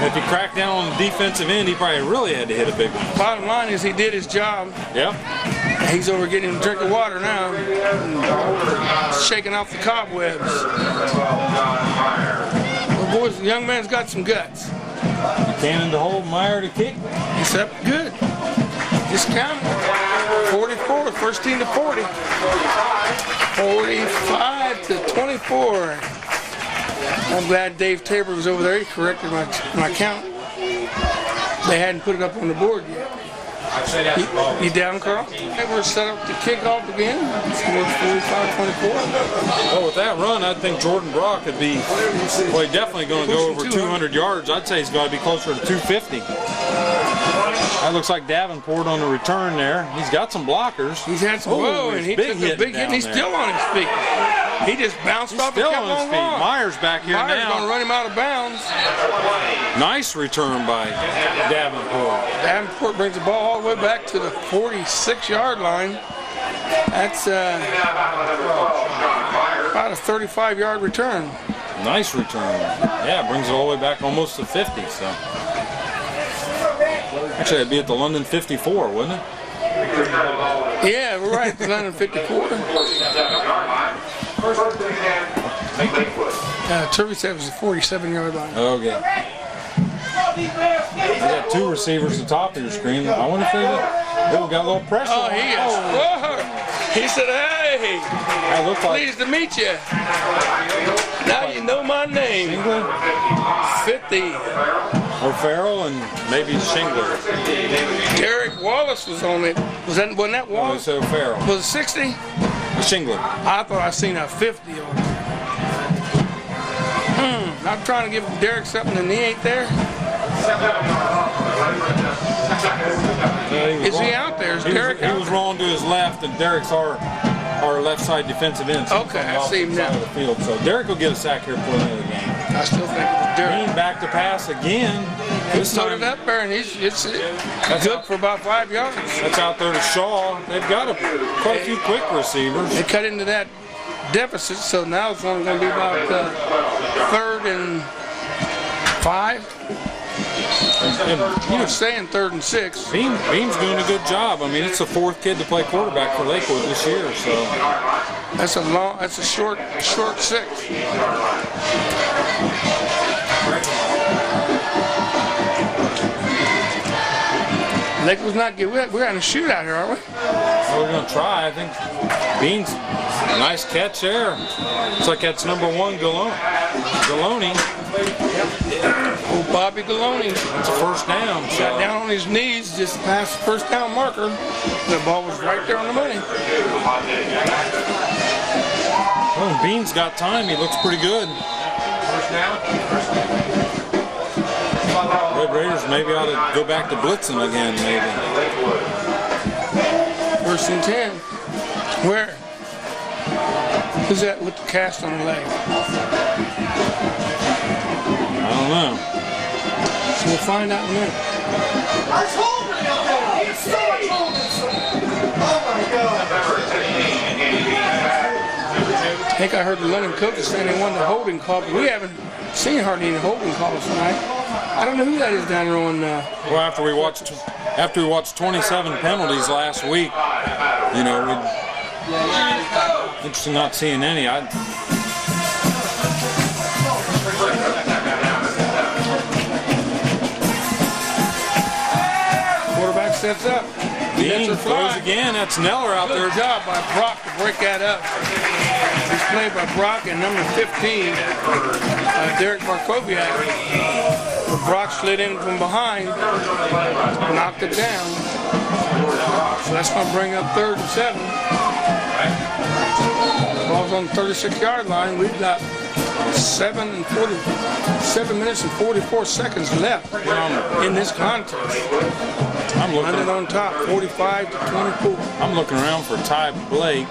If he cracked down on the defensive end, he probably really had to hit a big one. Bottom line is he did his job. Yep. He's over getting him a drink of water now, shaking off the cobwebs. Well, boys, the young man's got some guts. Buchanan to hold, Meyer to kick. He's up good. Just count it. 44, first team to 40. 45 to 24. I'm glad Dave Tabor was over there. He corrected my count. They hadn't put it up on the board yet. You down, Carl? We're set up to kick off again. Score 45-24. Well, with that run, I think Jordan Brock could be, well, he's definitely going to go over 200 yards. I'd say he's got to be closer to 250. That looks like Davenport on the return there. He's got some blockers. He's had some, and he took a big hit, and he's still on his feet. He just bounced off and kept on his feet. long. Myers back here Myers now. going to run him out of bounds. Nice return by Davenport. Davenport brings the ball all the way back to the 46-yard line. That's about a 35-yard return. Nice return. Yeah, brings it all the way back almost to 50. So actually, it'd be at the London 54, wouldn't it? Yeah, we're right at the London 54. Turvey said it was a 47-yard line. Okay. You got two receivers at the top of your screen. I wonder if they got a little pressure. Oh, he is. Whoa. He said, "Hey, pleased to meet you. Now you know my name." 50. O'Farrell and maybe Shingler. Derek Wallace was on it. Wasn't that Wallace? No, O'Farrell. Was it 60? Shingler. I thought I seen a 50 on it. I'm trying to give Derek something and he ain't there. Is he out there? Is Derek out? He was rolling to his left, and Derek's our left side defensive end. So okay, I see him now. The field. So Derek will get a sack here before the end of the game. I still think it was Derek. Green back to pass again. This time it up there, and it's good for about 5 yards. That's out there to Shaw. They've got quite a few quick receivers. They cut into that deficit, so now it's only going to be about 3rd and 5. You were saying 3rd and 6. Beam's doing a good job. I mean, it's the 4th kid to play quarterback for Lakewood this year. So that's a short 6. Lakewood's not good. We're having a shootout here, aren't we? Well, we're going to try. I think Beam's nice catch there. Looks like that's number 1, Galone. Oh, Bobby Galone. It's a first down. Got down on his knees, just past the first down marker. The ball was right there on the money. Well, Beam's got time. He looks pretty good. First down. Red Raiders maybe ought to go back to blitzing again, maybe. 1st and 10. Where? Who's that with the cast on the leg? I don't know. So we'll find out in a minute. I told him that. He's so much holding. Oh my God. I think I heard the London coaches saying they wanted a holding call, but we haven't seen hardly any holding calls tonight. I don't know who that is down there on. Well, after we watched 27 penalties last week, you know, interesting not seeing any. Quarterback sets up. Bean throws again. That's Neller out there. Good job by Brock to break that up. He's played by Brock and number 15, Derek Markoviak. Brock slid in from behind, knocked it down. So that's going to bring up 3rd and 7. The ball's on the 36-yard line. We've got 7 minutes and 44 seconds left in this contest. I'm looking London on top, 45-24. I'm looking around for Ty Blake.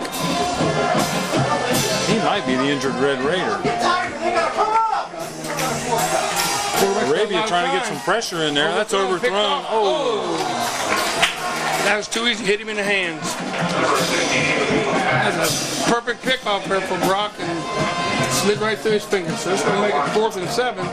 He might be the injured Red Raider. Arabia trying to get some pressure in there. That's overthrown. Oh. That was too easy. Hit him in the hands. That's a perfect pickoff there for Brock and slid right through his fingers. So this is going to make it 4th and 7.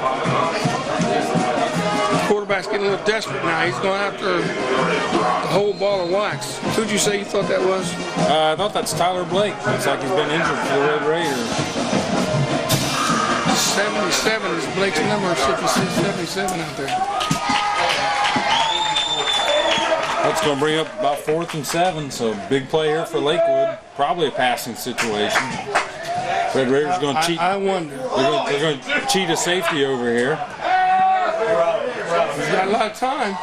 The quarterback's getting a little desperate now. He's going after the whole ball of wax. Who'd you say you thought that was? I thought that's Tyler Blake. Looks like he's been injured for the Red Raiders. 77 is Blake's number. 77 out there. That's going to bring up about 4th and 7, so big play here for Lakewood. Probably a passing situation. Red Raiders going to cheat. I wonder. They're going to cheat a safety over here. He's got a lot of time.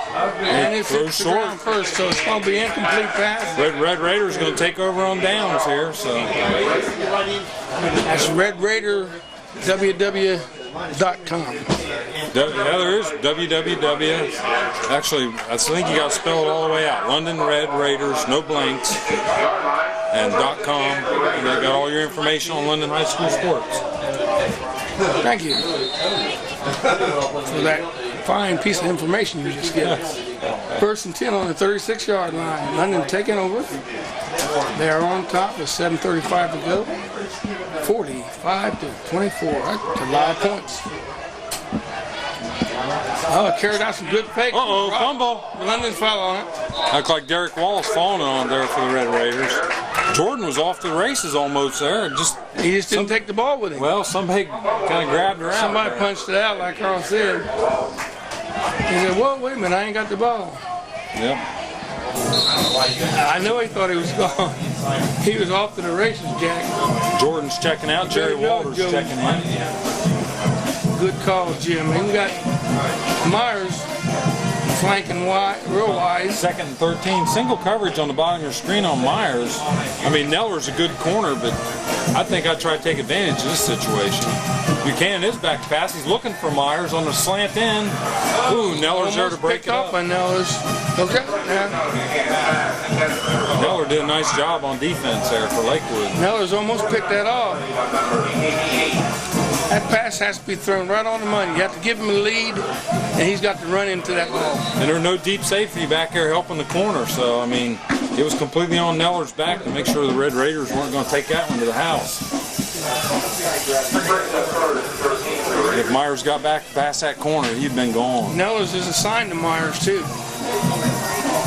And it's throws the ground short. first, so it's going to be incomplete pass. Red Raiders going to take over on downs here. So That's RedRaiderWW.com. yeah, there is www. Actually, I think you got to spell it all the way out. London Red Raiders, no blanks, and .com. And they got all your information on London High School sports. Thank you for that fine piece of information you just gave us. 1st and 10 on the 36-yard line. London taking over. They are on top with 7:35 to go. 45 to 24. That's a lot of points. Oh, carried out some good fakes. Uh-oh, fumble. London foul on it. Looked like Derek Wallace falling on there for the Red Raiders. Jordan was off to the races almost there. He just didn't take the ball with him. Well, somebody kind of grabbed her out. Somebody punched it out, like Carl said. He said, whoa, wait a minute, I ain't got the ball. Yep. I know he thought he was gone. He was off to the races, Jack. Jordan's checking out. Jerry There you go, Walters Joe. checking in. Good call, Jim. And we got Myers flanking wide, real wide. 2nd and 13. Single coverage on the bottom of your screen on Myers. I mean, Neller's a good corner, but I think I'd try to take advantage of this situation. Buchanan is back to pass. He's looking for Myers on the slant end. Ooh, Neller's there to break it up. I know it's okay. Yeah. Neller did a nice job on defense there for Lakewood. Neller's almost picked that off. That pass has to be thrown right on the money. You have to give him a lead, and he's got to run into that ball. And there's no deep safety back there helping the corner, so, I mean, it was completely on Neller's back to make sure the Red Raiders weren't going to take that one to the house. If Myers got back past that corner, he'd been gone. Neller's is assigned to Myers, too.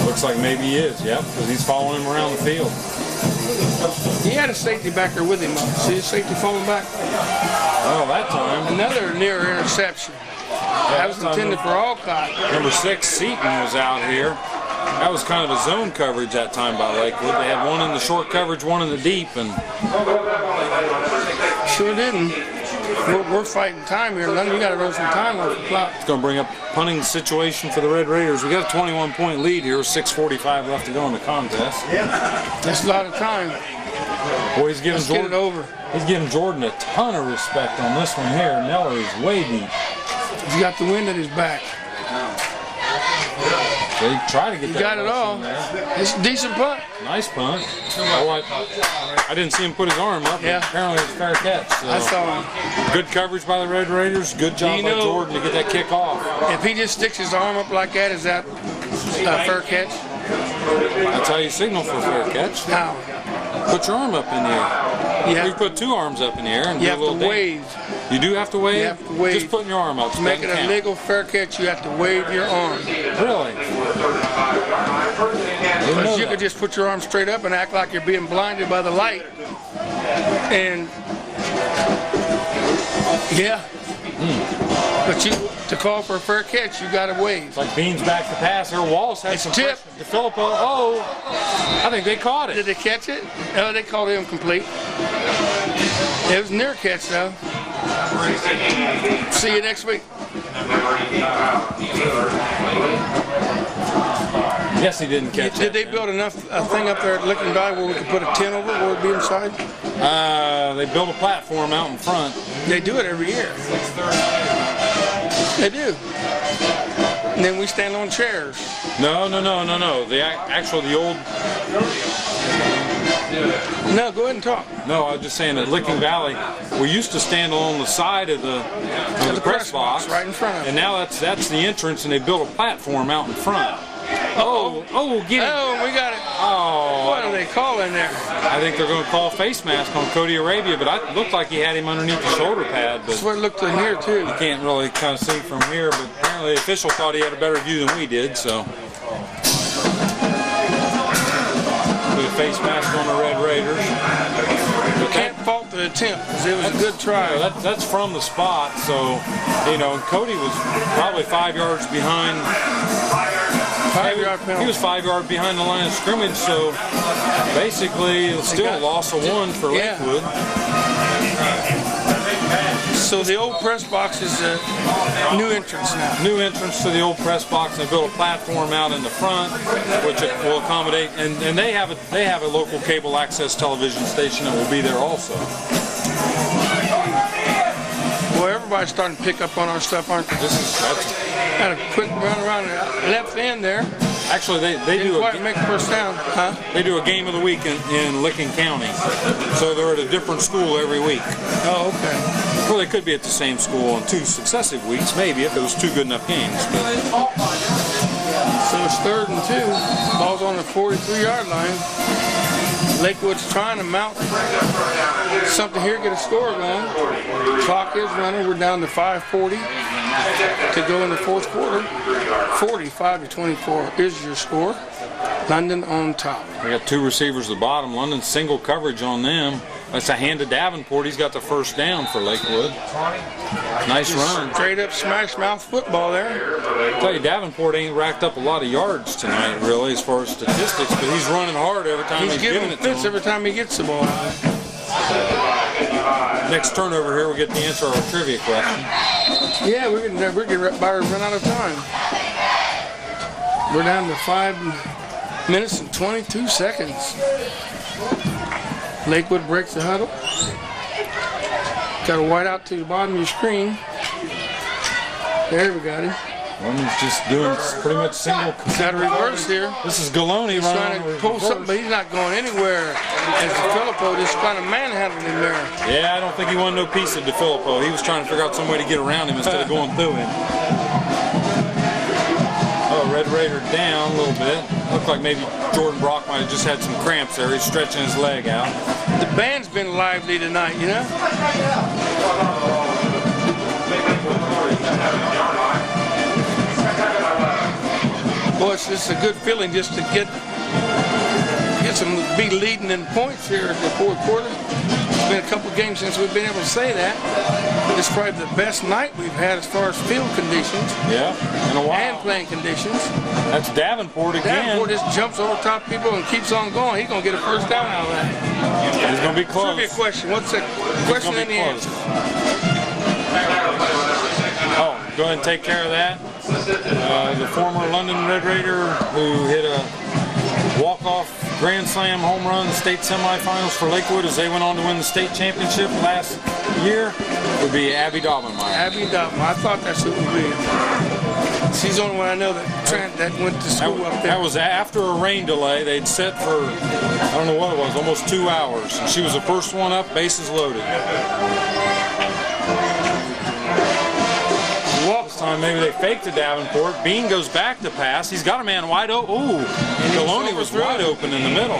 Looks like maybe he is, yep, because he's following him around the field. He had a safety back there with him. See the safety falling back? Well, that time, Another near interception. That was intended for Alcott. number 6, Seaton, was out here. That was kind of a zone coverage that time by Lakewood. They had one in the short coverage, one in the deep, and Sure didn't. We're fighting time here. London, you got to run some time off the clock. it's going to bring up punting situation for the Red Raiders. We got a 21-point lead here with 6:45 left to go in the contest. That's a lot of time. Boy, he's giving Let's get it over. He's giving Jordan a ton of respect on this one here. Neller is way deep. He's got the wind at his back. They try to get He that got it rush all. in there. It's a decent punt. Nice punt. Oh, I didn't see him put his arm up. Yeah. But apparently it's a fair catch. So. I saw him. Good coverage by the Red Raiders. Good job You by know- Jordan to get that kick off. If he just sticks his arm up like that, is that a fair catch? That's how you signal for a fair catch. Now, Put your arm up in the air. you You have, put 2 arms up in the air and you do a have little to dance. wave. You do have to wave? You have to wave. Just putting your arm up. To make it a doesn't count. legal fair catch, you have to wave your arm. Really? Because you could just put your arm straight up and act like you're being blinded by the light. And, yeah. But to call for a fair catch, you got to wave. It's like Beans back to pass here. Wallace had It's some tip. pressure. DeFilippo, oh, I think they caught Did it. they catch it? No, they called it incomplete. It was a near catch, though. See you next week. Yes, he didn't catch Did it. they build enough a thing up there at Licking Valley where we could put a tent over it where it'd be inside? They built a platform out in front. They do it every year. They do. And then we stand on chairs. No. The old. No, go ahead and talk. No, I was just saying at Licking Valley, we used to stand along the side of the press box, right in front of it. and now that's the entrance, and they built a platform out in front. Oh, get it! Oh, we got it. Oh, What do they call in there? I think they're going to call face mask on Cody Arabia, but it looked like he had him underneath the shoulder pad, but That's what it looked in here, too. you can't really kind of see from here. But apparently the official thought he had a better view than we did, so. Put a face mask on the Red Raiders. Can't fault the attempt because it was a good try. That's from the spot, so, and Cody was probably 5 yards behind 5-yard He penalty. was 5 yards behind the line of scrimmage, so basically it's still a loss of 1 for Yeah. Lakewood. So the old press box is a new entrance now. New entrance to the old press box. They built a platform out in the front, which it will accommodate, and they have a local cable access television station that will be there also. Well, everybody's starting to pick up on our stuff, aren't they? That's Had a quick run around the left end there. actually they Didn't do quite make the first down, huh? they do a game of the week in Licking County, so they're at a different school every week. Oh, okay. Well, they could be at the same school on 2 successive weeks, maybe if it was 2 good enough games. But So it's 3rd and 2. Ball's on the 43-yard line. Lakewood's trying to mount something here, get a score going. Clock is running. We're down to 5:40 to go in the 4th quarter. 45-24 is your score. London on top. we got 2 receivers at the bottom. London single coverage on them. That's a hand to Davenport. He's got the first down for Lakewood. Nice run. Straight up smash mouth football there. I tell you, Davenport ain't racked up a lot of yards tonight, really, as far as statistics, but he's running hard every time He's he's giving giving it to fits him. every time he gets the ball. Next turnover here, we get to answer our trivia question. Yeah, we're getting about to run out of time. We're down to 5 minutes and 22 seconds. Lakewood breaks the huddle. Got a white out to the bottom of your screen. There we got him. London's just doing pretty much single. Got a reverse here. This is Galone He's running trying on to pull reverse. something, but he's not going anywhere. As DeFilippo just kind of manhandled him there. Yeah, I don't think he wanted no piece of DeFilippo. He was trying to figure out some way to get around him instead of going through him. Oh, Red Raider down a little bit. Looked like maybe Jordan Brock might have just had some cramps there. He's stretching his leg out. The band's been lively tonight, you know? Boy, it's just a good feeling just to get some be leading in points here in the 4th quarter. It's been a couple of games since we've been able to say that. It's probably the best night we've had as far as field conditions Yeah, in a while. and playing conditions. That's Davenport again. Davenport just jumps over top people and keeps on going. He's going to get a first down out of that. He's going to be close. Trivia question. What's the He's question gonna and be the close. answer? Oh, go ahead and take care of that. The former London Red Raider who hit a walk-off grand slam home run in the state semifinals for Lakewood as they went on to win the state championship last year would be Abby Daubenmeyer. Abby Dobbin. I thought that's who it would be. She's the only one I know that went to school up there. That was after a rain delay. They'd set for, I don't know what it was, almost 2 hours. And she was the first one up, bases loaded. This time maybe they faked to Davenport. Bean goes back to pass. He's got a man wide open. Ooh, Galone was wide open in the middle.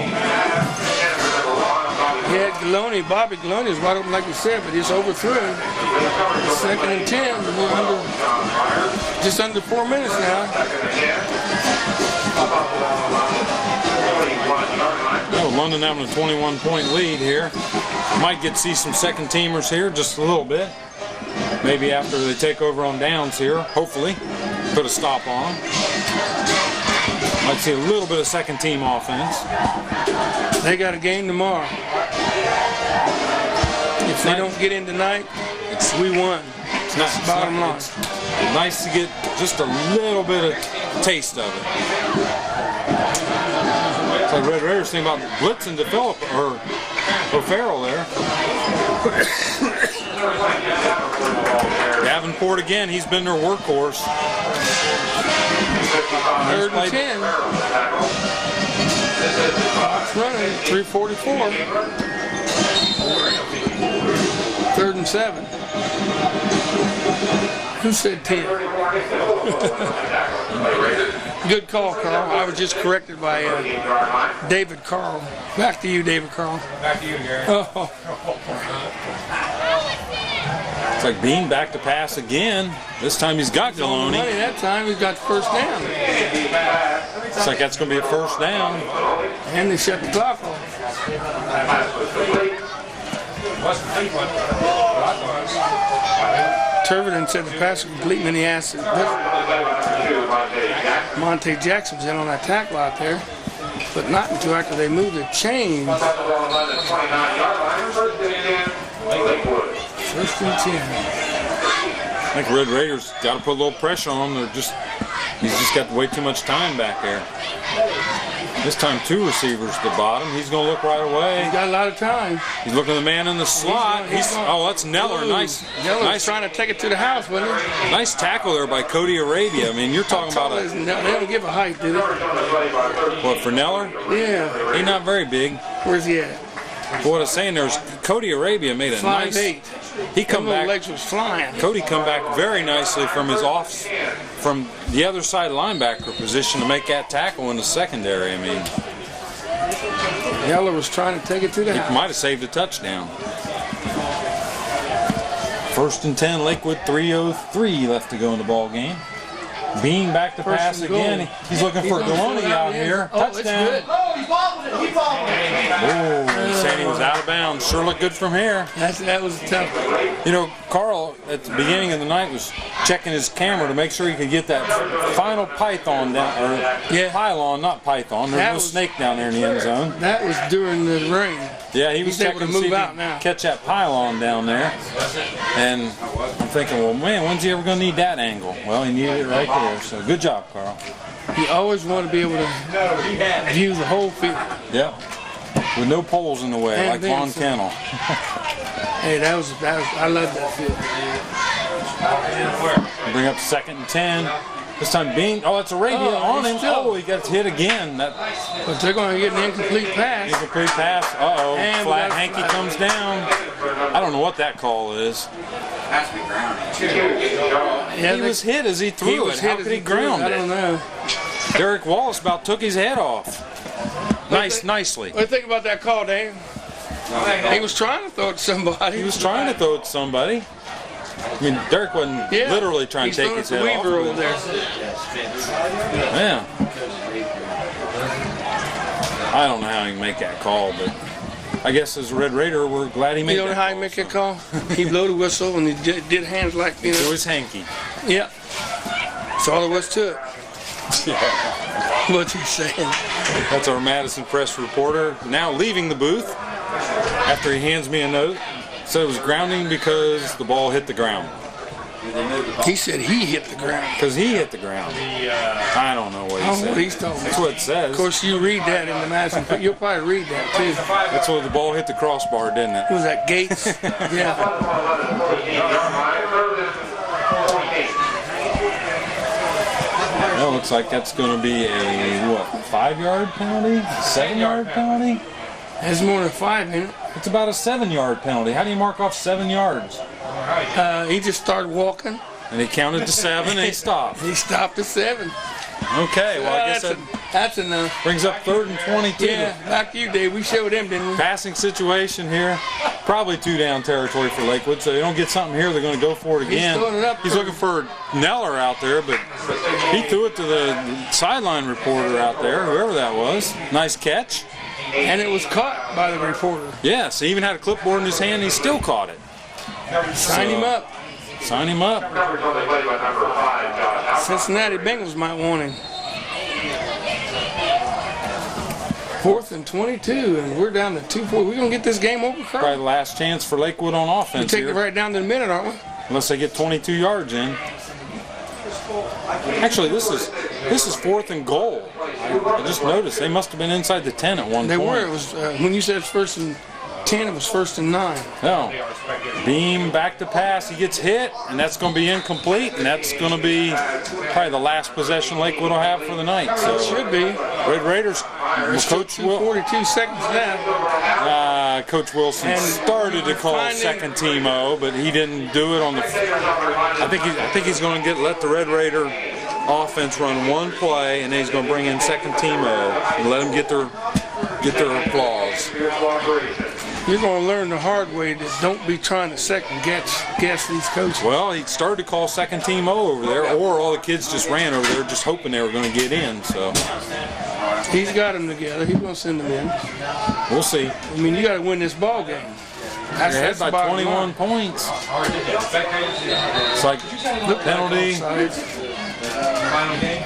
Yeah, Galone, Bobby Galone is wide open like you said, but he's overthrew him. 2nd and 10. We're just under 4 minutes now. Oh, London having a 21-point lead here. Might get to see some second teamers here just a little bit. Maybe after they take over on downs here, hopefully. Put a stop on them. Might see a little bit of second team offense. They got a game tomorrow. If they don't get in tonight, we won. It's not, That's the bottom line. It's nice to get just a little bit of taste of it. It's like Red Raiders think about blitzing to Phillip or Farrell there. Davenport again, he's been their workhorse. 3rd and 10. Clock's running. 3:44. 3rd and 7. Who said 10? Good call, Carl. I was just corrected by David Carl. Back to you, David Carl. Back to you, Gary. Oh, It's like Bean back to pass again. This time he's got money Galone. that time. He's got first down. It's like that's going to be a first down. And they shut the clock off. Turvin said the pass was complete, and then he asked it. Monte Jackson's in on that tackle out there, but not until after they move the chains. First and 10. I think Red Raiders got to put a little pressure on him. He's just got way too much time back there. This time 2 receivers to the bottom. He's going to look right away. He's got a lot of time. He's looking at the man in the slot. Oh, that's Neller. Nice. Neller's trying to take it to the house, wasn't he? Nice tackle there by Cody Arabia. I mean, you're talking about They don't give a height, do they? What, for Neller? Yeah. He's not very big. Where's he at? But what I was saying, there's Cody Arabia made a 5'8". nice. He come back. Legs was flying. Cody come back very nicely from from the other side linebacker position to make that tackle in the secondary. I mean, Yeller was trying to take it to the he house. might have saved a touchdown. First and 10, Lakewood, 3:03 left to go in the ball game. Bean back to pass again. He's looking for Galoni out here. Touchdown. It's good. Oh, he bobbled it. He bobbled it. Oh, he's saying he was out of bounds. Sure looked good from here. That was tough. You know, Carl at the beginning of the night was checking his camera to make sure he could get that final python down, or pylon, not python. There's no snake down there in the end zone. That was during the rain. Yeah, he was He's checking able to to see move if out he now. could catch that pylon down there. And I'm thinking, well, man, when's he ever going to need that angle? Well, he needed it right there. So good job, Carl. He always wanted to be able to view the whole field. Yep. With no poles in the way, And like then Von some- Kennel. Hey, that was I love that field. Bring up 2nd and 10. This time Bean, that's Arabia on him. Oh, he got hit again. That But they're going to get an incomplete pass. incomplete pass. Uh-oh, And flat we got- hanky comes down. I don't know what that call is. Yeah, He was hit as he threw it. How could he ground I don't it? know. Derek Wallace about took his head off. Nicely. What do you think about that call, Dave? He was trying to throw it to somebody. He was trying to throw it to somebody. I mean, Derek wasn't literally trying to take his head off. Weaver over there. Yeah. I don't know how he can make that call, but I guess as a Red Raider, we're glad he made You know that how call. he make that call? He blew the whistle and he did hands like, you It know. was hanky. Yeah. That's all there was to it. What's he saying? That's our Madison Press reporter now leaving the booth after he hands me a note. Said it was grounding because the ball hit the ground. He said he hit the ground. Because he hit the ground. I don't know what I he don't know what said. he's talking That's about. what it says. Of course, you read that in the Madison. You'll probably read that too. That's what the ball hit the crossbar, didn't it? Who was that, Gates? Yeah. Well, it looks like that's going to be a, 5-yard penalty? 7-yard penalty? There's more than 5 in it. It's about a 7-yard penalty. How do you mark off 7 yards? He just started walking. And he counted to 7 and he stopped. He stopped at 7. Okay, well, I guess that That's enough. brings up 3rd and 22. Yeah, like you did. We showed them, didn't we? Passing situation here. Probably 2-down territory for Lakewood, so they don't get something here, they're going to go for it again. throwing it up He's for- looking for Neller out there, but he threw it to the sideline reporter out there, whoever that was. Nice catch. And it was caught by the reporter. Yes, he even had a clipboard in his hand, and he still caught it. Sign him up. Sign him up. Cincinnati Bengals might want him. 4th and 22, and we're down to 2-4. We're going to get this game over, Carl? Probably the last chance for Lakewood on We're offense taking it here, right down to the minute, aren't we? unless they get 22 yards in. Actually, this is 4th and goal. I just noticed they must have been inside the 10 at one They point. were. It was when you said it's 1st and 10, it was 1st and 9. No. Beam back to pass. He gets hit, and that's going to be incomplete, and that's going to be probably the last possession Lakewood will have for the night. So Should be. Red Raiders, Coach 42 seconds left. Coach Wilson And started to call finding- second team O, but he didn't do it on the. I think he's going to let the Red Raider offense run one play, and then he's going to bring in second team O and let them get their applause. You're going to learn the hard way that don't be trying to second guess these coaches. Well, he started to call second team O over there, or all the kids just ran over there just hoping they were going to get in. So He's got them together. He's going to send them in. we'll see. I mean, you got to win this ball game. They're ahead the by bottom 21 line. points. It's like penalty. Offsides. final game?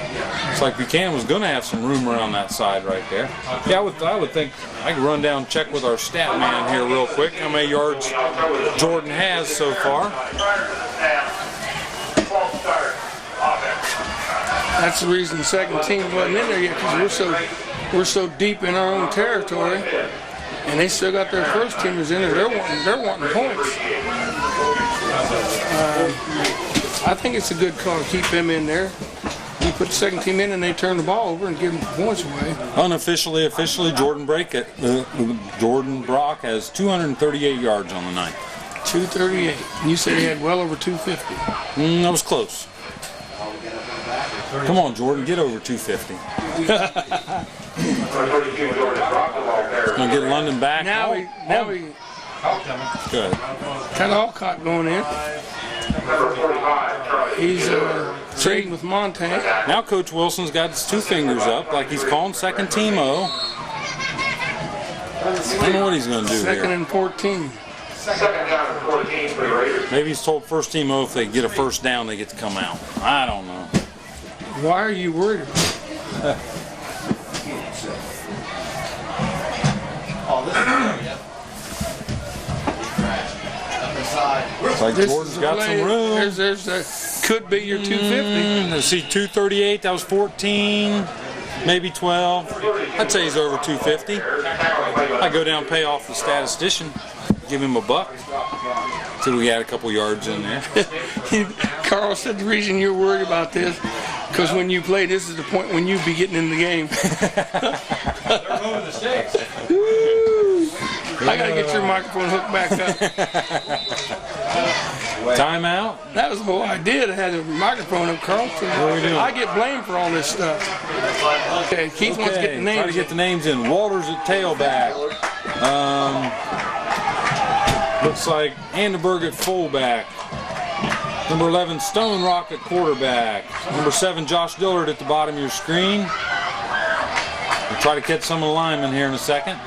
Looks like Buchanan was going to have some room around that side right there. Yeah, I would think I could run down and check with our stat man here real quick how many yards Jordan has so far. That's the reason the second team wasn't in there yet, because we're so deep in our own territory, and they still got their first teamers in there. They're wanting points. I think it's a good call to keep them in there. You put the second team in and they turn the ball over and give them points away. Unofficially, officially, Jordan Brock has 238 yards on the night. 238. You said he had well over 250. That was close. Come on, Jordan, get over 250. Gonna get London back. Now we Good. got Alcott going in. He's trading with Montana. Now Coach Wilson's got his two fingers up like he's calling second team O. I don't know what he's going to do Second here. and 14. Second down and 14 for the Raiders. Maybe he's told first team O if they get a first down, they get to come out. I don't know. Why are you worried about it? It's like This Jordan's is a got play. some room. There's could be your 250. Let's see, 238, that was 14, maybe 12. I'd say he's over 250. I go down, pay off the statistician, give him a buck. Till we add a couple yards in there. Carl said the reason you're worried about this, because when you play, this is the point when you be getting in the game. They're moving the sticks. I gotta get your microphone hooked back up. Timeout. That was the whole idea to have the microphone up, Carl. So What are we doing? I get blamed for all this stuff. Okay, Keith wants to get the Try names. to get the names in. Walters at tailback. Looks like Anderberg at fullback. Number 11, Stone Rock at quarterback. Number 7, Josh Dillard at the bottom of your screen. We'll try to catch some of the linemen here in a second.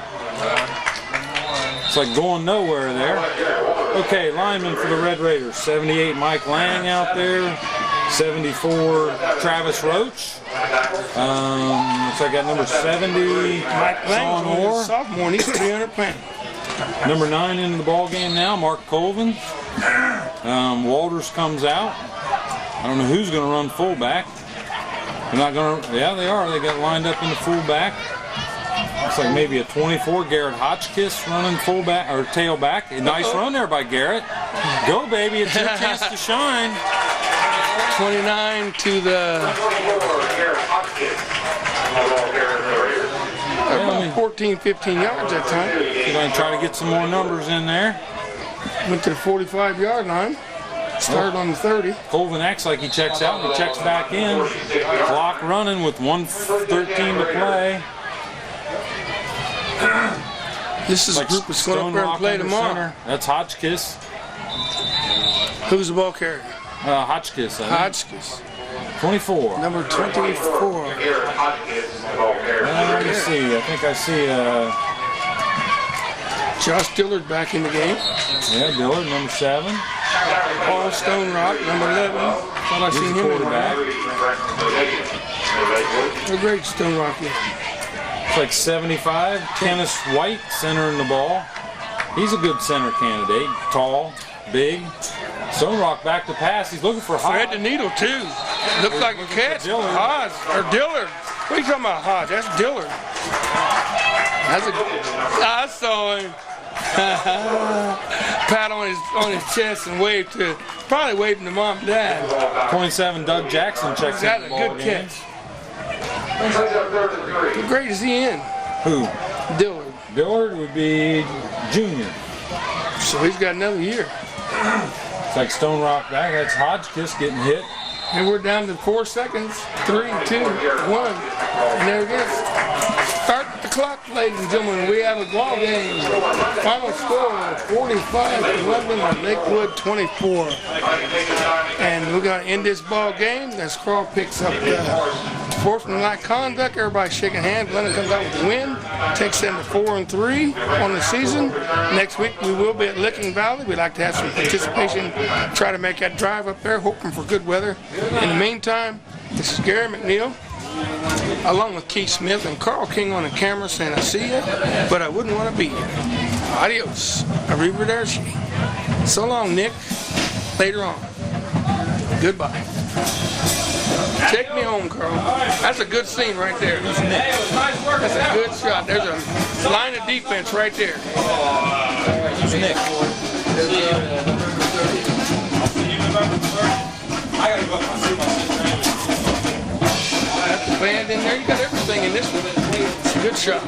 It's like going nowhere there. Okay, linemen for the Red Raiders. 78, Mike Lang out there. 74, Travis Roach. Looks like I got number 70, Mike Sean Lang, Orr. sophomore, and he's 300 pounds. Number 9 into the ball game now, Mark Colvin. Walters comes out. I don't know who's going to run fullback. They're not going to. Yeah, they are. They got lined up in the fullback. Looks like maybe a 24, Garrett Hotchkiss running fullback or tailback. A nice run there by Garrett. Go, baby! It's your chance to shine. 29 to the 14, 15 yards that time. You're going to try to get some more numbers in there. Went to the 45-yard line. Started on the 30. Colvin acts like he checks out, and he checks back in. Clock running with 1:13 to play. This is a group that's going up there and play tomorrow. Center. That's Hotchkiss. Who's the ball carrier? Hotchkiss, I think. Hotchkiss. 24. Number 24. Let me see. I think I see. Josh Dillard back in the game. Yeah, Dillard, number 7. Paul Stone Rock, number 11. Thought I seen him in Quarterback. there. A great Stone Rock. It's like 75. Kenneth White centering the ball. He's a good center candidate. Tall, big. Stone Rock back to pass. He's looking for Thread Hodge. the needle too. Looks like a catch. Dillard. Hodge or Dillard. What are you talking about, Hodge? That's Dillard. I saw him. Pat on his chest and waved to, probably waving to mom and dad. 27, Doug Jackson checks Got in a the ball good game. catch. What grade is he in? Who? Dillard. Dillard would be junior. So he's got another year. It's like Stone Rock back. That's Hodgkiss getting hit. And we're down to 4 seconds. 3, 2, 1. And there it is. Start the clock, ladies and gentlemen. We have a ball game. Final score 45-11 Lakewood 24. And we're going to end this ball game as Carl picks up the sportsmanlike conduct. Everybody shaking hands. Lennon comes out with the win. Takes them to 4-3 on the season. Next week we will be at Licking Valley. We'd like to have some participation. Try to make that drive up there, hoping for good weather. In the meantime, This is Gary McNeil, along with Keith Smith and Carl King on the camera saying I see you, but I wouldn't want to be here. Adios. Arrivederci. So long, Nick. Later on. Goodbye. Take me home, Carl. That's a good scene right there. That's a good shot. There's a line of defense right there. Who's Nick? Got the band in there. You got everything in this one. It's a good shot.